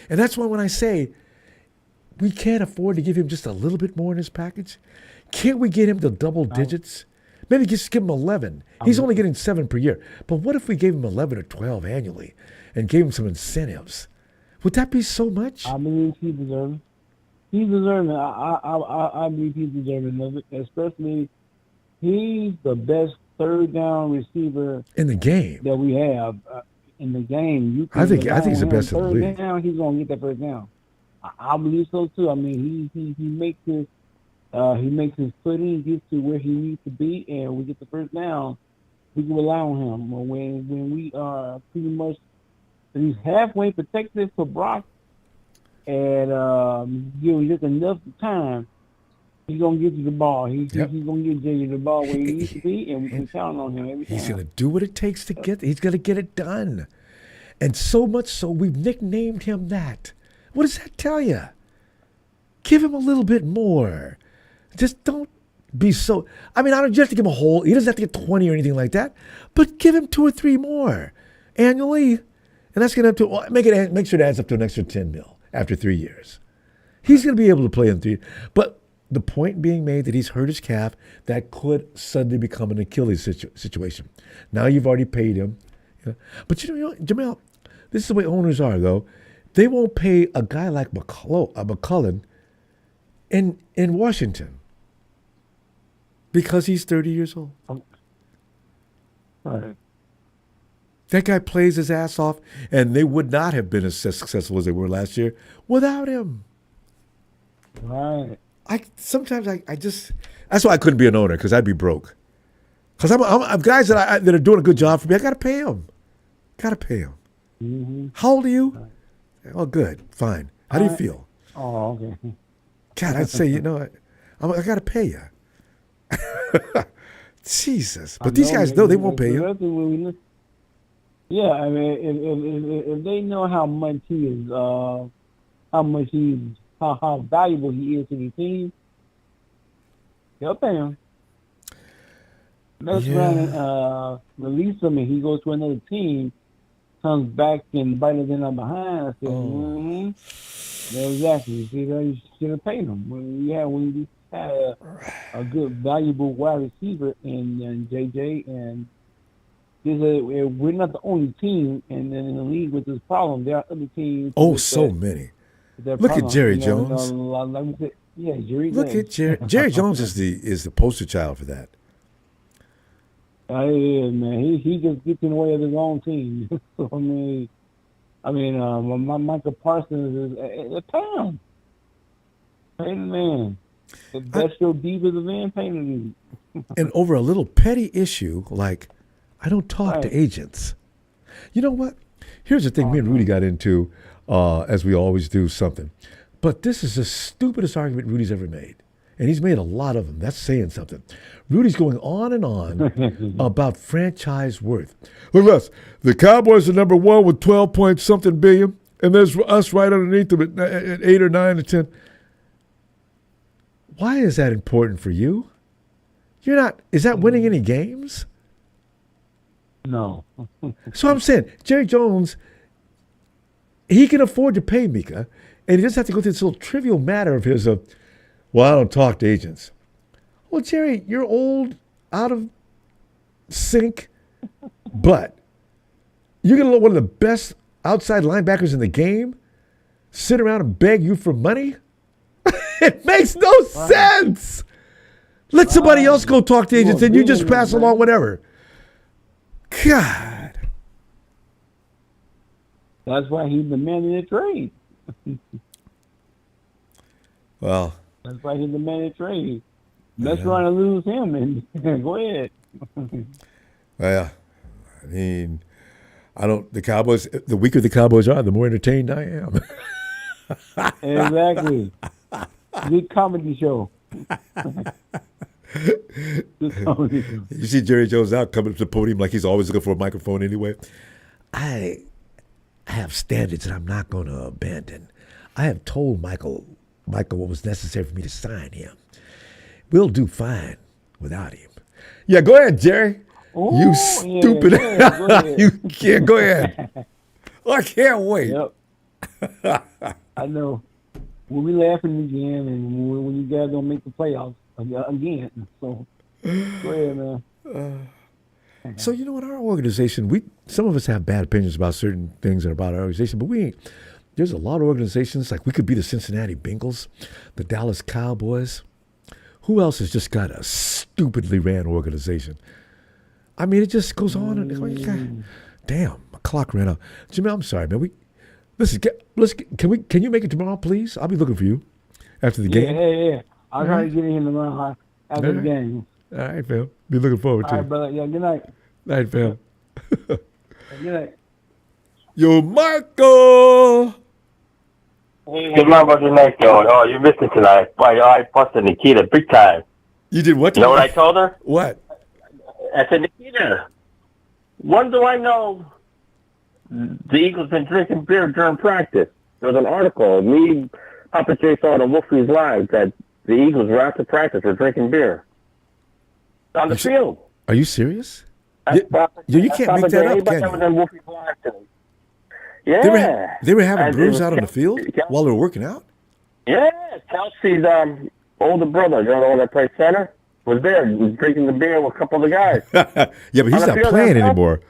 And that's why when I say we can't afford to give him just a little bit more in his package, can't we get him to double digits? Maybe just give him 11. He's only getting 7 per year. But what if we gave him 11 or 12 annually and gave him some incentives? Would that be so much? I believe he deserves it. He's deserving. I believe he's deserving of it. Especially, he's the best third down receiver in the game that we have in the game. I think he's the best in the league. Third down, he's gonna get that first down. I believe so too. I mean, he makes his footing, gets to where he needs to be, and we get the first down. We can rely on him when we are pretty much he's halfway protected for Brock. And give him just enough time, he's gonna get you the ball. He's gonna get Jay the ball where he needs to be, and we can count on him every time. He's gonna do what it takes to get. He's gonna get it done, and so much so we've nicknamed him that. What does that tell you? Give him a little bit more. Just don't be so. I mean, I don't. You have to give him a whole. He doesn't have to get 20 or anything like that, but give him 2 or 3 more annually, and that's gonna have to make sure it adds up to an extra 10 mil. After 3 years. He's going to be able to play in 3. But the point being made that he's hurt his calf, that could suddenly become an Achilles situation. Now you've already paid him. But Jamel, this is the way owners are, though. They won't pay a guy like McCullen in Washington because he's 30 years old. Right. That guy plays his ass off, and they would not have been as successful as they were last year without him. Right. Sometimes I just that's why I couldn't be an owner, because I'd be broke. Because I'm guys that are doing a good job for me. I got to pay them. Mm-hmm. How old are you? Right. Oh, good, fine. How do you feel? Oh, okay. God, I'd say I got to pay you. Jesus, but these guys know they won't pay you. Yeah, I mean, if they know how valuable he is to the team, they'll pay him. Let's release him, and he goes to another team, comes back and bites them up behind. I said, Yeah, exactly. See, you should have paid him. When we had a good, valuable wide receiver in JJ, and we're not the only team in the league with this problem. There are other teams. So many. Look at Jerry Jones. Jerry. Look at Jerry Jones is the poster child for that. Yeah, man. He just gets in the way of his own team. So, my Michael Parsons is a pound. Pay the man. That's your defensive end, pay the dude. And over a little petty issue like, I don't talk to agents. You know what? Here's the thing me and Rudy got into, as we always do something. But this is the stupidest argument Rudy's ever made. And he's made a lot of them. That's saying something. Rudy's going on and on about franchise worth. Look at us. The Cowboys are number 1 with 12 point something billion. And there's us right underneath them at 8 or 9 or 10. Why is that important for you? Is that winning any games? No. So I'm saying, Jerry Jones, he can afford to pay Mika, and he doesn't have to go through this little trivial matter of his, I don't talk to agents. Well, Jerry, you're old, out of sync, but you're going to let one of the best outside linebackers in the game sit around and beg you for money? It makes no sense. Let somebody else go talk to agents, and you just pass along whatever. God. That's why he demanded a trade. Well. That's why he demanded a trade. Let's try to lose him and go ahead. Well, the Cowboys, the weaker the Cowboys are, the more entertained I am. Exactly. Good comedy show. You see Jerry Jones out coming to the podium like he's always looking for a microphone anyway. I have standards that I'm not going to abandon. I have told Michael what was necessary for me to sign him. We'll do fine without him. Yeah, go ahead, Jerry. Oh, You stupid. Yeah, go ahead. You can't go ahead. I can't wait. Yep. I know. We'll be laughing again, and when you guys don't make the playoffs again. So, go ahead, man. So you know what, our organization, some of us have bad opinions about certain things and about our organization, but there's a lot of organizations, like we could be the Cincinnati Bengals, the Dallas Cowboys. Who else has just got a stupidly ran organization? I mean, it just goes on and damn, my clock ran out. Jimmy, I'm sorry, man. Can you make it tomorrow, please? I'll be looking for you after the game. Yeah. I'll try to get in tomorrow after the game. All right, fam. Be looking forward to it. All right, brother. Yeah, good night. Night, fam. Good night. Yo, Marco! Good night, yo. Oh, you missed it tonight. Boy, I busted Nikita big time. You did what? You know what I told her? What? I said, Nikita, when do I know the Eagles been drinking beer during practice? There was an article, Papa J saw it on Wolfie's Live, that the Eagles were after practice were drinking beer on the field. Are you serious? You can't make that up, can you? Yeah. They were having brews out on the field while they were working out? Yeah. Kelsey's older brother, the one that plays center, was there. He was drinking the beer with a couple of the guys. Yeah, but he's not playing anymore.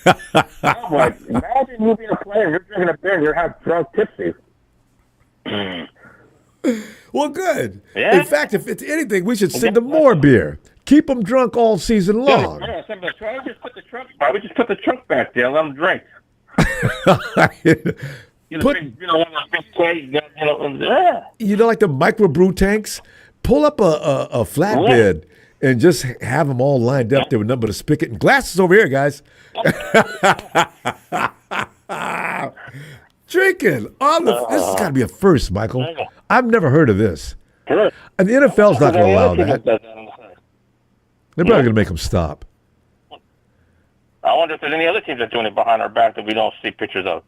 Like, imagine you being a player, you're drinking a beer, and you're half drunk, tipsy. Well, good. Yeah. In fact, if it's anything, we should send them more beer. Keep them drunk all season long. Yeah, why we just put the trunk back there and let them drink? Like the microbrew tanks? Pull up a flatbed and just have them all lined up there with nothing but a spigot and glasses over here, guys. Drinking on this has got to be a first, Michael. I've never heard of this. And the NFL's not going to allow that. They're probably going to make them stop. I wonder if there's any other teams that are doing it behind our back that we don't see pictures of.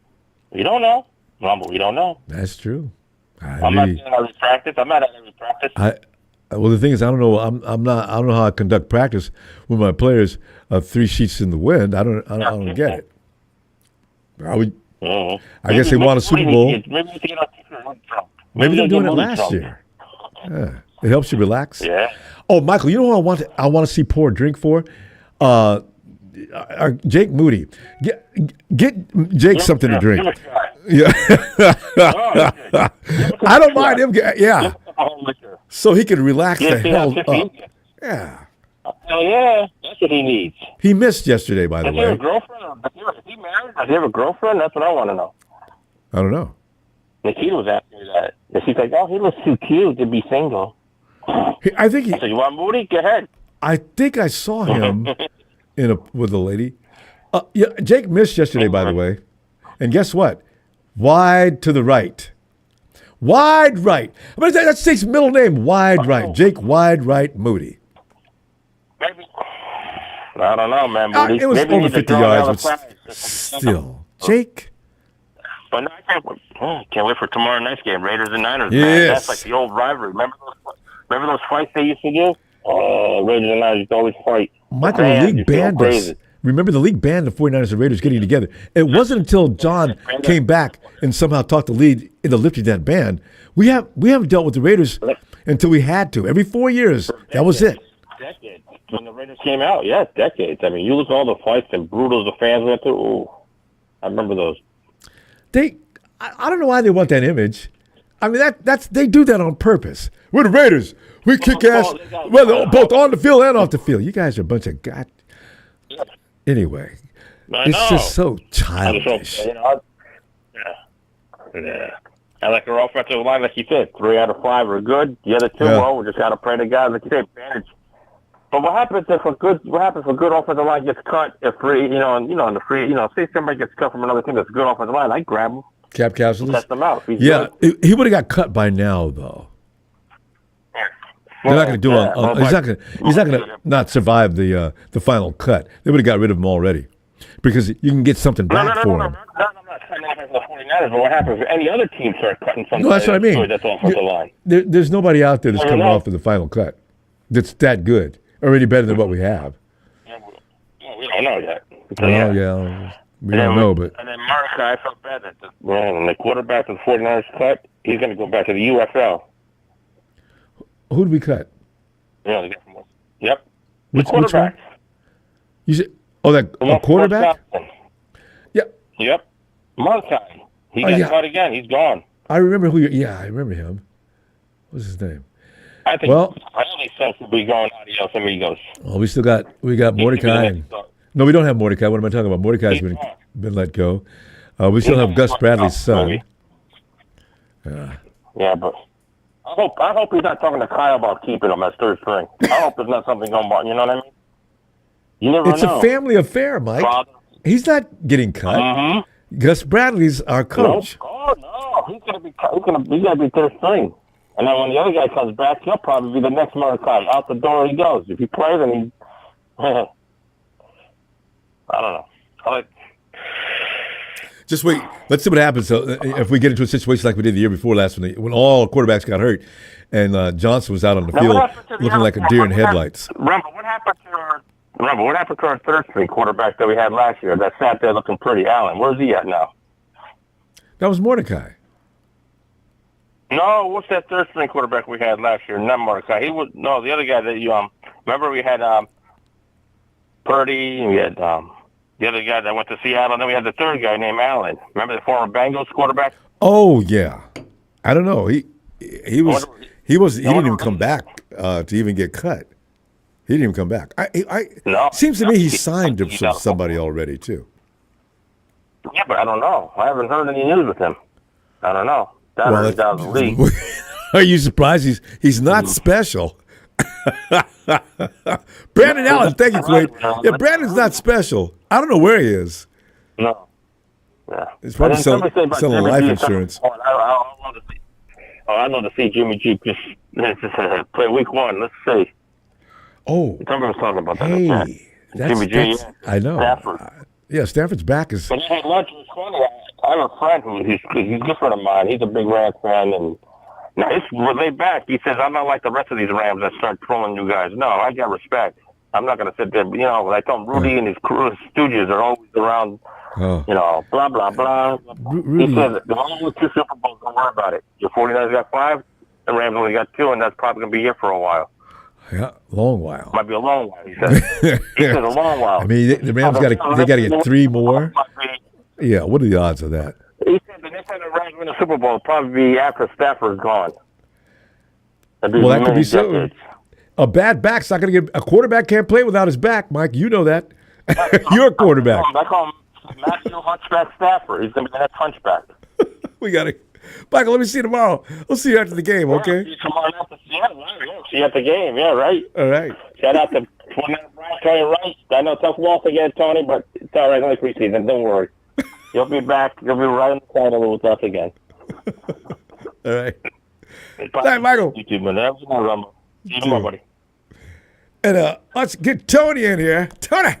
We don't know. Ronbo, we don't know. That's true. I'm not at every practice. Well, the thing is, I don't know. I don't know how I conduct practice with my players. 3 sheets in the wind. I don't get it. I guess they want a Super Bowl. Maybe they're doing it last year. Yeah. It helps you relax. Yeah. Oh, Michael, you know who I want to see pour a drink for? Jake Moody. Get Jake something to drink. Yeah. I don't mind him. Yeah. So he can relax the hell up. Yeah. Hell yeah. That's what he needs. He missed yesterday, by the way. Does he have a girlfriend? Is he married? Does he have a girlfriend? That's what I want to know. I don't know. Nikita was asking me that. And she's like, oh, he looks too cute to be single. I think I said, you want Moody? Go ahead. I think I saw him with a lady. Yeah, Jake missed yesterday, by the way. And guess what? Wide to the right. Wide right. I mean, that's Jake's middle name. Wide right. Jake Wide Right Moody. Maybe. I don't know, man. Moody. It was maybe over 50 yards, but still. Jake. But no, I can't wait for tomorrow night's game. Raiders and Niners. Yes. Man. That's like the old rivalry. Remember those fights they used to do? Oh, Raiders and Niners used to always fight. Michael, the league banned us. Remember, the league banned the 49ers and Raiders getting together. It wasn't until John came back and somehow talked the league into lifting that ban. We haven't dealt with the Raiders until we had to. Every 4 years, that was it. Decades. When the Raiders came out, decades. I mean, you look at all the fights and brutals the fans went through. Ooh, I remember those. I don't know why they want that image. I mean, they do that on purpose. We're the Raiders. We kick ass, both on the field and off the field. You guys are a bunch of Anyway, it's just so childish. Yeah. And like our offensive line, like you said, 3 out of 5 are good. The other 2, we just got to pray to God, like you said, bandage. But what happens if a good offensive line gets cut? If say somebody gets cut from another team that's a good offensive line, I grab him. Cap casualties. Test them out. Yeah, he would have got cut by now, though. They're not going to do he's not going to not survive the final cut. They would have got rid of him already because you can get something back for him. No, I'm not saying that for the 49ers, but what happens if any other team start cutting something? No, that's what I mean. That's offensive line. There's nobody out there that's coming off of the final cut. that's that good, already better than what we have. We don't know yet. Well, yeah, we don't know, but and then Mordecai, I felt bad that the quarterback of the 49ers cut. He's going to go back to the UFL. who did we cut? Yeah, yep. Which quarterback? one? You said, a quarterback? Yeah. Yep. Mordecai. He got cut again. He's gone. I remember I remember him. What's his name? I think Riley Self will be going adios amigos. Well, we got Mordecai. No, we don't have Mordecai. What am I talking about? Mordecai's been let go. We still have Gus Bradley's son. Yeah, but I hope he's not talking to Kyle about keeping him as third string. I hope there's not something going on. You know what I mean? You never know. It's a family affair, Mike. He's not getting cut. Gus Bradley's our coach. Oh no, he's gonna be third string. And then when the other guy comes back, he'll probably be the next Mordecai. Out the door he goes. If he plays, then he. I don't know. Just wait. Let's see what happens. So if we get into a situation like we did the year before last, when all quarterbacks got hurt, and Johnson was out on the field looking like a deer in headlights. Remember what happened to our third string quarterback that we had last year? That sat there looking pretty. Allen, where's he at now? That was Mordecai. No, what's that third string quarterback we had last year? Not Mordecai. He was the other guy that you remember we had Purdy. And we had the other guy that went to Seattle. And then we had the third guy named Allen. Remember the former Bengals quarterback? Oh yeah, I don't know. He didn't even come back to even get cut. He didn't even come back. Seems to me he signed to somebody already too. Yeah, but I don't know. I haven't heard any news with him. I don't know. Are you surprised he's not special? Brandon Allen, thank you, Quade. Yeah, Brandon's not special. I don't know where he is. No. Yeah. He's probably selling life insurance. I'd love to see Jimmy G just play week one. Let's see. Oh. Somebody was talking about that. Hey, Jimmy G. I know. Stafford. Stafford's back is. But I had lunch with funny. I have a friend he's a good friend of mine. He's a big Rams fan, and now he's laid back. He says, I'm not like the rest of these Rams that start trolling you guys. No, I got respect. I'm not going to sit there. When I tell him Rudy and his crew, his stooges are always around, blah, blah, blah. Rudy. He says, the only with 2 Super Bowls, don't worry about it. Your 49ers got 5, the Rams only got 2, and that's probably going to be here for a while. Yeah, long while. Might be a long while, he said. He said a long while. I mean, the Rams got to get 3 more. Yeah, what are the odds of that? He said the next time the Rams win the Super Bowl will probably be after Stafford's gone. Well, that could be so. A bad back's not going to get. A quarterback can't play without his back, Mike. You know that. You're a quarterback. I call him Matthew Hunchback Stafford. He's going to be the next Hunchback. We got to. Michael, let me see you tomorrow. We'll see you after the game, okay? See you tomorrow after see you at the game, yeah, right? All right. Shout out to Tony Rice. I know tough loss again, Tony, but it's all right. Only preseason. Don't worry. You'll be back. You'll be right on the title with us again. All right. Thanks, Michael. You too, man. That was my Rumble. See you tomorrow, buddy. And let's get Tony in here. Tony.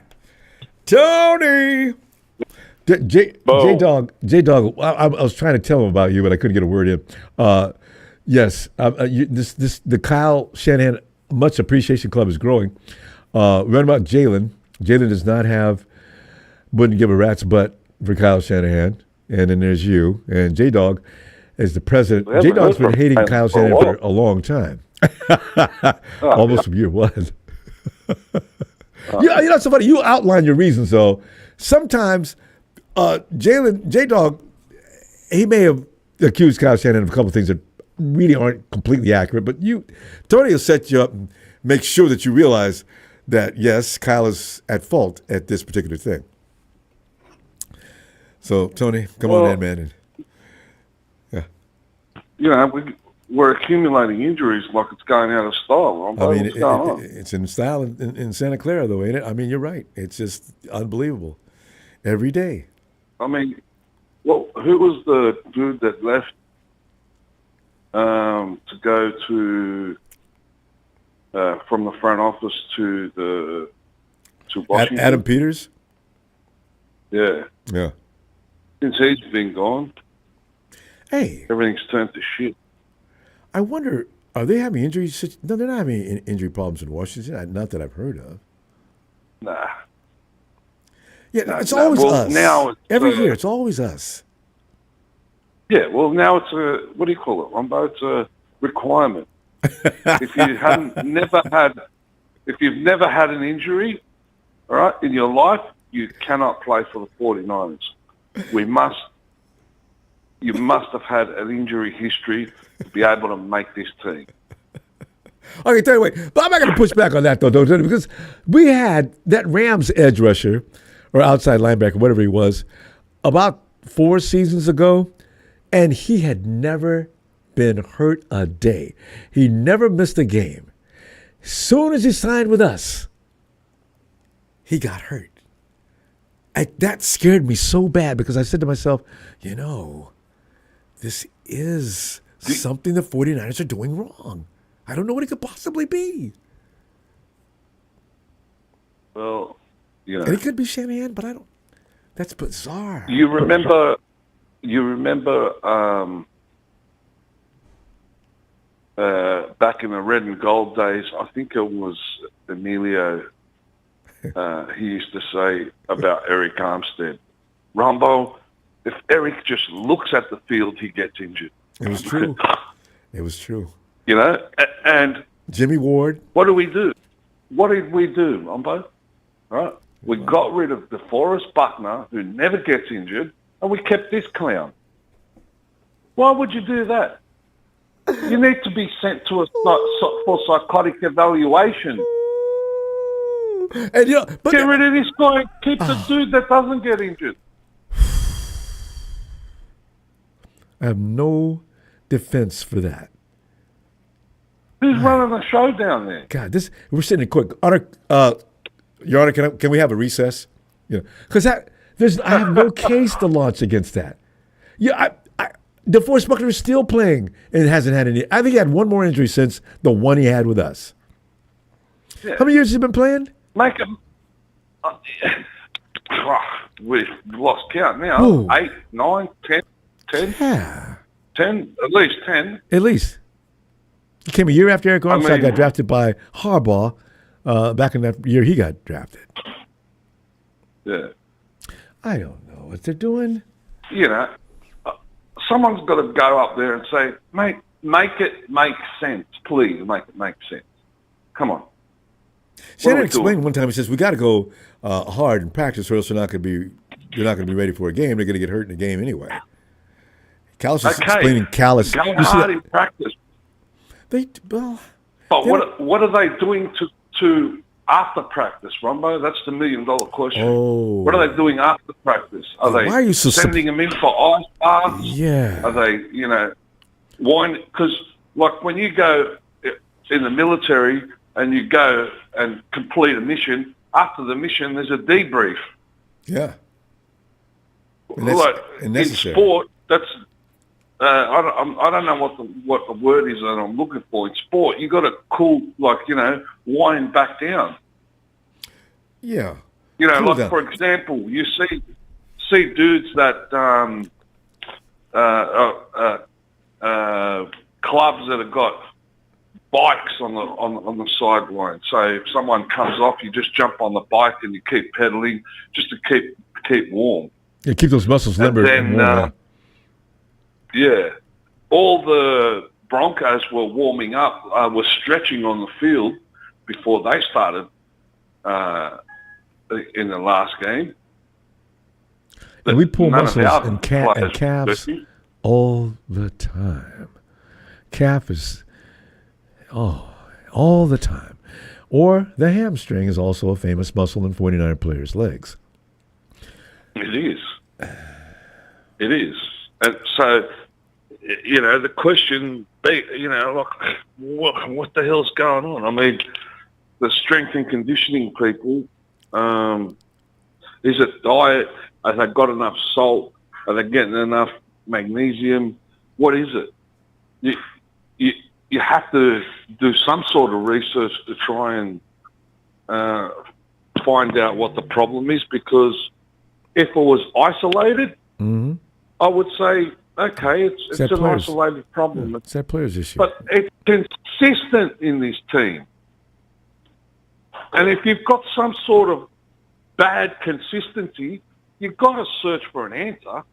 J-Dog, I was trying to tell him about you, but I couldn't get a word in. Yes, the Kyle Shanahan Much Appreciation Club is growing. Right about Jalen. Jalen does not wouldn't give a rat's butt for Kyle Shanahan. And then there's you. And J-Dog is the president. J-Dog's been hating Kyle Shanahan for a long time. Almost from year one. It's so funny. You outline your reasons, though. Sometimes J-Dog, he may have accused Kyle Shanahan of a couple of things that really aren't completely accurate, but Tony will set you up and make sure that you realize that, yes, Kyle is at fault at this particular thing. So, Tony, come on in, man. We're accumulating injuries like it's going out of style. It's in style in Santa Clara, though, ain't it? I mean, you're right. It's just unbelievable. Every day. I mean, who was the dude that left to go to from the front office to Washington? Adam Peters? Yeah. Yeah. Since he's been gone, hey, everything's turned to shit. I wonder Are they having injuries? No, they're not having injury problems in Washington. Not that I've heard of. Nah. Yeah, no, it's always us. Now Every year, it's always us. Yeah, well, now it's a, what do you call it, Ronbo? It's a requirement. If you've never had an injury, all right, in your life, you cannot play for the 49ers. You must have had an injury history to be able to make this team. Okay, tell you what, but I'm not going to push back on that, though, because we had that Rams edge rusher, or outside linebacker, whatever he was, about 4 seasons ago, and he had never been hurt a day. He never missed a game. As soon as he signed with us, he got hurt. That scared me so bad because I said to myself, this is something the 49ers are doing wrong. I don't know what it could possibly be. Well, and it could be Shanahan, but I don't. That's bizarre. You remember back in the red and gold days, I think it was Emilio, he used to say about Eric Armstead, Ronbo, if Eric just looks at the field, he gets injured. It was true. It was true. And Jimmy Ward. What do we do? What did we do, Ronbo? Right? We got rid of DeForest Buckner, who never gets injured, and we kept this clown. Why would you do that? You need to be sent to for psychotic evaluation. And get rid of this guy. Keep the dude that doesn't get injured. I have no defense for that. Who's running the show down there? God, we're sitting in court. Your Honor, can we have a recess? Because I have no case to launch against that. Yeah, DeForest Buckner is still playing and hasn't had any. I think he had one more injury since the one he had with us. Yeah. How many years has he been playing? Make him. We've lost count now. Ooh. 8, 9, 10, 10. Yeah. 10, at least 10. At least. He came a year after Eric Armstead got drafted by Harbaugh. Back in that year he got drafted. Yeah. I don't know what they're doing. Someone's got to go up there and say, mate, make it make sense. Please make it make sense. Come on. Shannon explained one time, he says, we got to go hard in practice or else they're not going to be ready for a game. They're going to get hurt in a game anyway. Callis is explaining Callis. Go hard in practice. But what are they doing to after practice, Ronbo? That's the $1 million question. Oh. What are they doing after practice? Are they sending them in for ice baths? Yeah. Are they, wine? Because like when you go in the military and you go and complete a mission, after the mission there's a debrief. Yeah. And in sport, that's I don't know what the word is that I'm looking for. In sport, you got to cool, wind back down. Yeah. Cool down. For example, you see dudes that clubs that have got bikes on the sideline. So if someone comes off, you just jump on the bike and you keep pedaling just to keep warm. Yeah, keep those muscles limber. And then, yeah, all the Broncos were warming up, were stretching on the field before they started in the last game. And we pull muscles and calves all the time. Calf is, all the time. Or the hamstring is also a famous muscle in 49 players' legs. It is. It is. And so, the question, what the hell's going on? I mean, the strength and conditioning people, is it diet? Have they got enough salt? Are they getting enough magnesium? What is it? You have to do some sort of research to try and find out what the problem is, because if it was isolated, I would say Okay, it's an isolated problem. It's that players issue. But it's consistent in this team. And if you've got some sort of bad consistency, you've got to search for an answer,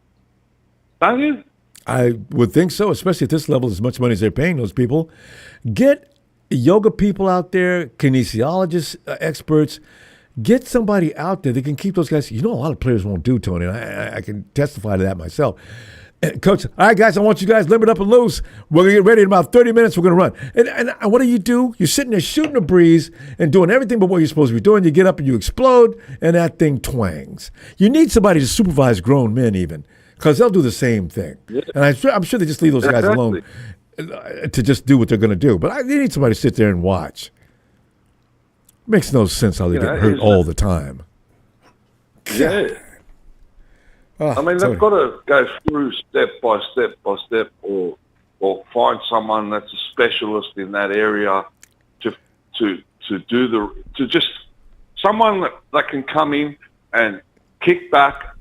don't you? I would think so, especially at this level, as much money as they're paying those people. Get yoga people out there, kinesiologists, experts. Get somebody out there that can keep those guys. You know, a lot of players won't do, Tony, and I can testify to that myself. Coach, all right, guys, I want you guys limbered up and loose. We're going to get ready in about 30 minutes. We're going to run. And what do? You're sitting there shooting a breeze and doing everything but what you're supposed to be doing. You get up and you explode, and that thing twangs. You need somebody to supervise grown men even, because they'll do the same thing. Yeah. And I'm sure they just leave those guys alone to just do what they're going to do. But they need somebody to sit there and watch. Makes no sense how they get hurt all the time. Yeah. Oh, I mean, they've got to go through step by step by step, or find someone that's a specialist in that area to just someone that can come in and kick back.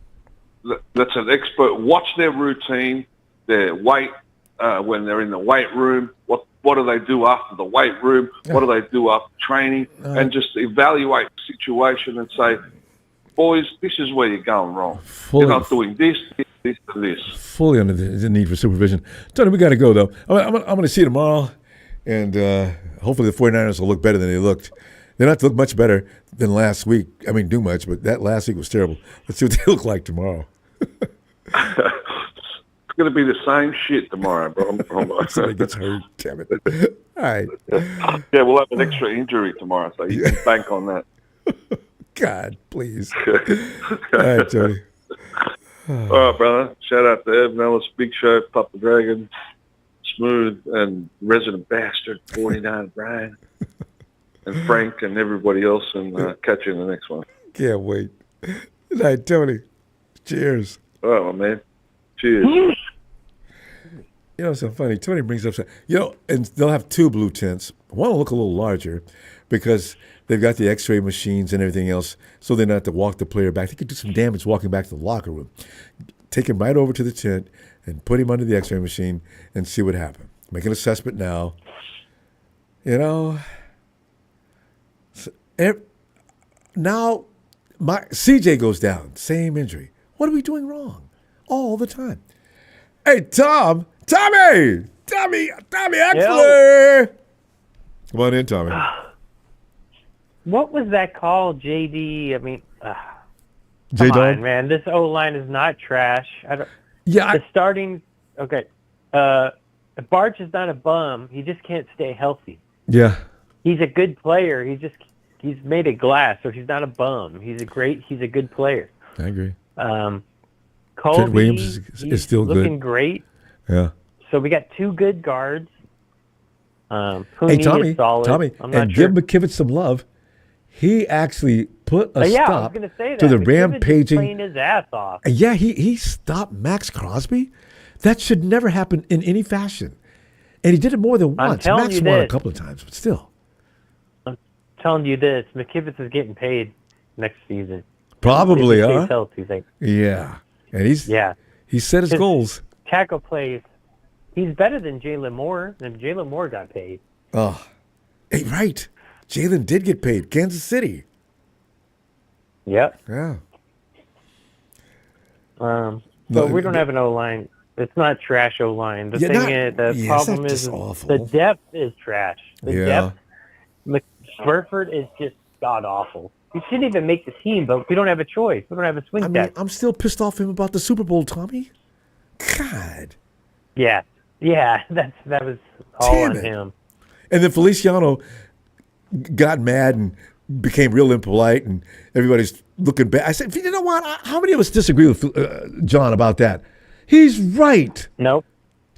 That's an expert. Watch their routine, their weight when they're in the weight room. What do they do after the weight room? What do they do after training? And just evaluate the situation and say, boys, this is where you're going wrong. You're not doing this, and this. Fully under the need for supervision. Tony, we got to go, though. I'm going to see you tomorrow, and hopefully the 49ers will look better than they looked. They don't have to look much better than last week. I mean, do much, but that last week was terrible. Let's see what they look like tomorrow. It's going to be the same shit tomorrow, bro. Somebody gets hurt, damn it. All right. Yeah, we'll have an extra injury tomorrow, so you can bank on that. God, please. All right, Tony. All right, brother. Shout out to Evan Ellis, Big Show, Papa Dragon, Smooth, and Resident Bastard, 49 Brian, and Frank, and everybody else, and catch you in the next one. Can't wait. Good night, Tony. Cheers. All right, my man. Cheers. You know, it's so funny. Tony brings up, and they'll have two blue tents. One will look a little larger because they've got the x-ray machines and everything else, so they don't have to walk the player back. They could do some damage walking back to the locker room. Take him right over to the tent and put him under the x-ray machine and see what happens. Make an assessment now. You know, now my CJ goes down, same injury. What are we doing wrong? All the time. Hey, Tommy Eckler. Come on in, Tommy. What was that call, JD? I mean, come J-Dog? on, man. This O-line is not trash. Yeah. Okay. Barch is not a bum. He just can't stay healthy. Yeah. He's a good player. He's made of glass, so he's not a bum. He's a good player. I agree. Colby, Trent Williams is still good. Looking great. Yeah. So we got two good guards. Hey, Tommy, is solid. and give McKivitz some love. He actually put a I was stop gonna say that. to the McKivitz is rampaging. playing his ass off. Yeah, he stopped Max Crosby. That should never happen in any fashion. And he did it more than once. Max won a couple of times, but still. I'm telling you this, McKivitz is getting paid next season. Probably, If he huh? stays healthy, Yeah. And he set his goals. Tackle plays. He's better than Jalen Moore, and Jalen Moore got paid. Oh, hey, right. Jalen did get paid. Kansas City. Yep. Yeah. So we don't have an O-line. It's not trash O-line. The problem is the depth is trash. The depth. Burford is just god-awful. He shouldn't even make the team, but we don't have a choice. We don't have a swing back. I'm still pissed off him about the Super Bowl, Tommy. God. Yeah, that was all on him. And then Feliciano got mad and became real impolite, and everybody's looking bad. I said, you know what? How many of us disagree with John about that? He's right. Nope.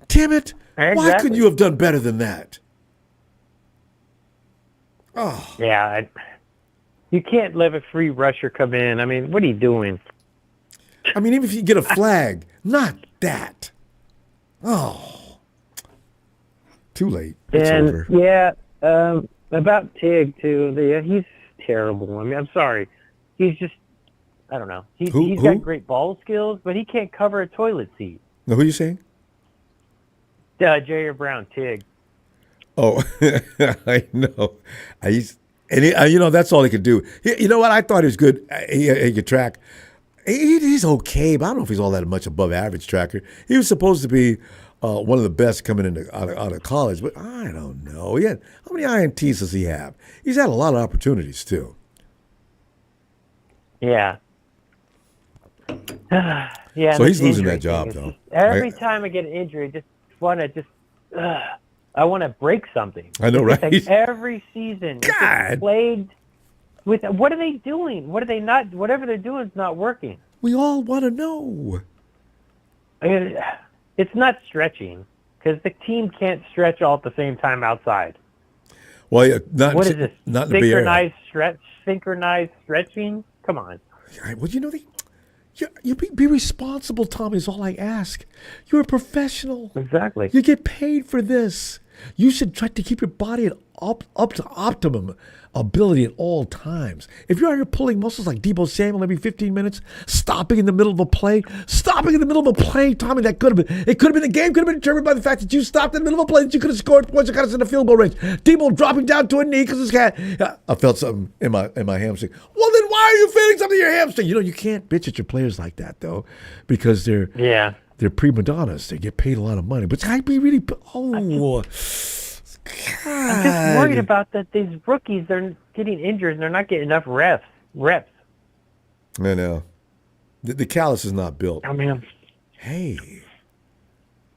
Damn it. Exactly. Why couldn't you have done better than that? Oh. Yeah, you can't let a free rusher come in. I mean, what are you doing? I mean, even if you get a flag, not that. Oh. Too late. It's over. Yeah, about Tig, too. He's terrible. I mean, I'm sorry. He's just, I don't know. He's got great ball skills, but he can't cover a toilet seat. Now, who are you saying? Jair Brown, Tig. Oh, I know. That's all he could do. You know what? I thought he was good. He could track. He's okay, but I don't know if he's all that much above average tracker. He was supposed to be one of the best coming out of college, but I don't know. How many INTs does he have? He's had a lot of opportunities too. Yeah. Yeah. So he's losing that job, though. Every time I get an injury, I want to break something. I know, right? Like every season, God, played with. What are they doing? What are they not? Whatever they're doing is not working. We all want to know. It's not stretching because the team can't stretch all at the same time outside. Well, yeah, what is this? Not synchronized synchronized stretching? Come on. Well, you be responsible, Tommy, is all I ask. You're a professional. Exactly. You get paid for this. You should try to keep your body up to optimum ability at all times. If you're out here pulling muscles like Deebo Samuel every 15 minutes, stopping in the middle of a play, Tommy, that could have been. It could have been the game. Could have been determined by the fact that you stopped in the middle of a play that you could have scored points and got us in the field goal range. Deebo dropping down to a knee because his cat. I felt something in my hamstring. Well, then why are you feeling something in your hamstring? You can't bitch at your players like that though, because they're prima donnas. They get paid a lot of money, but I'd be really. I'm just worried about that. These rookies, they're getting injured and they're not getting enough reps. I know. The callus is not built. I mean, hey,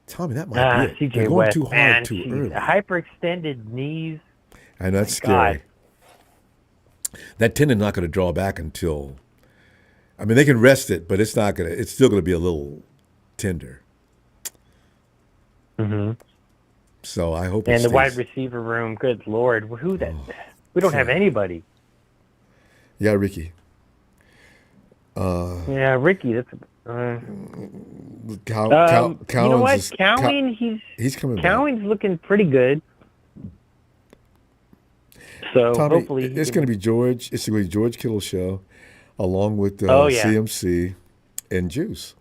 Tommy, that might be it. They're going West, too hard too early. Hyperextended knees. I know, that's scary. God. That tendon's not going to draw back until. I mean, they can rest it, but it's not going to. It's still going to be a little tender. Mm-hmm. So I hope. And the wide receiver room, good Lord, who that? We don't have anybody. Yeah, Ricky. Ricky. That's. You know what? Cowing, he's coming. Cowing's looking pretty good. So Tommy, hopefully it's going to be George. It's going to be George Kittle's show, along with CMC and Juice.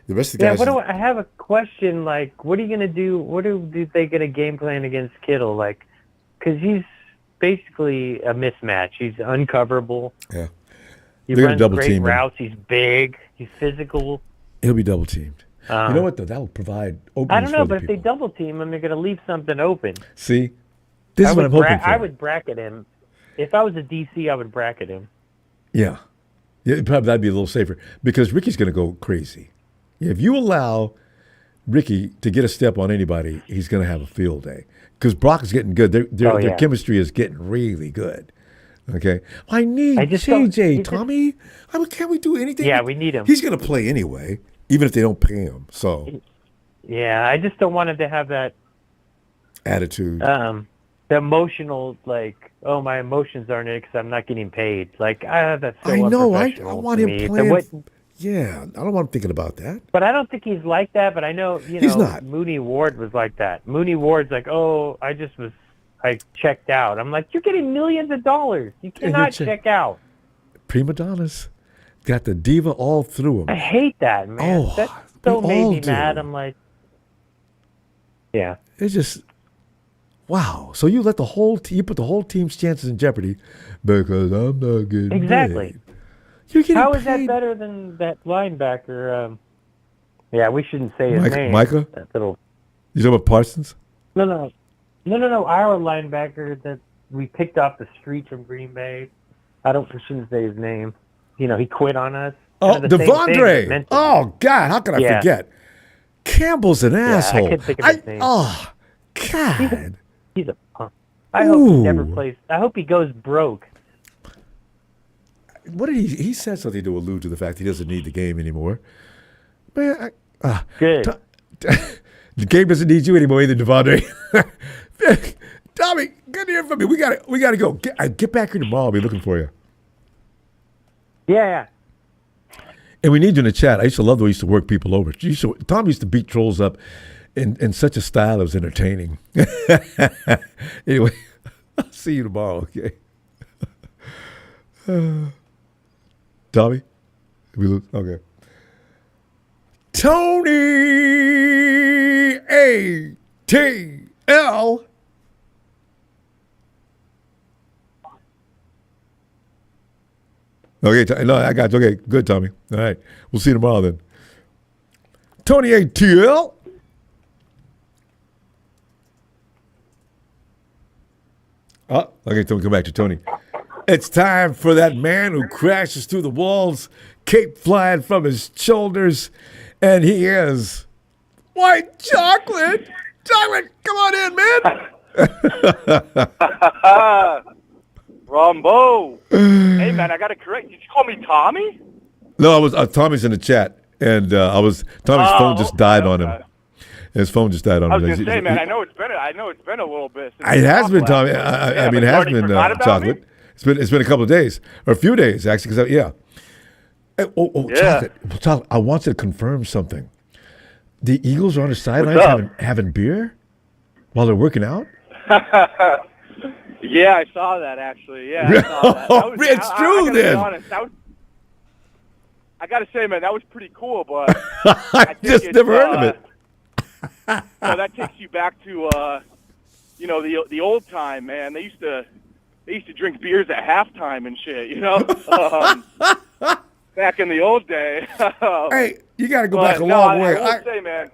The rest of the guys. I have a question. Like, what are you going to do? What do they get a game plan against Kittle? Like, because he's basically a mismatch. He's uncoverable. Yeah. He runs great routes. He's big. He's physical. He'll be double teamed. You know what though? That'll provide openings. I don't know, but if they double team him, they're going to leave something open. See, this is what I'm hoping for. I would bracket him. If I was a DC, I would bracket him. Yeah, probably that'd be a little safer because Ricky's going to go crazy. If you allow Ricky to get a step on anybody, he's going to have a field day. Because Brock is getting good. Their chemistry is getting really good. Okay? I need JJ, Tommy. Can't we do anything? Yeah, we need him. He's going to play anyway, even if they don't pay him. So. Yeah, I just don't want him to have that attitude. The emotional, like, oh, my emotions aren't in it because I'm not getting paid. Like, that's so unprofessional. I want him playing. Yeah, I don't want him thinking about that. But I don't think he's like that. But I know, he's not. Mooney Ward was like that. Mooney Ward's like, oh, I checked out. I'm like, you're getting millions of dollars. You cannot check out. Prima donnas got the diva all through him. I hate that, man. Oh, that so made me mad. I'm like, yeah. It's just, wow. So you let you put the whole team's chances in jeopardy because I'm not getting exactly. You're getting How paid. Is that better than that linebacker? Yeah, we shouldn't say his name. Micah? That little. You talking about Parsons? No. Our linebacker that we picked off the street from Green Bay. I shouldn't say his name. He quit on us. Oh, Devondre. Oh, God, how could I forget? Campbell's an asshole. I can't think of his name. Oh, God. He's a punk. I hope he never plays. I hope he goes broke. What did he said something to allude to the fact he doesn't need the game anymore. Man, good. The game doesn't need you anymore either, Devondre. Tommy, good to hear from you. We gotta go. Get back here tomorrow. I'll be looking for you. Yeah. And we need you in the chat. I used to love the way you used to work people over. Tom used to beat trolls up in such a style that was entertaining. Anyway, I'll see you tomorrow, okay? Tommy? We lose? Okay. Tony ATL. Okay, no, I got you. Okay, good, Tommy. All right, we'll see you tomorrow then. Tony ATL. Oh, okay, come back to Tony. It's time for that man who crashes through the walls, cape flying from his shoulders, and he is White Chocolate. Chocolate, come on in, man. Ronbo. Hey, man, I got to correct. Did you call me Tommy? No, I was Tommy's in the chat, and Tommy's phone just died on him. His phone just died on him. I was going to say, man, I know it's been a little bit. Since it has been, Tommy. I mean, it has been Chocolate. Me? It's been a couple of days, or a few days actually. Because yeah. Chocolate. I want to confirm something. The Eagles are on the sidelines having beer while they're working out. Yeah, I saw that actually. Yeah, I saw that. It's true then. I got to say, man, that was pretty cool, but I just never heard of it. Well, that takes you back to the old time, man. They used to drink beers at halftime and shit, back in the old day. Hey, you got to go back a long way. I will say, man.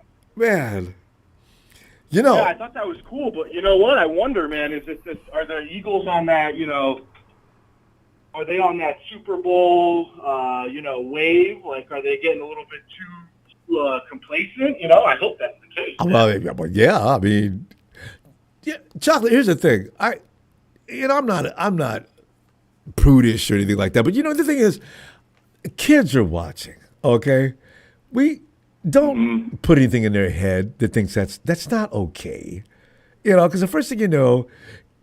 Yeah, I thought that was cool, but you know what? I wonder, man, are the Eagles on that, are they on that Super Bowl, wave? Like, are they getting a little bit too complacent? I hope that's the case. Well, yeah, I mean, Chocolate, here's the thing. I'm not prudish or anything like that, but the thing is, kids are watching, okay? We don't put anything in their head that thinks that's not okay. Because the first thing you know,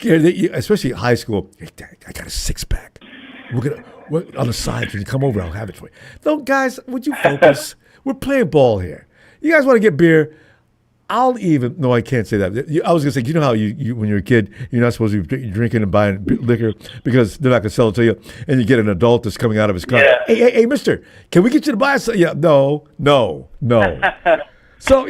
especially high school, hey, Dad, I got a six-pack. We're on the side. When you come over, I'll have it for you. No, guys, would you focus? We're playing ball here. You guys want to get beer? No, I can't say that. I was going to say, how you when you're a kid, you're not supposed to be drinking and buying liquor because they're not going to sell it to you, and you get an adult that's coming out of his car. Yeah. Hey, mister, can we get you to buy something? Yeah, no. So,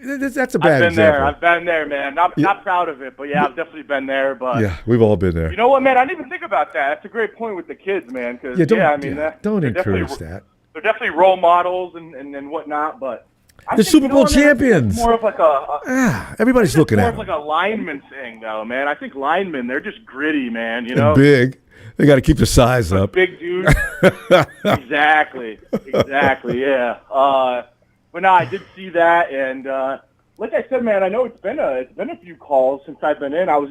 that's a bad example. I've been there, man. Not proud of it, but yeah, I've definitely been there. But yeah, we've all been there. You know what, man? I didn't even think about that. That's a great point with the kids, man. Cause, don't encourage that. They're definitely role models and whatnot, but the Super Bowl champions. More of like everybody's looking at more of like a lineman thing, though, man. I think linemen, they're just gritty, man. And big. They got to keep the size up. Big dude. Exactly. Yeah. But no, I did see that, and like I said, man, I know it's been a few calls since I've been in. I was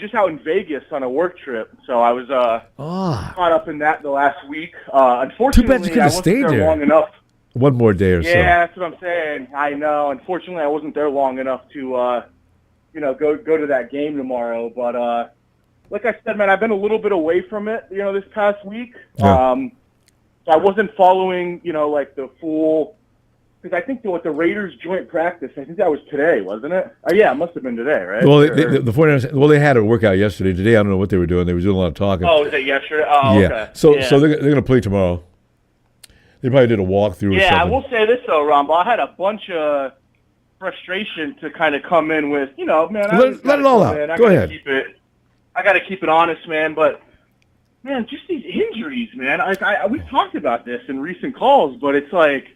just out in Vegas on a work trip, so I was caught up in that the last week. Unfortunately, too bad you could have stayed there long enough. One more day or so. Yeah, that's what I'm saying. I know. Unfortunately, I wasn't there long enough to, go to that game tomorrow. But like I said, man, I've been a little bit away from it, this past week. Yeah. So I wasn't following, like the full. Because I think the Raiders joint practice, I think that was today, wasn't it? Oh, yeah, it must have been today, right? Well, the 49ers, they had a workout yesterday. Today, I don't know what they were doing. They were doing a lot of talking. Oh, was it yesterday? Oh, yeah. Okay. So they're going to play tomorrow. They probably did a walkthrough or something. Yeah, I will say this, though, Ronbo. I had a bunch of frustration to kind of come in with, man. Let it all out. Go ahead. I got to keep it honest, man. But, man, just these injuries, man. We talked about this in recent calls, but it's like,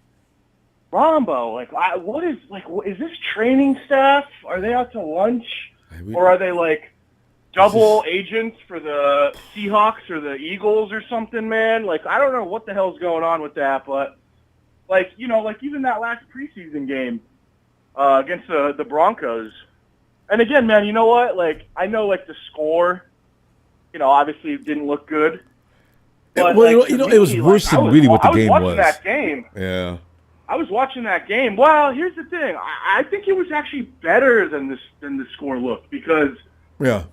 Ronbo, is this training staff? Are they out to lunch? Or are they, double agents for the Seahawks or the Eagles or something, man? I don't know what the hell's going on with that, but, even that last preseason game against the Broncos. And again, man, you know what? I know, the score, obviously it didn't look good. But, it was worse than really what the game was. I was watching that game. Yeah. I was watching that game. Well, here's the thing. I think it was actually better than the score looked because yeah.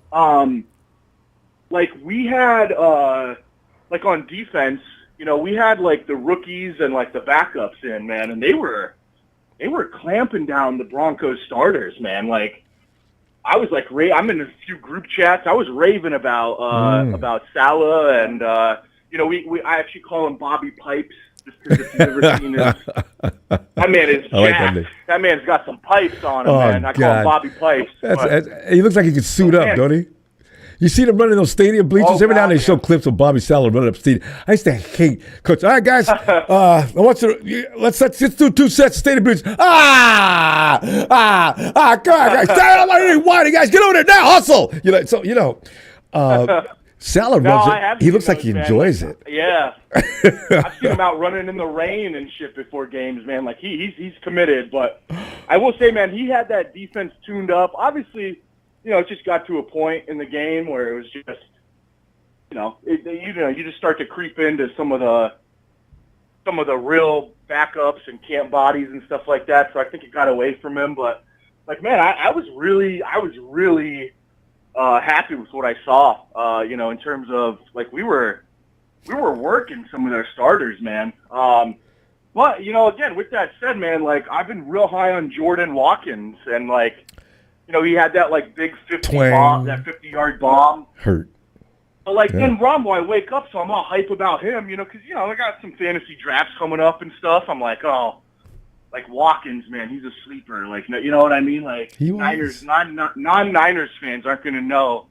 We had on defense, we had the rookies and the backups in, man, and they were clamping down the Broncos starters, man. I was I'm in a few group chats. I was raving about Salah and I actually call him Bobby Pipes. Just because if you've ever seen his, that man is jacked. That man's got some pipes on him, man. I call him Bobby Pipes. He looks like he could suit up, don't he? You see them running those stadium bleachers? Every now and then they show clips of Bobby Saleh running up stadium. I used to hate Coach. All right, guys, I want you to, let's do 2 sets of stadium bleachers. Come on, guys. Stand up, why, guys, get over there now, hustle. Saleh runs it. He looks like he enjoys it. Yeah. I've seen him out running in the rain and shit before games, man. Like, he's committed. But I will say, man, he had that defense tuned up. Obviously, it just got to a point in the game where it was just, you just start to creep into some of the real backups and camp bodies and stuff like that. So I think it got away from him. But like, man, I was really happy with what I saw. In terms of like we were working some of their starters, man. But again, with that said, man, like I've been real high on Jordan Watkins and like. He had that like big 50-yard bomb. Hurt. But like then Ronbo, I wake up, so I'm all hype about him, because I got some fantasy drafts coming up and stuff. I'm like, oh, like Watkins, man, he's a sleeper. Like, you know what I mean? Like Niners, non-Niners fans aren't going to know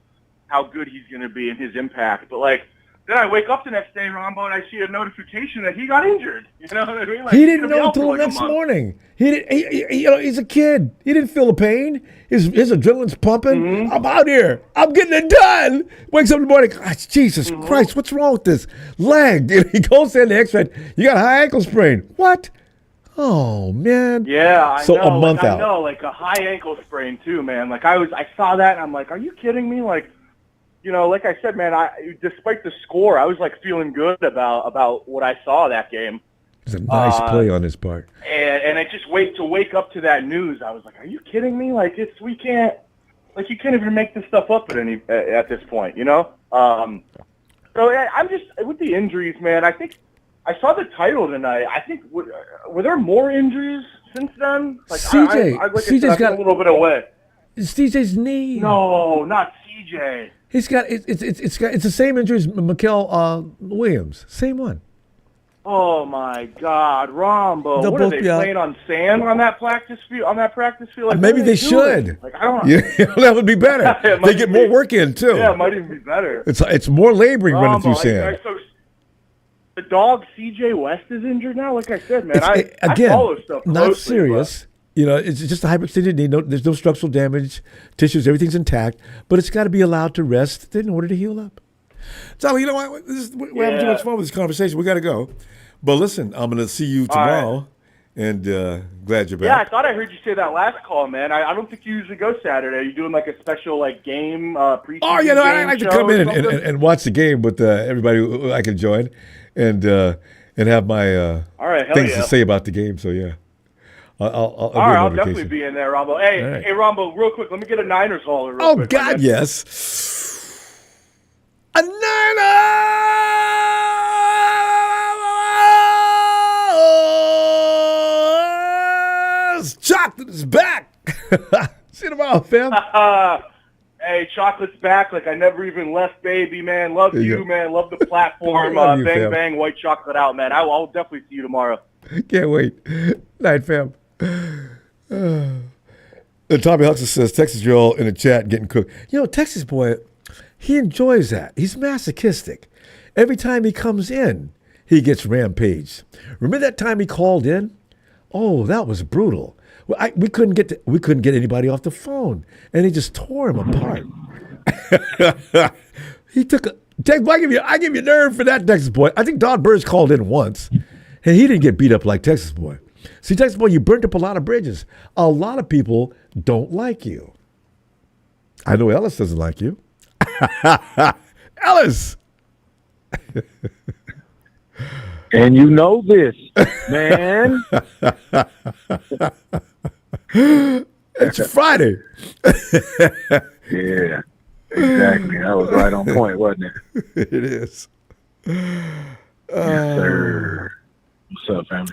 how good he's going to be and his impact. But like. Then I wake up the next day, Ronbo, and I see a notification that he got injured. You know what I mean? Like, he didn't know until the next morning. He's a kid. He didn't feel the pain. His adrenaline's pumping. Mm-hmm. I'm out here. I'm getting it done. Wakes up in the morning. Jesus Christ, what's wrong with this leg? And he goes in the X-ray. You got a high ankle sprain. What? Oh man. Yeah, I know. A month out. I know, like a high ankle sprain too, man. Like I saw that, and I'm like, are you kidding me? Like. Like I said, man, despite the score, I was like feeling good about what I saw that game. It's a nice play on his part. And I just wake up to that news. I was like, are you kidding me? Like you can't even make this stuff up at this point, So I'm just with the injuries, man. I think I saw the title tonight. I think were there more injuries since then? Like CJ's got a little bit away. It's CJ's knee. No, not CJ. He's got it's the same injury as Mikael Williams. Same one. Oh my God, Ronbo! What are they playing on sand on that practice field? Like, maybe they should. Like I don't. Yeah, that would be better. They get more work in too. Yeah, it might even be better. It's more laboring running through sand. So the dog CJ West is injured now. Like I said, man, I follow stuff closely, not serious. It's just a hyperextended knee. There's no structural damage, tissues, everything's intact. But it's got to be allowed to rest in order to heal up. Charlie, you know what? We're having too much fun with this conversation. We got to go. But listen, I'm going to see you tomorrow, and glad you're back. Yeah, I thought I heard you say that last call, man. I don't think you usually go Saturday. Are you doing like a special like game preseason? Oh, yeah, no, I like to come in and watch the game with everybody who I can join, and have my things to say about the game. So yeah. I'll definitely be in there, Ronbo. Hey, Ronbo, real quick, let me get a Niners hauler real quick. Oh, God, yes. A Niners! Chocolate is back! See you tomorrow, fam. Hey, Chocolate's back like I never even left, baby, man. Love you, man. Love the platform. Love you, bang, fam. Bang, white chocolate out, man. I'll definitely see you tomorrow. Can't wait. Night, fam. Tommy Hudson says, Texas, you're all in the chat getting cooked. Texas boy, he enjoys that. He's masochistic. Every time he comes in, he gets rampaged. Remember that time he called in? Oh, that was brutal. We couldn't get anybody off the phone, and he just tore him apart. He took I give you nerve for that, Texas boy. I think Don Burns called in once, and he didn't get beat up like Texas boy. See, Texas boy, you burnt up a lot of bridges. A lot of people don't like you. I know Ellis doesn't like you. Ellis! And you know this, man. It's Friday. Yeah, exactly. That was right on point, wasn't it? It is. Yes, sir. What's up, family?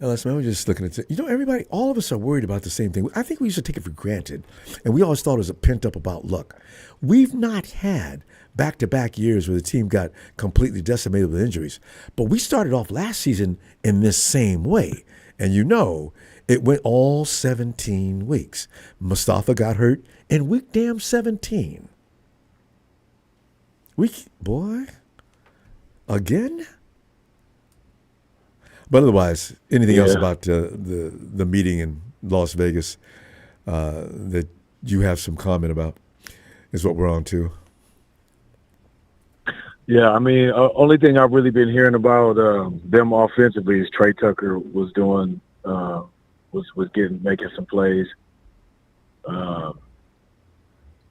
Listen, I was just looking at it. Everybody, all of us are worried about the same thing. I think we used to take it for granted, and we always thought it was a pent up about luck. We've not had back-to-back years where the team got completely decimated with injuries, but we started off last season in this same way, and it went all 17 weeks. Mustafa got hurt in week damn 17. Again? But otherwise, anything else about the meeting in Las Vegas that you have some comment about is what we're on to. Yeah, I mean, only thing I've really been hearing about them offensively is Trey Tucker was doing making some plays.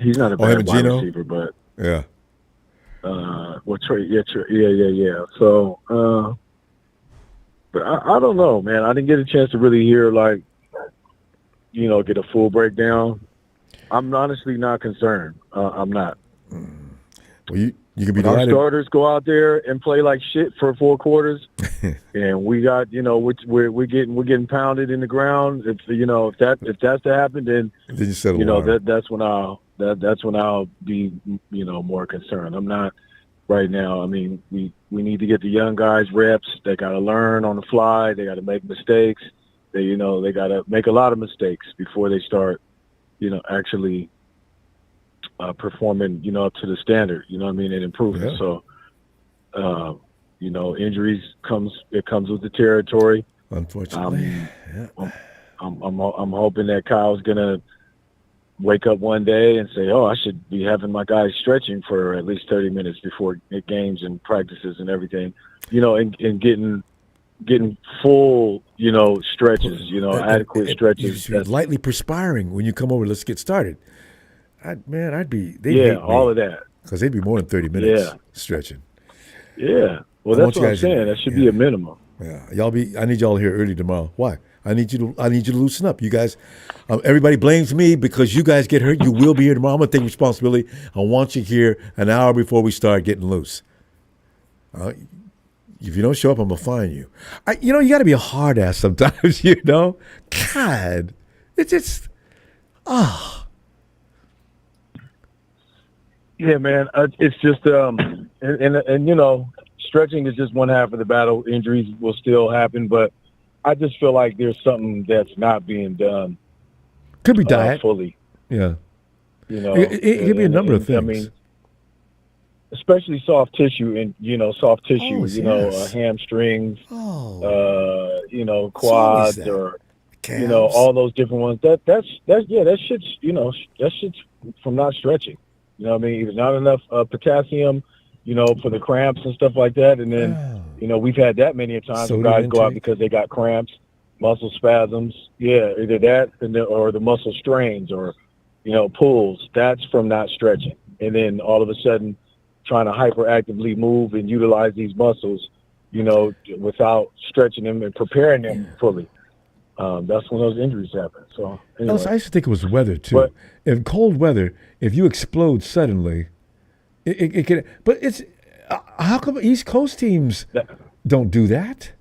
He's not a bad wide receiver, but yeah. Trey, yeah. So. But I don't know, man. I didn't get a chance to really hear, get a full breakdown. I'm honestly not concerned. I'm not. Well, you can be our starters go out there and play like shit for 4 quarters, and we got, we're getting pounded in the ground. If that's to happen, then you settle that's when I'll be more concerned. I'm not. Right now, I mean, we need to get the young guys reps. They got to learn on the fly. They got to make mistakes. They got to make a lot of mistakes before they start, actually performing, up to the standard. You know what I mean, and improving. Yeah. So, injuries comes with the territory. Unfortunately, I'm hoping that Kyle's gonna wake up one day and say, "Oh, I should be having my guys stretching for at least 30 minutes before games and practices and everything," and getting full, stretches, adequate stretches. You're lightly perspiring when you come over. Let's get started. I'd all of that, because they'd be more than 30 minutes stretching. Yeah, well, that's what I'm saying. That should be a minimum. Yeah, I need y'all here early tomorrow. Why? I need you to loosen up. You guys, everybody blames me because you guys get hurt. You will be here tomorrow. I'm going to take responsibility. I want you here an hour before we start getting loose. If you don't show up, I'm going to fine you. You got to be a hard ass sometimes, God, it's just, Yeah, man. It's just, stretching is just one half of the battle. Injuries will still happen, but I just feel like there's something that's not being done. Could be diet fully. Yeah. It could be a number of things. I mean, especially soft tissue and hamstrings, quads or calves. All those different ones. That shit's from not stretching. You know what I mean? There's not enough potassium, for the cramps and stuff like that. And then, we've had that many a times where guys go out because they got cramps, muscle spasms. Yeah, either that or the muscle strains or, pulls. That's from not stretching. And then all of a sudden trying to hyperactively move and utilize these muscles, without stretching them and preparing them fully. That's when those injuries happen. So anyway. I used to think it was weather too. But in cold weather, if you explode suddenly, it can. But it's how come East Coast teams don't do that?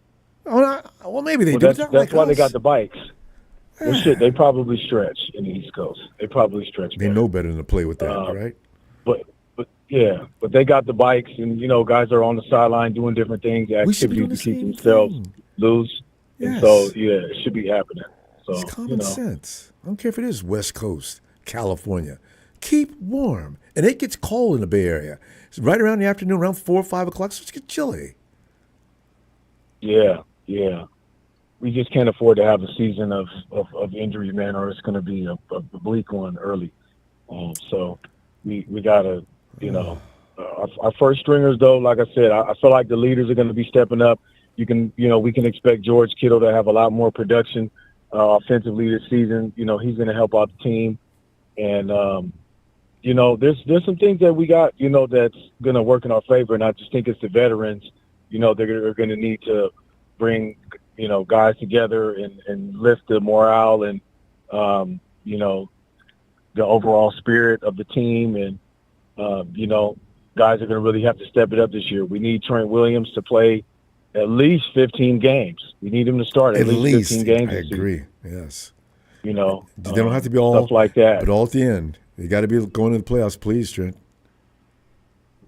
Well, maybe they do. That's why they got the bikes. Well, shit, they probably stretch in the East Coast. They probably stretch. They know better than to play with that, right? But they got the bikes, and guys are on the sideline doing different things, activities to keep themselves loose. Yes. And so, it should be happening. So, it's common sense. I don't care if it is West Coast, California. Keep warm. And it gets cold in the Bay Area. It's right around the afternoon, around 4 or 5 o'clock, so it's get chilly. Yeah. We just can't afford to have a season of injury, man, or it's going to be a bleak one early. So we got to, our first stringers, though, like I said, I feel like the leaders are going to be stepping up. We can expect George Kittle to have a lot more production offensively this season. He's going to help out the team. And, there's some things that we got, that's going to work in our favor. And I just think it's the veterans, they're going to need to bring, guys together and lift the morale and, the overall spirit of the team. And, guys are going to really have to step it up this year. We need Trent Williams to play at least 15 games. We need him to start at least 15 games. I agree. Yes. You know, they don't have to be all stuff like that, but all at the end. They got to be going to the playoffs, please, Trent.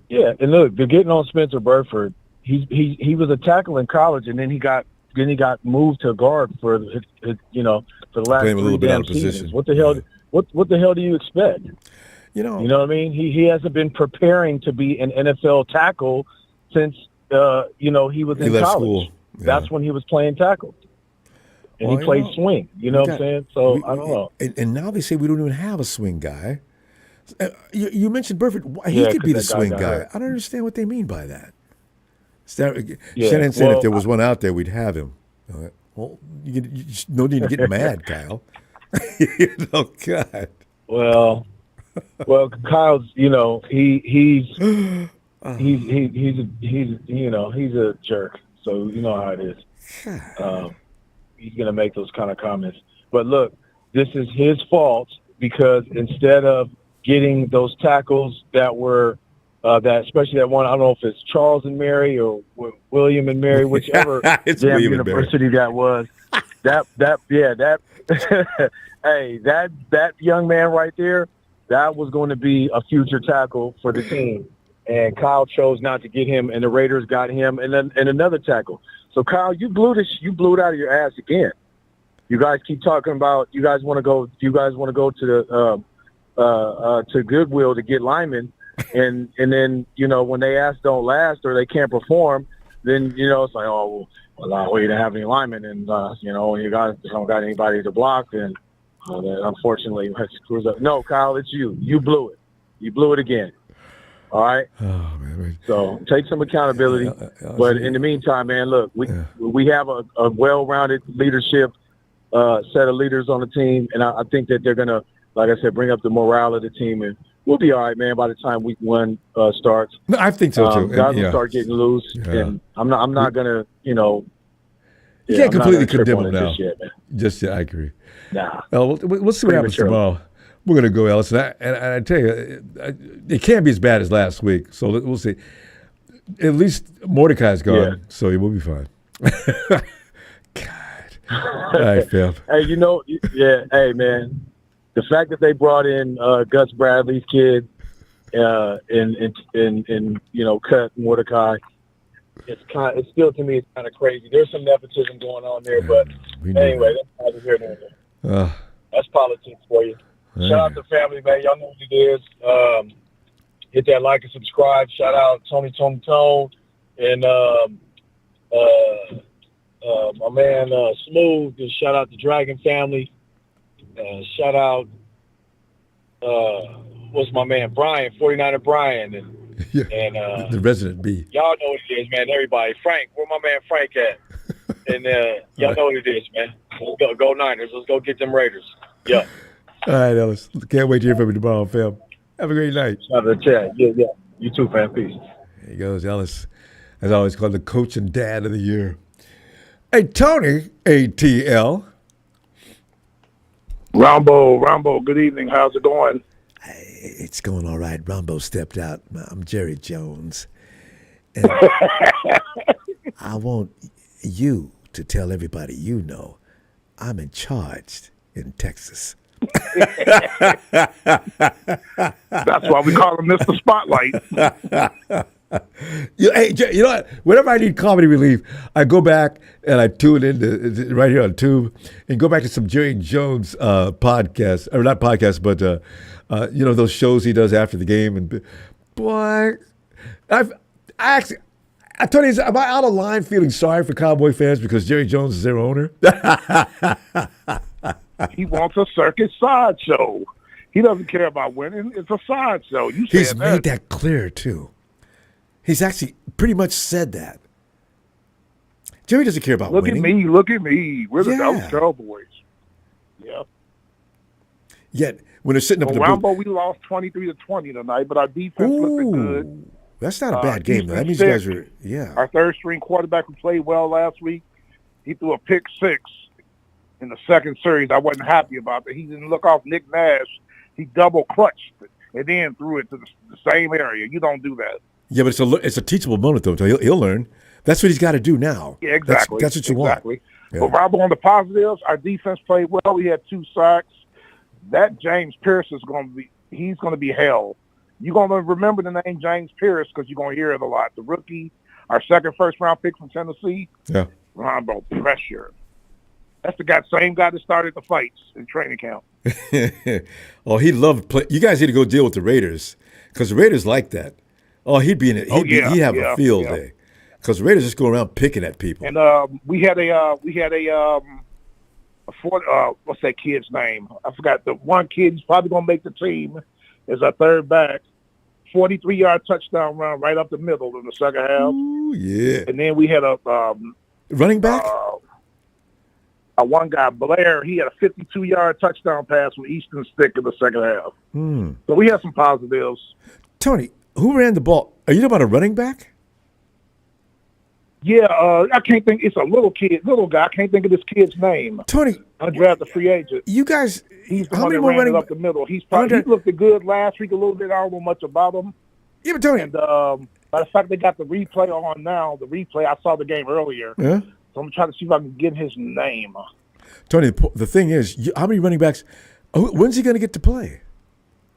Yeah, and look, they're getting on Spencer Burford. He was a tackle in college, and then he got moved to guard for the last Playing a little 3 bit out damn of seasons. position. What the hell? What the hell do you expect? You know what I mean? He hasn't been preparing to be an NFL tackle since he was in left college. school. Yeah. That's when he was playing tackle. And he played swing. You know what I'm saying? So I don't know. And now they say we don't even have a swing guy. You mentioned Burford. He could be the swing guy. I don't understand what they mean by that. Shannon said if there was one out there, we'd have him. Well, you no need to get mad, Kyle. God. Well, Kyle's. He's a jerk. So you know how it is. He's going to make those kind of comments. But look, this is his fault because instead of getting those tackles that were especially that one, I don't know if it's Charles and Mary or William and Mary, whichever damn university that was. Hey, that young man right there, that was going to be a future tackle for the team. And Kyle chose not to get him, and the Raiders got him and another tackle. So Kyle, you blew it out of your ass again. You guys keep talking about you guys want to go to the to Goodwill to get linemen, and then when they don't last or they can't perform, then it's like, oh well, we didn't have any linemen, and you guys don't got anybody to block, and then unfortunately that screws up. No, Kyle, it's you. You blew it. You blew it again. All right. Oh man. So take some accountability. But in the meantime, man, look, we have a well-rounded leadership set of leaders on the team, and I think that they're gonna, like I said, bring up the morale of the team, and we'll be all right, man. By the time week 1 starts, no, I think so too. Guys will start getting loose, and I'm not gonna, you can't completely condemn them now. Just I agree. Nah. We'll see what happens tomorrow. We're going to go, Ellis. And I tell you, it can't be as bad as last week. So we'll see. At least Mordecai's gone, so he will be fine. God. All right, Phil. Hey, hey, man. The fact that they brought in Gus Bradley's kid and cut Mordecai, it's still, to me, it's kind of crazy. There's some nepotism going on there, but anyway, that's neither here nor there. That's politics for you. Shout out to family, man. Y'all know what it is. Hit that like and subscribe. Shout out Tony and my man Smooth. And shout out the Dragon family. Shout out what's my man Brian, 49er Brian, and the resident B. Y'all know what it is, man. Everybody, Frank, where my man Frank at? And y'all know what it is, man. Let's go Niners. Let's go get them Raiders. Yeah. All right, Ellis. Can't wait to hear from you tomorrow, fam. Have a great night. Shout out to the chat. Yeah. You too, fam. Peace. There he goes, Ellis. As always, called the coach and dad of the year. Hey, Tony, ATL. Ronbo, good evening. How's it going? It's going all right. Ronbo stepped out. I'm Jerry Jones. And I want you to tell everybody I'm in charge in Texas. That's why we call him Mr. Spotlight. Hey, you know what? Whenever I need comedy relief, I go back and I tune in right here on Tube and go back to some Jerry Jones podcasts, or not podcasts, but those shows he does after the game. And boy, I tell you, am I out of line feeling sorry for Cowboy fans because Jerry Jones is their owner? He wants a circus sideshow. He doesn't care about winning. It's a sideshow. He's made that clear, too. He's actually pretty much said that. Jerry doesn't care about winning. Look at me. We're the Dallas Cowboys. Yeah. Yet, when they're sitting up in the Ronbo, we lost 23-20 tonight, but our defense looked good. That's not a bad game, though. That means you guys are, Our third-string quarterback who played well last week, he threw a pick six in the second series. I wasn't happy about that. He didn't look off Nick Nash. He double clutched it and then threw it to the same area. You don't do that. Yeah, but it's a teachable moment, though. He'll learn. That's what he's got to do now. Yeah, exactly. That's what you want. Yeah. But Rob, on the positives, our defense played well. We had 2 sacks. That James Pierce is going to be hell. You're going to remember the name James Pierce because you're going to hear it a lot. The rookie, our second first-round pick from Tennessee. Yeah. Ronbo, pressure. That's the same guy that started the fights in training camp. Oh, he loved play. You guys need to go deal with the Raiders because the Raiders like that. Oh, he'd have a field day because the Raiders just go around picking at people. And we had what's that kid's name? I forgot. The one kid who's probably going to make the team is our third back. 43-yard touchdown run right up the middle in the second half. Ooh, yeah. And then we had a running back. One guy, Blair, he had a 52-yard touchdown pass from Easton Stick in the second half. So we had some positives. Tony, who ran the ball? Are you talking about a running back? Yeah, I can't think. It's a little guy. I can't think of this kid's name. Tony, undrafted free agent. You guys, he's the how one many that more ran running it up the middle. He looked good last week a little bit. I don't know much about him. Yeah, but Tony, and by the fact they got the replay on now, I saw the game earlier. Yeah. So I'm trying to see if I can get his name. Tony, the thing is, how many running backs? When's he going to get to play?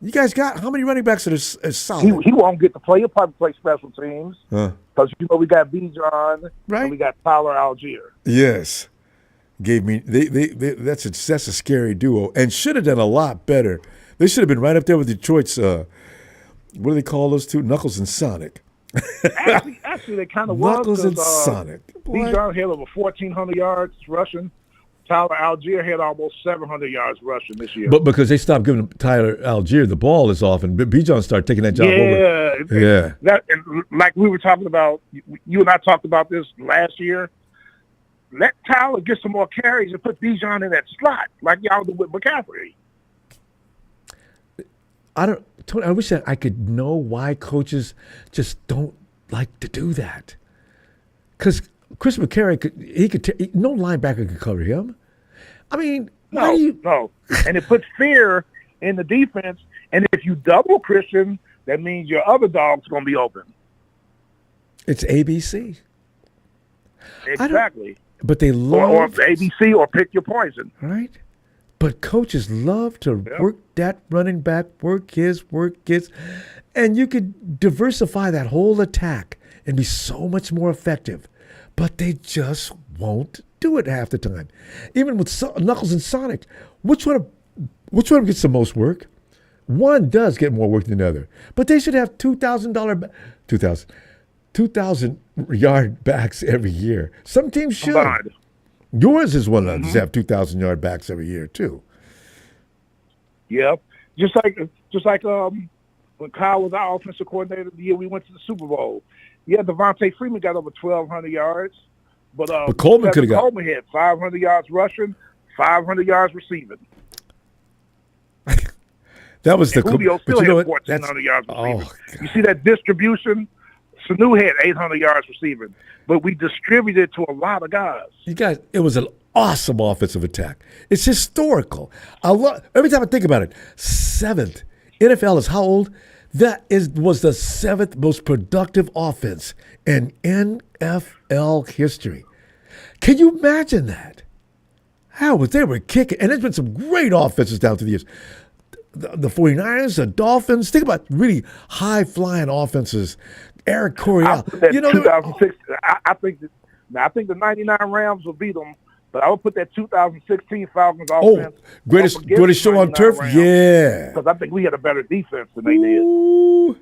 You guys got how many running backs that are solid? He won't get to play. He'll probably play special teams because we got Bijan, right? And we got Tyler Algier. Yes, gave me that's a scary duo and should have done a lot better. They should have been right up there with Detroit's. What do they call those two? Knuckles and Sonic. Actually, they kind of was. Knuckles and Sonic. Bijan had over 1,400 yards rushing. Tyler Algier had almost 700 yards rushing this year. But because they stopped giving Tyler Algier the ball as often, Bijan started taking that job over. Yeah. And like we were talking about, you and I talked about this last year. Let Tyler get some more carries and put Bijan in that slot like y'all do with McCaffrey. I wish that I could know why coaches just don't like to do that. Because Chris McCary no linebacker could cover him. I mean, no. And it puts fear in the defense. And if you double Christian, that means your other dog's going to be open. It's ABC. Exactly. But they love... Or ABC or pick your poison. Right? But coaches love to work that running back, work his. And you could diversify that whole attack and be so much more effective. But they just won't do it half the time. Even with Knuckles and Sonic, which one gets the most work? One does get more work than the other. But they should have $2,000-yard backs every year. Some teams should. Combined. Yours is one of them. Just have 2,000-yard backs every year too. Yep. Just like when Kyle was our offensive coordinator the year we went to the Super Bowl. Yeah, Devontae Freeman got over 1,200 yards. But Coleman could have got. Coleman had 500 yards rushing, 500 yards receiving. That was and Julio still had 1,400 yards receiving. You see that distribution? Sanu had 800 yards receiving, but we distributed to a lot of guys. You guys, it was an awesome offensive attack. It's historical. Every time I think about it, 7th. NFL is how old? Was the 7th most productive offense in NFL history. Can you imagine that? They were kicking, and there's been some great offenses down through the years. The 49ers, the Dolphins, think about really high-flying offenses. Eric Coryell. 2006. I think the 99 Rams will beat them, but I would put that 2016 Falcons offense. Greatest show on turf? Rams, yeah. Because I think we had a better defense than they did.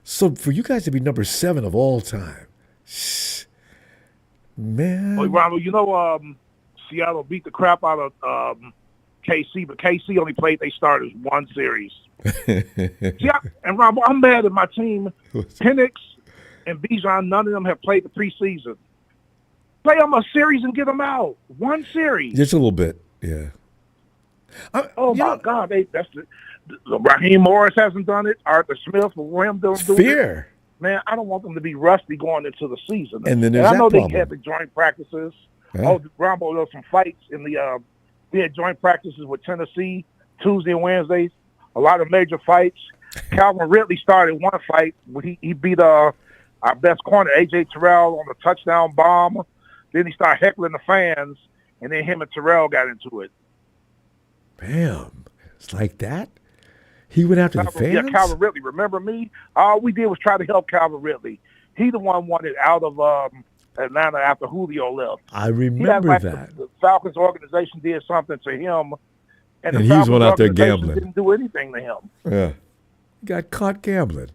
So for you guys to be number 7 of all time, man. Well, Ronald, Seattle beat the crap out of KC, but KC only played their starters one series. And Rob, I'm mad at my team. Penix and Bijan, none of them have played the preseason. Play them a series and get them out. One series. Just a little bit, yeah. God, Raheem Morris hasn't done it. Arthur Smith for Ram don't do it. Fear. Man, I don't want them to be rusty going into the season. And then there's I know that they had the joint practices. Yeah. Ronbo, there were some fights in the. We had joint practices with Tennessee Tuesday and Wednesdays. A lot of major fights. Calvin Ridley started one fight. He beat our best corner, A.J. Terrell, on the touchdown bomb. Then he started heckling the fans, and then him and Terrell got into it. Bam. It's like that? He went after the fans? Yeah, Calvin Ridley. Remember me? All we did was try to help Calvin Ridley. He the one wanted out of Atlanta after Julio left. I remember that. The Falcons organization did something to him, and the he's Falcons one out there organization gambling. didn't do anything to him. Yeah. He got caught gambling.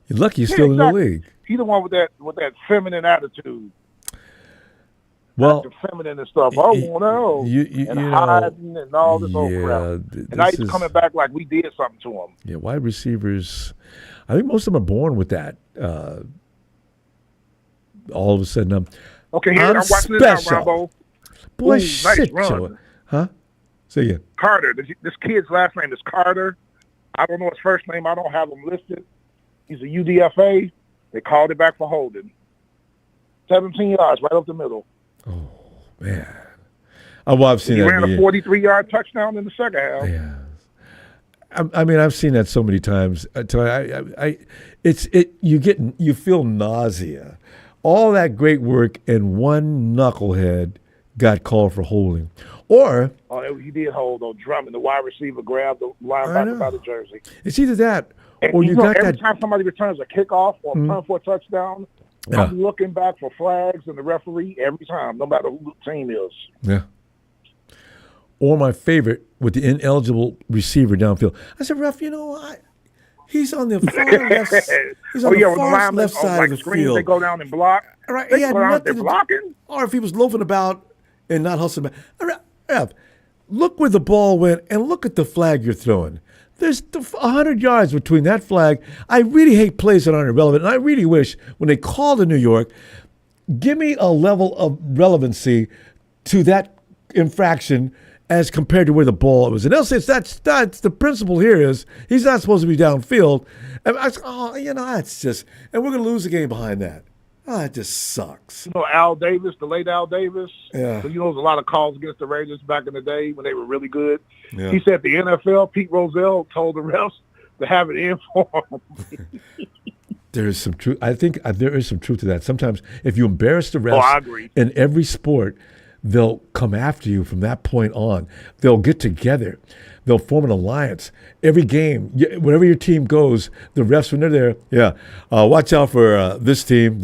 You're lucky he's still in the league. He's the one with that feminine attitude. Well, the feminine and stuff. Oh no, and hiding and all this old crap. And now he's coming back like we did something to him. Yeah, wide receivers. I think most of them are born with that. All of a sudden, okay, here I'm watching this now, Ronbo. Boy, Ooh, shit, nice run. Huh? Say again. Carter. This kid's last name is Carter. I don't know his first name. I don't have him listed. He's a UDFA. They called it back for holding. 17 yards, right up the middle. Oh, man. Well, I've seen he that. He ran a 43-yard touchdown in the second half. Yeah. I mean, I've seen that so many times. You feel nausea. All that great work, and one knucklehead got called for holding. Or he did hold on Drummond. The wide receiver grabbed the linebacker by the jersey. It's either that, and or you got every that. time somebody returns a kickoff or a punt for a touchdown, I'm looking back for flags and the referee every time, no matter who the team is. Yeah. Or my favorite, with the ineligible receiver downfield. I said, ref, he's on the far left. He's on the far left side of the field. They go down and block. Right. They go down, they're blocking. Or if he was loafing about and not hustling back. Ref, look where the ball went and look at the flag you're throwing. There's 100 yards between that flag. I really hate plays that aren't irrelevant, and I really wish when they call to New York, give me a level of relevancy to that infraction as compared to where the ball was. And they'll say that's the principle here is he's not supposed to be downfield. And I was, that's just, and we're going to lose the game behind that. Oh, it just sucks. Al Davis, the late Al Davis. Yeah. So, there's a lot of calls against the Raiders back in the day when they were really good. Yeah. He said the NFL, Pete Rozelle, told the refs to have it in for him. There is some truth. I think there is some truth to that. Sometimes if you embarrass the refs I agree. in every sport, they'll come after you from that point on. They'll get together. They'll form an alliance. Every game, wherever your team goes, the refs, when they're there, watch out for this team.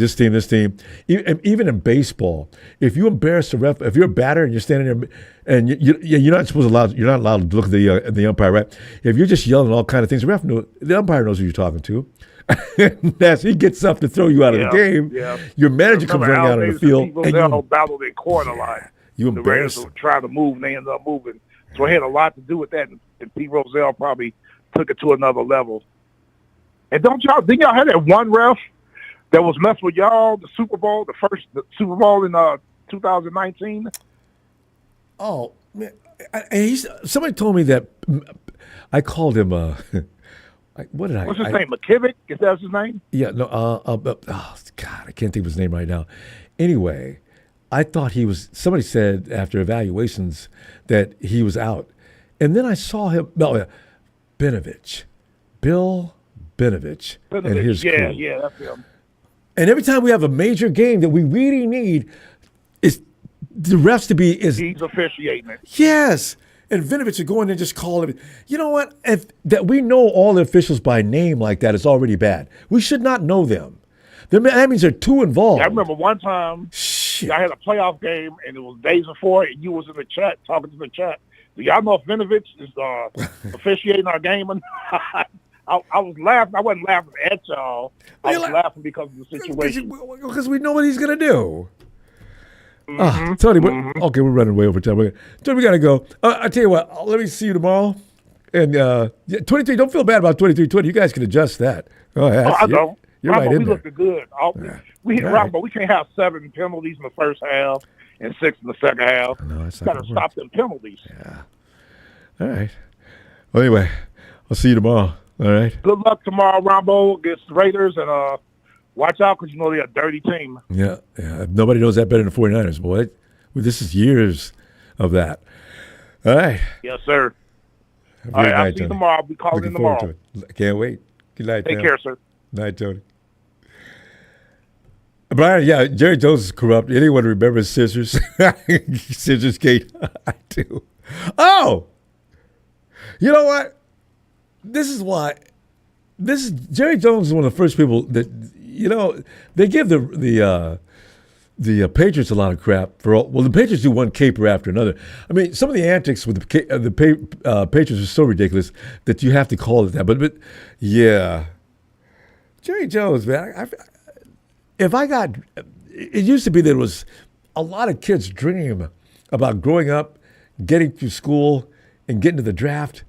Even in baseball, if you embarrass the ref, if you're a batter and you're standing there and you're not allowed to look at the umpire, right? If you're just yelling all kind of things, the umpire knows who you're talking to. As he gets up to throw you out of the game, your manager comes running out on the field. And you battled in court a lot. You the Raiders were trying to move, and they ended up moving. So it had a lot to do with that, and Pete Rozelle probably took it to another level. And didn't y'all have that one ref that was messing with y'all, the Super Bowl in 2019? Oh, man. Somebody told me that I called him, what did I? What's his name? McKivick? Is that his name? Yeah, no, God, I can't think of his name right now. Anyway, I thought somebody said after evaluations that he was out. And then I saw him, Bill Benovich, and his crew. Yeah, that's him. And every time we have a major game that we really need is the refs to be... He's officiating it. Yes. And Vinovich would go in and just call him. You know what? That we know all the officials by name like that is already bad. We should not know them. That means they're too involved. Yeah, I remember one time I had a playoff game, and it was days before, and you was in the chat, talking to the chat. Do y'all know if Vinovich is officiating our game or not? I was laughing. I wasn't laughing at y'all. I was laughing because of the situation. Because we know what he's going to do. Tony, okay, we're running way over time. Tony, we got to go. I tell you what, let me see you tomorrow. And 23, don't feel bad about 23-20. You guys can adjust that. I don't. You're right in we there. looked good. We can't have 7 penalties in the first half and 6 in the second half. No, that's got to stop them penalties. Yeah. All right. Well, anyway, I'll see you tomorrow. All right. Good luck tomorrow, Ronbo, against the Raiders, and watch out because they're a dirty team. Yeah. Nobody knows that better than the 49ers, boy. This is years of that. All right. Yes, sir. All right, I'll see you tomorrow. I'll be calling in tomorrow. Can't wait. Good night, Take care, sir. Night, Tony. Brian, yeah, Jerry Jones is corrupt. Anyone remembers Scissors? Scissors Gate? I do. Oh! You know what? This is why. Jerry Jones is one of the first people that, they give the Patriots a lot of crap for all. Well, the Patriots do one caper after another. I mean, some of the antics with the Patriots are so ridiculous that you have to call it that. But yeah, Jerry Jones, man. It used to be there was a lot of kids dream about growing up, getting through school, and getting to the draft,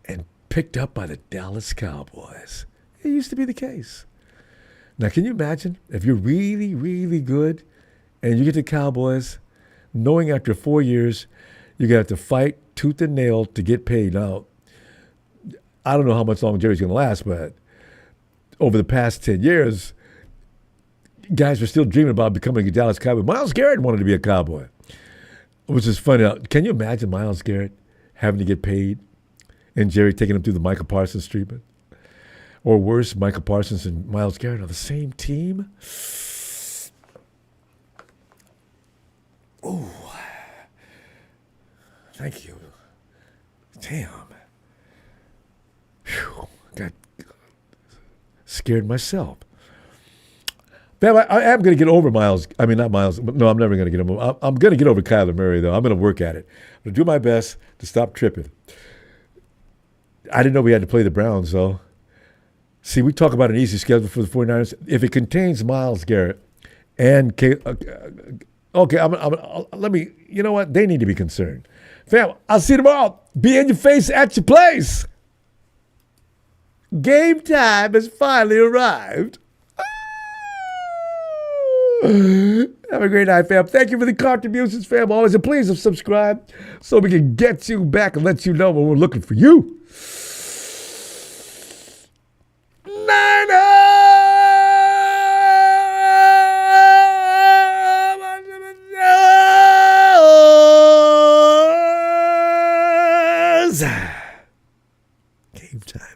and picked up by the Dallas Cowboys. It used to be the case. Now, can you imagine if you're really, really good and you get the Cowboys, knowing after 4 years you're going to have to fight tooth and nail to get paid? Now, I don't know how much longer Jerry's going to last, but over the past 10 years, guys are still dreaming about becoming a Dallas Cowboy. Myles Garrett wanted to be a Cowboy, which is funny. Can you imagine Myles Garrett having to get paid and Jerry taking him through the Micah Parsons treatment? Or worse, Micah Parsons and Myles Garrett on the same team? Oh, thank you. Damn. Whew. Got scared myself. Bam, I am going to get over Miles. I mean, not Miles. No, I'm never going to get him. I'm going to get over Kyler Murray, though. I'm going to work at it. I'm going to do my best to stop tripping. I didn't know we had to play the Browns, though. See, we talk about an easy schedule for the 49ers. If it contains Myles Garrett and okay, let me, you know what? They need to be concerned. Fam, I'll see you tomorrow. Be in your face at your place. Game time has finally arrived. Have a great night, fam. Thank you for the contributions, fam. Always a please subscribe so we can get you back and let you know when we're looking for you. Niners! Game time.